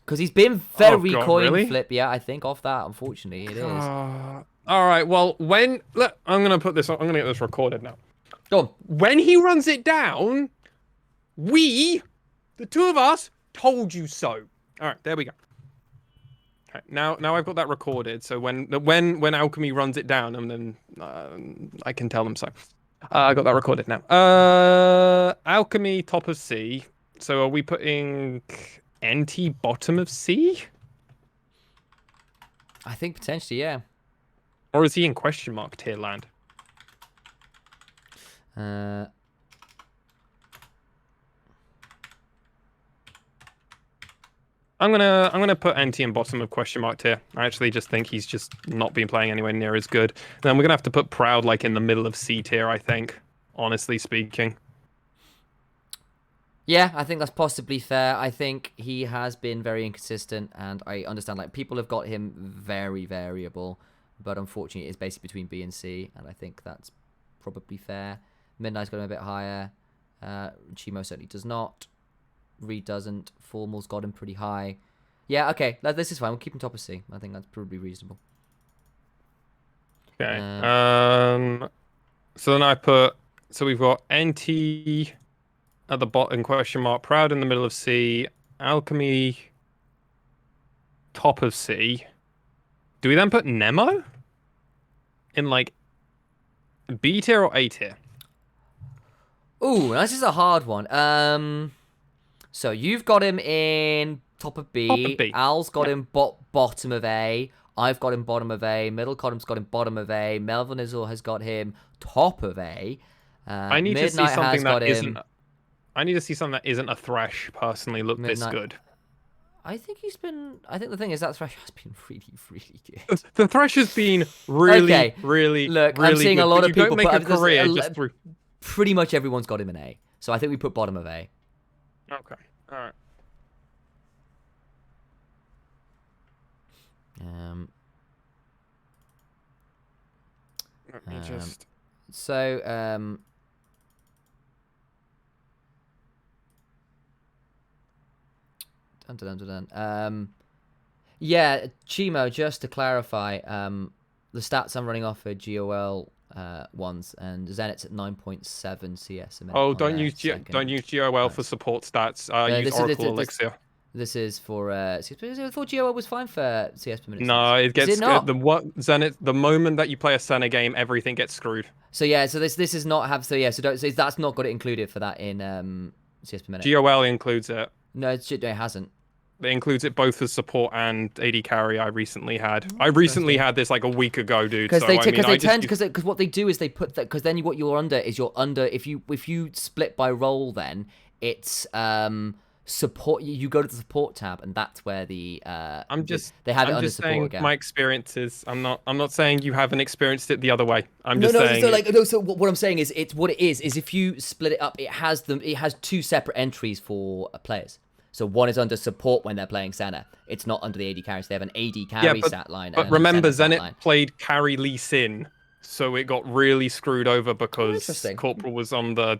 Speaker 2: Because he's been very coin flip, yeah, I think, off that, unfortunately, it is.
Speaker 1: All right, well, I'm going to put this on, I'm going to get this recorded now.
Speaker 2: Go on.
Speaker 1: When he runs it down, the two of us, told you so. All right, there we go. Okay, now I've got that recorded, so when Alchemy runs it down, and then I can tell them so. I got that recorded now. Alchemy, top of C. So are we putting NT bottom of C?
Speaker 2: I think potentially, yeah.
Speaker 1: Or is he in question mark tier land? I'm gonna put NT in bottom of question mark tier. I actually just think he's just not been playing anywhere near as good. And then we're gonna have to put Proud like in the middle of C tier, I think. Honestly speaking.
Speaker 2: Yeah, I think that's possibly fair. I think he has been very inconsistent, and I understand like people have got him very variable, but unfortunately it's basically between B and C, and I think that's probably fair. Midnight's got him a bit higher. Chimo certainly does not. Reed doesn't. Formal's got him pretty high. Yeah, okay, this is fine. We'll keep him top of C. I think that's probably reasonable.
Speaker 1: Okay. So then so we've got NT at the bottom question mark, Proud in the middle of C, Alchemy top of C. Do we then put Nemo in like B tier or A tier?
Speaker 2: Ooh, this is a hard one. So you've got him in top of B.
Speaker 1: Top of B.
Speaker 2: Al's got him bottom of A. I've got him bottom of A. Middle column's got him bottom of A. Melvin Izzle has got him top of A.
Speaker 1: I need to see something that isn't. I need to see something that isn't a Thresh. Personally, look this good.
Speaker 2: I think he's been. I think the thing is that Thresh has been really, really good.
Speaker 1: The Thresh has been really, really.
Speaker 2: Look,
Speaker 1: really
Speaker 2: I'm seeing
Speaker 1: good,
Speaker 2: a lot of people
Speaker 1: don't make a career just through.
Speaker 2: Pretty much everyone's got him in A, so I think we put bottom of A.
Speaker 1: Okay. All right. Let me just.
Speaker 2: So yeah, Chimo, just to clarify, the stats I'm running off are GOL ones, and Zenit's at 9.7 CS a minute.
Speaker 1: Oh, don't use GOL for support stats. Use Oracle Elixir.
Speaker 2: This is for I thought GOL was fine for CS per minute.
Speaker 1: No, it gets Zenit. The moment that you play a Senna game, everything gets screwed.
Speaker 2: So yeah, so this is not have so that's not got it included for that in CS per minute.
Speaker 1: GOL includes it.
Speaker 2: No, it hasn't.
Speaker 1: It includes it both as support and AD carry. I recently had this like a week ago, dude. Because
Speaker 2: what they do is they put that because then what you're under if you split by role, then it's support. You go to the support tab, and that's where they have it under support again.
Speaker 1: My experiences. I'm not saying you haven't experienced it the other way.
Speaker 2: So what I'm saying is what it is if you split it up, it has two separate entries for players. So one is under support when they're playing Senna. It's not under the AD carry. So they have an AD carry stat line.
Speaker 1: But remember, Zenit played carry Lee Sin, so it got really screwed over because Corporal was on the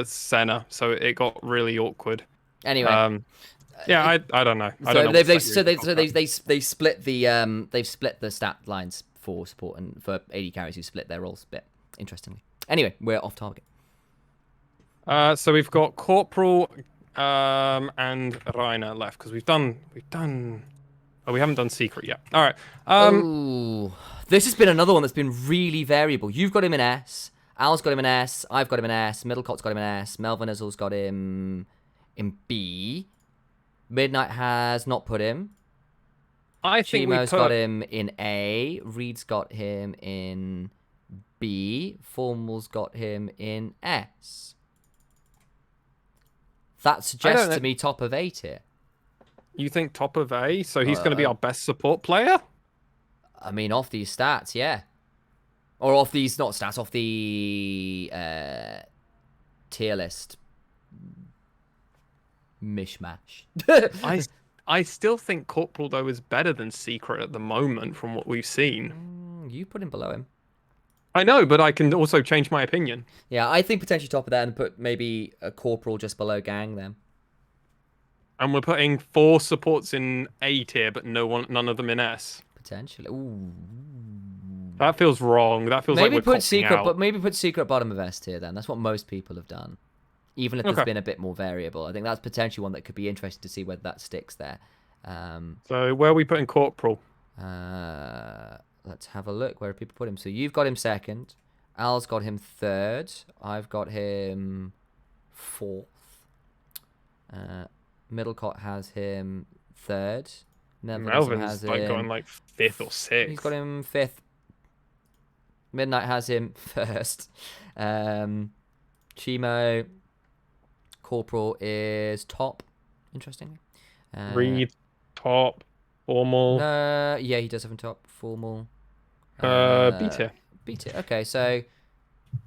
Speaker 1: Senna, so it got really awkward.
Speaker 2: Anyway,
Speaker 1: I don't know.
Speaker 2: They've split the stat lines for support and for AD carries who split their roles a bit. Interestingly. Anyway, we're off target.
Speaker 1: So we've got Corporal. And Reiner left because we haven't done secret yet. All right.
Speaker 2: This has been another one that's been really variable. You've got him in S. Al's got him in S. I've got him in S. Middlecot's got him in S. Melvin Izzle's got him in B. Midnight has not put him.
Speaker 1: I think
Speaker 2: Chimo's got him in A. Reed's got him in B. Formal's got him in S. That suggests to me top of A tier.
Speaker 1: You think top of A? So he's going to be our best support player?
Speaker 2: I mean, off these stats, yeah. Or off these, not stats, off the tier list. mishmash.
Speaker 1: I still think Corporal, though, is better than Secret at the moment from what we've seen.
Speaker 2: You put him below him.
Speaker 1: I know, but I can also change my opinion.
Speaker 2: Yeah, I think potentially top of that and put maybe a Corporal just below Gang then.
Speaker 1: And we're putting 4 supports in A tier, but none of them in S.
Speaker 2: Potentially. Ooh.
Speaker 1: That feels wrong. That feels
Speaker 2: maybe
Speaker 1: like we're
Speaker 2: put Secret,
Speaker 1: out.
Speaker 2: but maybe put Secret bottom of S tier then. That's what most people have done. Even if there's been a bit more variable. I think that's potentially one that could be interesting to see whether that sticks there.
Speaker 1: So where are we putting Corporal?
Speaker 2: Let's have a look. Where do people put him? So you've got him second. Al's got him third. I've got him fourth. Middlecott has him third.
Speaker 1: Melvin's
Speaker 2: has
Speaker 1: like
Speaker 2: him...
Speaker 1: going like 5th or 6th.
Speaker 2: He's got him 5th. Midnight has him first. Chimo. Corporal is top. Interestingly.
Speaker 1: Reed, top. Formal.
Speaker 2: Yeah, he does have him top. Formal.
Speaker 1: B tier.
Speaker 2: B tier. Okay, so...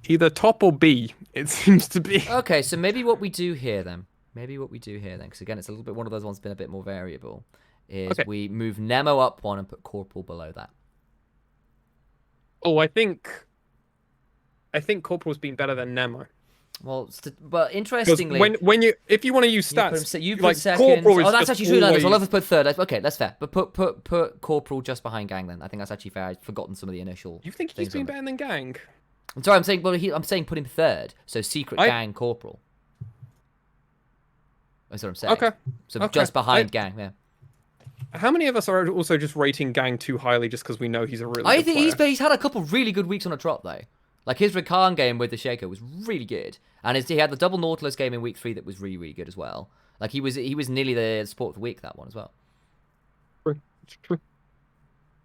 Speaker 1: Either top or B, it seems to be.
Speaker 2: Okay, so maybe what we do here then, because again, it's a little bit one of those ones been a bit more variable, is we move Nemo up one and put Corporal below that.
Speaker 1: Oh, I think Corporal's been better than Nemo.
Speaker 2: Well, but interestingly,
Speaker 1: if you want to use stats,
Speaker 2: you put
Speaker 1: like
Speaker 2: second.
Speaker 1: Corporal is
Speaker 2: that's actually true.
Speaker 1: always...
Speaker 2: So let's put third. Okay, that's fair. But put Corporal just behind Gang then. I think that's actually fair. I've forgotten some of the initial.
Speaker 1: You think he's been better than Gang?
Speaker 2: I'm sorry. I'm saying put him third. So Secret, Gang, Corporal. That's what I'm saying.
Speaker 1: Okay.
Speaker 2: So just behind Gang. Yeah.
Speaker 1: How many of us are also just rating Gang too highly just because we know he's a really good player?
Speaker 2: He's had a couple really good weeks on a trot though. Like his Rakan game with the Shaco was really good, and he had the double Nautilus game in week 3 that was really, really good as well. Like he was nearly the support of the week that one as well.
Speaker 1: True.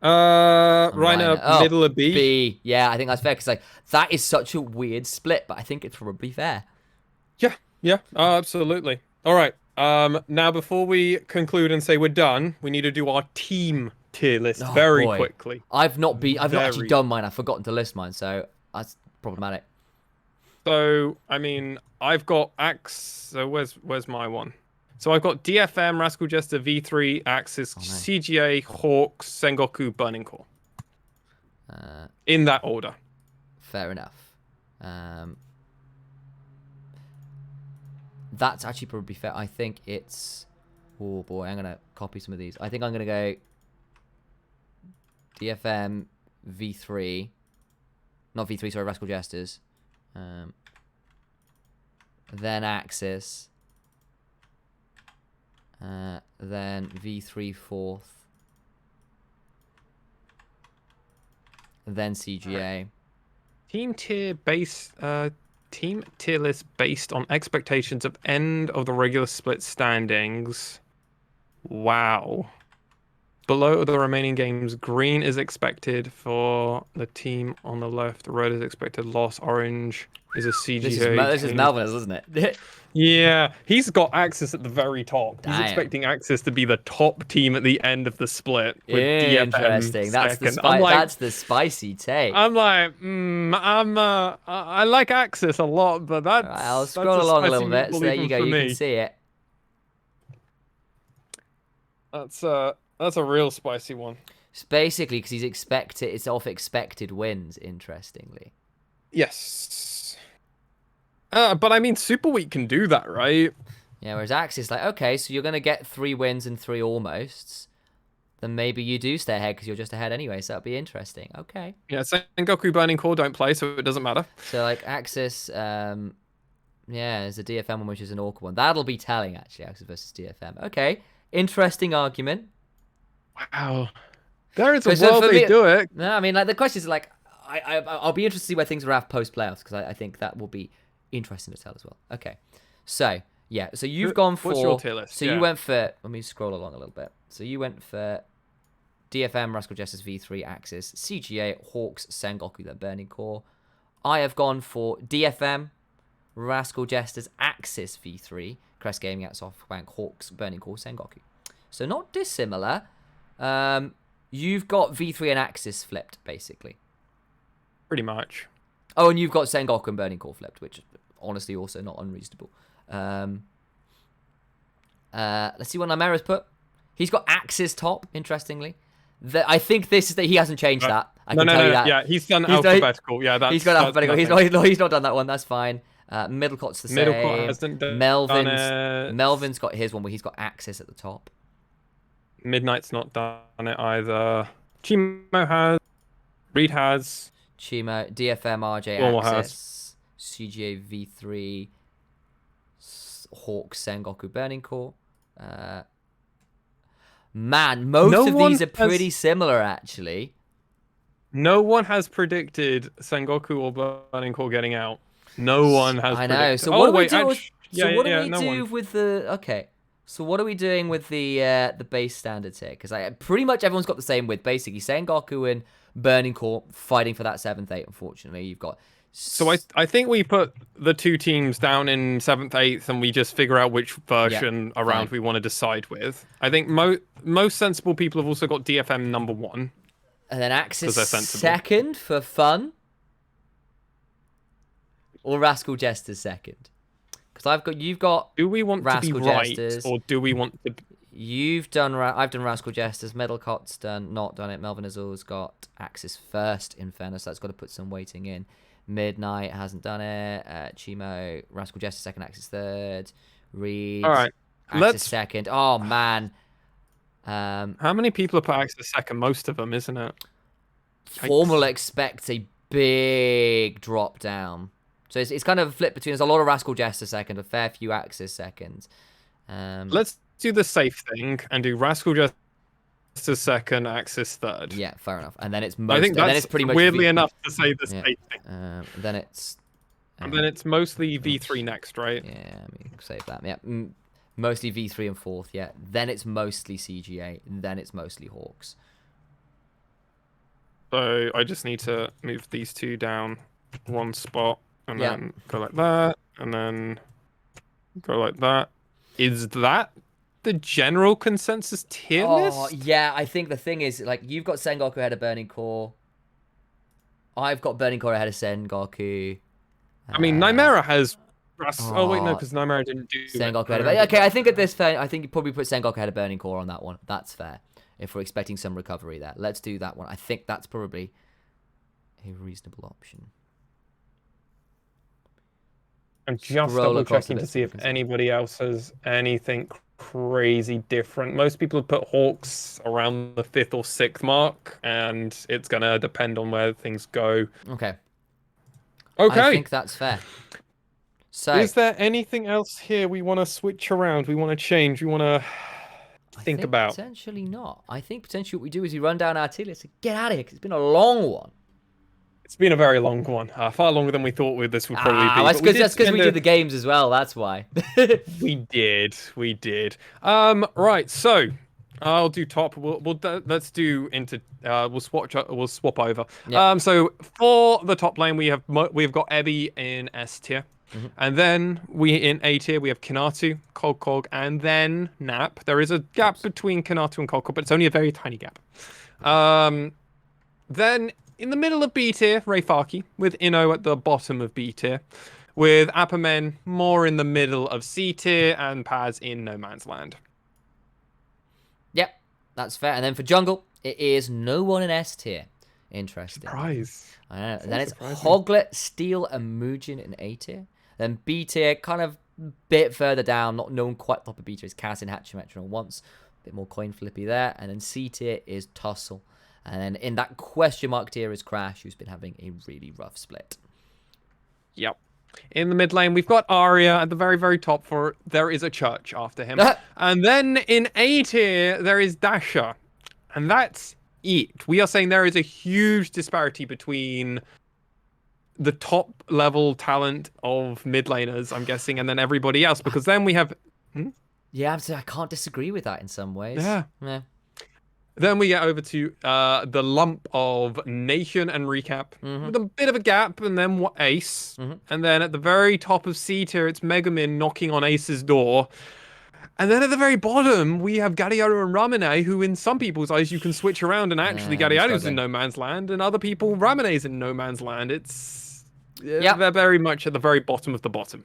Speaker 1: Reiner, middle of B.
Speaker 2: B. Yeah, I think that's fair because like that is such a weird split, but I think it's probably fair.
Speaker 1: Yeah, absolutely. All right. Now before we conclude and say we're done, we need to do our team tier list very quickly.
Speaker 2: I've not actually done mine. I've forgotten to list mine, so that's problematic.
Speaker 1: So I mean, I've got Axe. So where's my one? So I've got DFM, Rascal Jester, V3, Axis, CGA, Hawks, Sengoku, Burning Core. In that order.
Speaker 2: Fair enough. That's actually probably fair. I think it's... Oh, boy. I'm going to copy some of these. I think I'm going to go DFM, V3. Not V3, sorry. Rascal Jesters. Then Axis. Then V3 fourth. Then CGA.
Speaker 1: Team tier list based on expectations of end of the regular split standings. Wow. Below the remaining games, green is expected for the team on the left. Red is expected loss. Orange is a CGA.
Speaker 2: This is Malvin's, isn't it?
Speaker 1: Yeah, he's got Axis at the very top.
Speaker 2: Damn.
Speaker 1: He's expecting Axis to be the top team at the end of the split. With
Speaker 2: Interesting.
Speaker 1: DFM
Speaker 2: That's the spicy take.
Speaker 1: I'm like, I like Axis a lot, but that's...
Speaker 2: Right, I'll scroll along a little bit. So there you go. You can see it.
Speaker 1: That's a real spicy one.
Speaker 2: It's basically because it's off expected wins, interestingly.
Speaker 1: Yes. But I mean, Super Week can do that, right?
Speaker 2: Yeah, whereas Axis, like, okay, so you're going to get 3 wins and 3 almosts. Then maybe you do stay ahead because you're just ahead anyway, so that'll be interesting. Okay.
Speaker 1: Yeah, Sengoku, Burning Core don't play, so it doesn't matter.
Speaker 2: So, like, Axis, yeah, there's a DFM one, which is an awkward one. That'll be telling, actually, Axis versus DFM. Okay, interesting argument.
Speaker 1: Wow. There is a world they do it.
Speaker 2: No, I mean, like, the question is, like, I'll be interested to see where things are at post-playoffs, because I think that will be interesting to tell as well. Okay. So, yeah, so you've gone for...
Speaker 1: What's your tier list?
Speaker 2: So you went for... Let me scroll along a little bit. So you went for DFM, Rascal Jesters, V3, Axis, CGA, Hawks, Sengoku, then Burning Core. I have gone for DFM, Rascal Jesters, Axis, V3, Crest Gaming at SoftBank, Hawks, Burning Core, Sengoku. So not dissimilar. You've got V3 and Axis flipped, basically.
Speaker 1: Pretty much.
Speaker 2: Oh, and you've got Sengoku and Burning Core flipped, which is honestly also not unreasonable. Let's see what Nymera's put. He's got Axis top, interestingly. I think this is that he hasn't changed that. I can tell you that.
Speaker 1: Yeah, he's done alphabetical.
Speaker 2: He's got alphabetical. He's not done that one. That's fine. Middlecott's the same.
Speaker 1: Middlecott hasn't done
Speaker 2: Melvin's got his one where he's got Axis at the top.
Speaker 1: Midnight's not done it either. Chimo has. Reed has.
Speaker 2: Chimo, DFM, RJ,
Speaker 1: Normal
Speaker 2: Axis, CGA V3, Hawk, Sengoku, Burning Core. Man, most of these are pretty similar, actually.
Speaker 1: No one has predicted Sengoku or Burning Core getting out. No one has predicted.
Speaker 2: I know. So what do we do with the... Okay. So what are we doing with the base standards here? Because pretty much everyone's got the same with basically Sengoku and Burning Core fighting for that 7th, 8th. Unfortunately, you've got...
Speaker 1: So I think we put the two teams down in 7th, 8th, and we just figure out which version around we want to decide with. I think most sensible people have also got DFM number 1.
Speaker 2: And then Axis second for fun. Or Rascal Jester's second. Because you've got.
Speaker 1: Do we want
Speaker 2: Rascal
Speaker 1: to be right,
Speaker 2: Jesters.
Speaker 1: or do we want to?
Speaker 2: I've done Rascal Jesters. Middlecott's not done it. Melvin Azul's got Axis first. In fairness, that's got to put some weighting in. Midnight hasn't done it. Chimo, Rascal Jester second, Axis third. Reed,
Speaker 1: all right,
Speaker 2: Axis second. Oh man.
Speaker 1: How many people have put Axis second? Most of them, isn't it?
Speaker 2: Formal expects a big drop down. So it's kind of a flip between. There's a lot of Rascal Jester second, a fair few Axis second.
Speaker 1: Let's do the safe thing and do Rascal Jester second, Axis third.
Speaker 2: Yeah, fair enough. And then it's
Speaker 1: I think that's
Speaker 2: pretty much
Speaker 1: weirdly enough to say the safe thing.
Speaker 2: Then it's.
Speaker 1: And then it's mostly V3 next, right?
Speaker 2: Yeah, I mean, save that. Yeah, mostly V3 and 4th. Yeah, then it's mostly CGA. And then it's mostly Hawks.
Speaker 1: So I just need to move these two down one spot. And then go like that, and then go like that. Is that the general consensus tier list?
Speaker 2: Yeah, I think the thing is, like, you've got Sengoku ahead of Burning Core. I've got Burning Core ahead of Sengoku.
Speaker 1: I mean, Nymera has... Oh, wait, no, because Nymera didn't do
Speaker 2: Sengoku ahead of... Okay, I think at this point, I think you probably put Sengoku ahead of Burning Core on that one. That's fair. If we're expecting some recovery there. Let's do that one. I think that's probably a reasonable option.
Speaker 1: I'm just double checking to see if anybody else has anything crazy different. Most people have put Hawks around the 5th or 6th mark, and it's going to depend on where things go.
Speaker 2: Okay.
Speaker 1: I
Speaker 2: think that's fair. So,
Speaker 1: is there anything else here we want to switch around? We want to change? We want to think about?
Speaker 2: Potentially not. I think potentially what we do is we run down our tier list and get out of here because it's been a long one.
Speaker 1: It's been a very long one. Far longer than we thought this would probably be.
Speaker 2: That's because we did the games as well. That's why.
Speaker 1: We did. Right. So I'll do top. Let's do into. We'll swap over. Yep. So for the top lane, we've got Ebby in S tier, and then in A tier we have Kinatu, Cog, and then Nap. There is a gap between Kinatu and Cog, but it's only a very tiny gap. Then. In the middle of B tier, Rayfaki, with Inno at the bottom of B tier, with Appamen more in the middle of C tier, and Paz in No Man's Land.
Speaker 2: Yep, that's fair. And then for jungle, it is no one in S tier. Interesting.
Speaker 1: Surprise.
Speaker 2: I know. Then it's Hoglet, Steel, and Muujin in A tier. Then B tier, kind of a bit further down, not known quite top of B tier, is Kaz and Hachimetron once. A bit more coin flippy there. And then C tier is Tussle. And then in that question mark tier is Crash, who's been having a really rough split.
Speaker 1: Yep. In the mid lane, we've got Arya at the very, very top for There Is a Church after him. And then in A tier, there is Dasha. And that's it. We are saying there is a huge disparity between the top level talent of mid laners, I'm guessing, and then everybody else. Because then we have...
Speaker 2: Yeah, I can't disagree with that in some ways.
Speaker 1: Yeah. Then we get over to the lump of Nation and Recap with a bit of a gap, and then Ace. And then at the very top of C tier, it's Megumin knocking on Ace's door. And then at the very bottom, we have Galliano and Ramune, who in some people's eyes you can switch around, and actually Galliano's in No Man's Land, and other people, Ramune's in No Man's Land. They're very much at the very bottom of the bottom.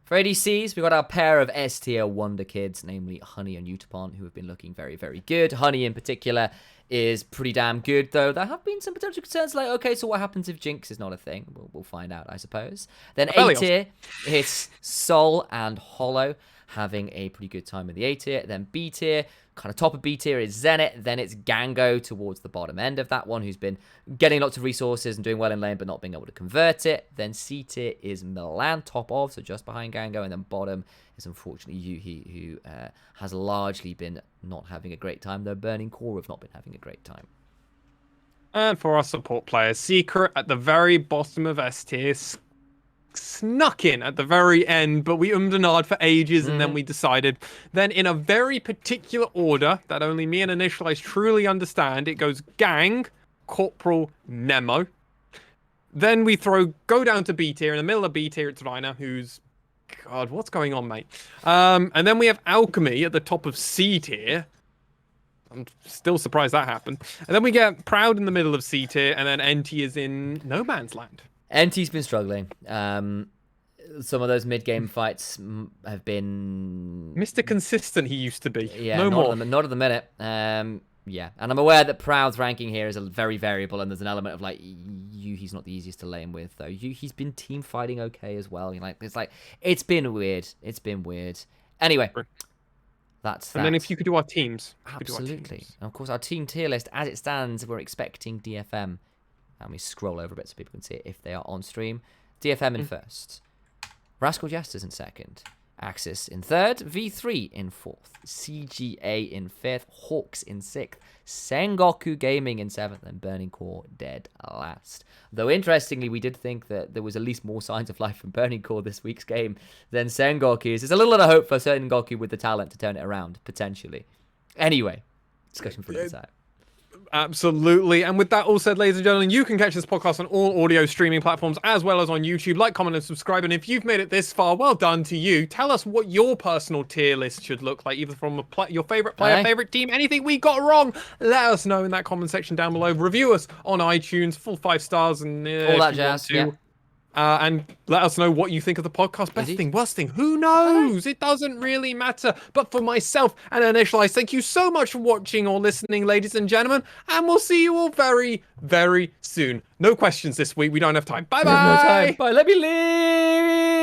Speaker 2: For ADCs, we've got our pair of S-tier wonder kids, namely Honey and Utapon, who have been looking very, very good. Honey, in particular, is pretty damn good, though. There have been some potential concerns, like, okay, so what happens if Jinx is not a thing? We'll find out, I suppose. Then A-tier, it's Sol and Hollow, having a pretty good time in the A-tier. Then B-tier, kind of top of B-tier is Zenit. Then it's Gango towards the bottom end of that one, who's been getting lots of resources and doing well in lane, but not being able to convert it. Then C-tier is Milan, top of, so just behind Gango. And then bottom is unfortunately Yuhi, who has largely been not having a great time, though Burning Core have not been having a great time.
Speaker 1: And for our support players, Secret at the very bottom of S-tier, snuck in at the very end, but we and ahed for ages, and then we decided. Then in a very particular order that only me and Initialize truly understand, it goes Gang, Corporal, Nemo. Then we go down to B tier. In the middle of B tier, it's Reiner, who's... God, what's going on, mate? And then we have Alchemy at the top of C tier. I'm still surprised that happened. And then we get Proud in the middle of C tier, and then NT is in no man's land.
Speaker 2: NT's been struggling. Some of those mid-game fights have been...
Speaker 1: Mr. Consistent he used to be.
Speaker 2: Yeah,
Speaker 1: no more.
Speaker 2: Not at the minute. Yeah, and I'm aware that Proud's ranking here is a very variable, and there's an element of, like, he's not the easiest to lane with, though. He's been team fighting okay as well. It's been weird. It's been weird. Anyway, that's that.
Speaker 1: And then if you could do our teams.
Speaker 2: Absolutely. And of course, our team tier list, as it stands, we're expecting DFM. And we scroll over a bit so people can see it if they are on stream. DFM in first. Rascal Jesters in second. Axis in third. V3 in fourth. CGA in fifth. Hawks in sixth. Sengoku Gaming in seventh. And Burning Core dead last. Though interestingly, we did think that there was at least more signs of life from Burning Core this week's game than Sengoku's. There's a little bit of hope for Sengoku with the talent to turn it around, potentially. Anyway, discussion for another time.
Speaker 1: Absolutely. And with that all said, ladies and gentlemen, you can catch this podcast on all audio streaming platforms as well as on YouTube. Like, comment, and subscribe. And if you've made it this far, well done to you. Tell us what your personal tier list should look like, either from your favorite player, favorite team, anything we got wrong. Let us know in that comment section down below. Review us on iTunes, full 5 stars, and
Speaker 2: all that jazz. Yeah.
Speaker 1: And let us know what you think of the podcast. Best thing, worst thing, who knows? It doesn't really matter. But for myself and Initialize, thank you so much for watching or listening, ladies and gentlemen. And we'll see you all very, very soon. No questions this week. We don't have time. Bye-bye.
Speaker 2: No time. Bye. Let me leave.